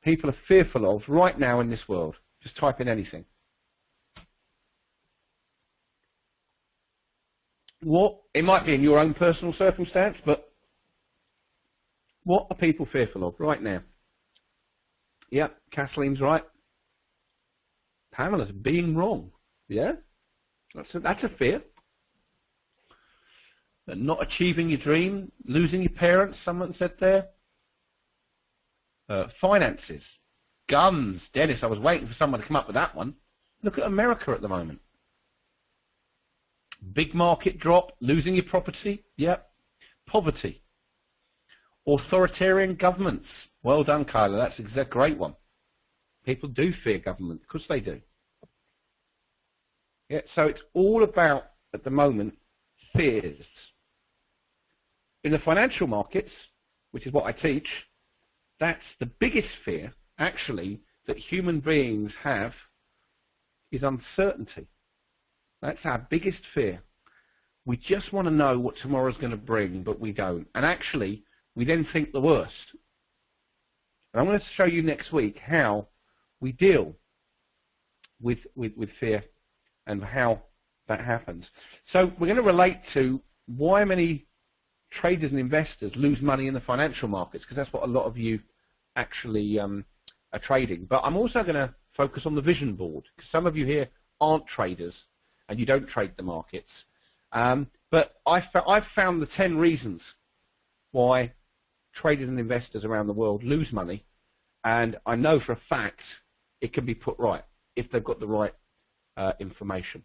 people are fearful of right now in this world? Just type in anything. What, it might be in your own personal circumstance, but what are people fearful of right now? Yep, Kathleen's right. Pamela's being wrong. Yeah, that's a fear. But not achieving your dream, losing your parents, someone said there. Finances, guns. Dennis, I was waiting for someone to come up with that one. Look at America at the moment. Big market drop, losing your property. Yep. Poverty. Authoritarian governments. Well done, Kyla. That's a great one. People do fear government. Of course they do. Yeah, so it's all about, at the moment, fears. In the financial markets, which is what I teach, that's the biggest fear, actually, that human beings have, is uncertainty. That's our biggest fear. We just want to know what tomorrow's going to bring, but we don't. And actually, we then think the worst. And I'm going to show you next week how we deal with fear and how that happens. So we're going to relate to why many traders and investors lose money in the financial markets, because that's what a lot of you actually are trading. But I'm also going to focus on the vision board, because some of you here aren't traders and you don't trade the markets. But I've found the 10 reasons why traders and investors around the world lose money, and I know for a fact it can be put right if they've got the right information.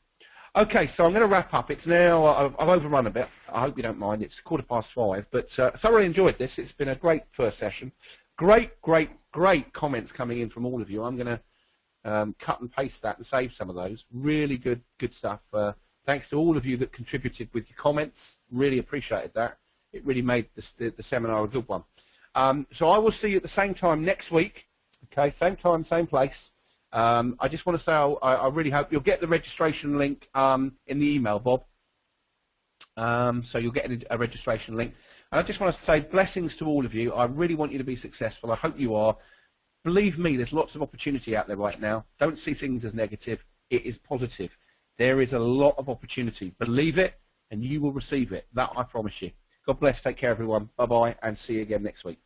Okay, so I'm going to wrap up. It's now, I've overrun a bit. I hope you don't mind. It's 5:15, but thoroughly enjoyed this. It's been a great first session. Great comments coming in from all of you. I'm going to cut and paste that and save some of those. Really good stuff. Thanks to all of you that contributed with your comments. Really appreciated that. It really made the seminar a good one. So I will see you at the same time next week. Okay, same time, same place. I just want to say I really hope you'll get the registration link in the email, Bob. So you'll get a registration link. And I just want to say blessings to all of you. I really want you to be successful. I hope you are. Believe me, there's lots of opportunity out there right now. Don't see things as negative. It is positive. There is a lot of opportunity. Believe it, and you will receive it. That I promise you. God bless. Take care, everyone. Bye-bye, and see you again next week.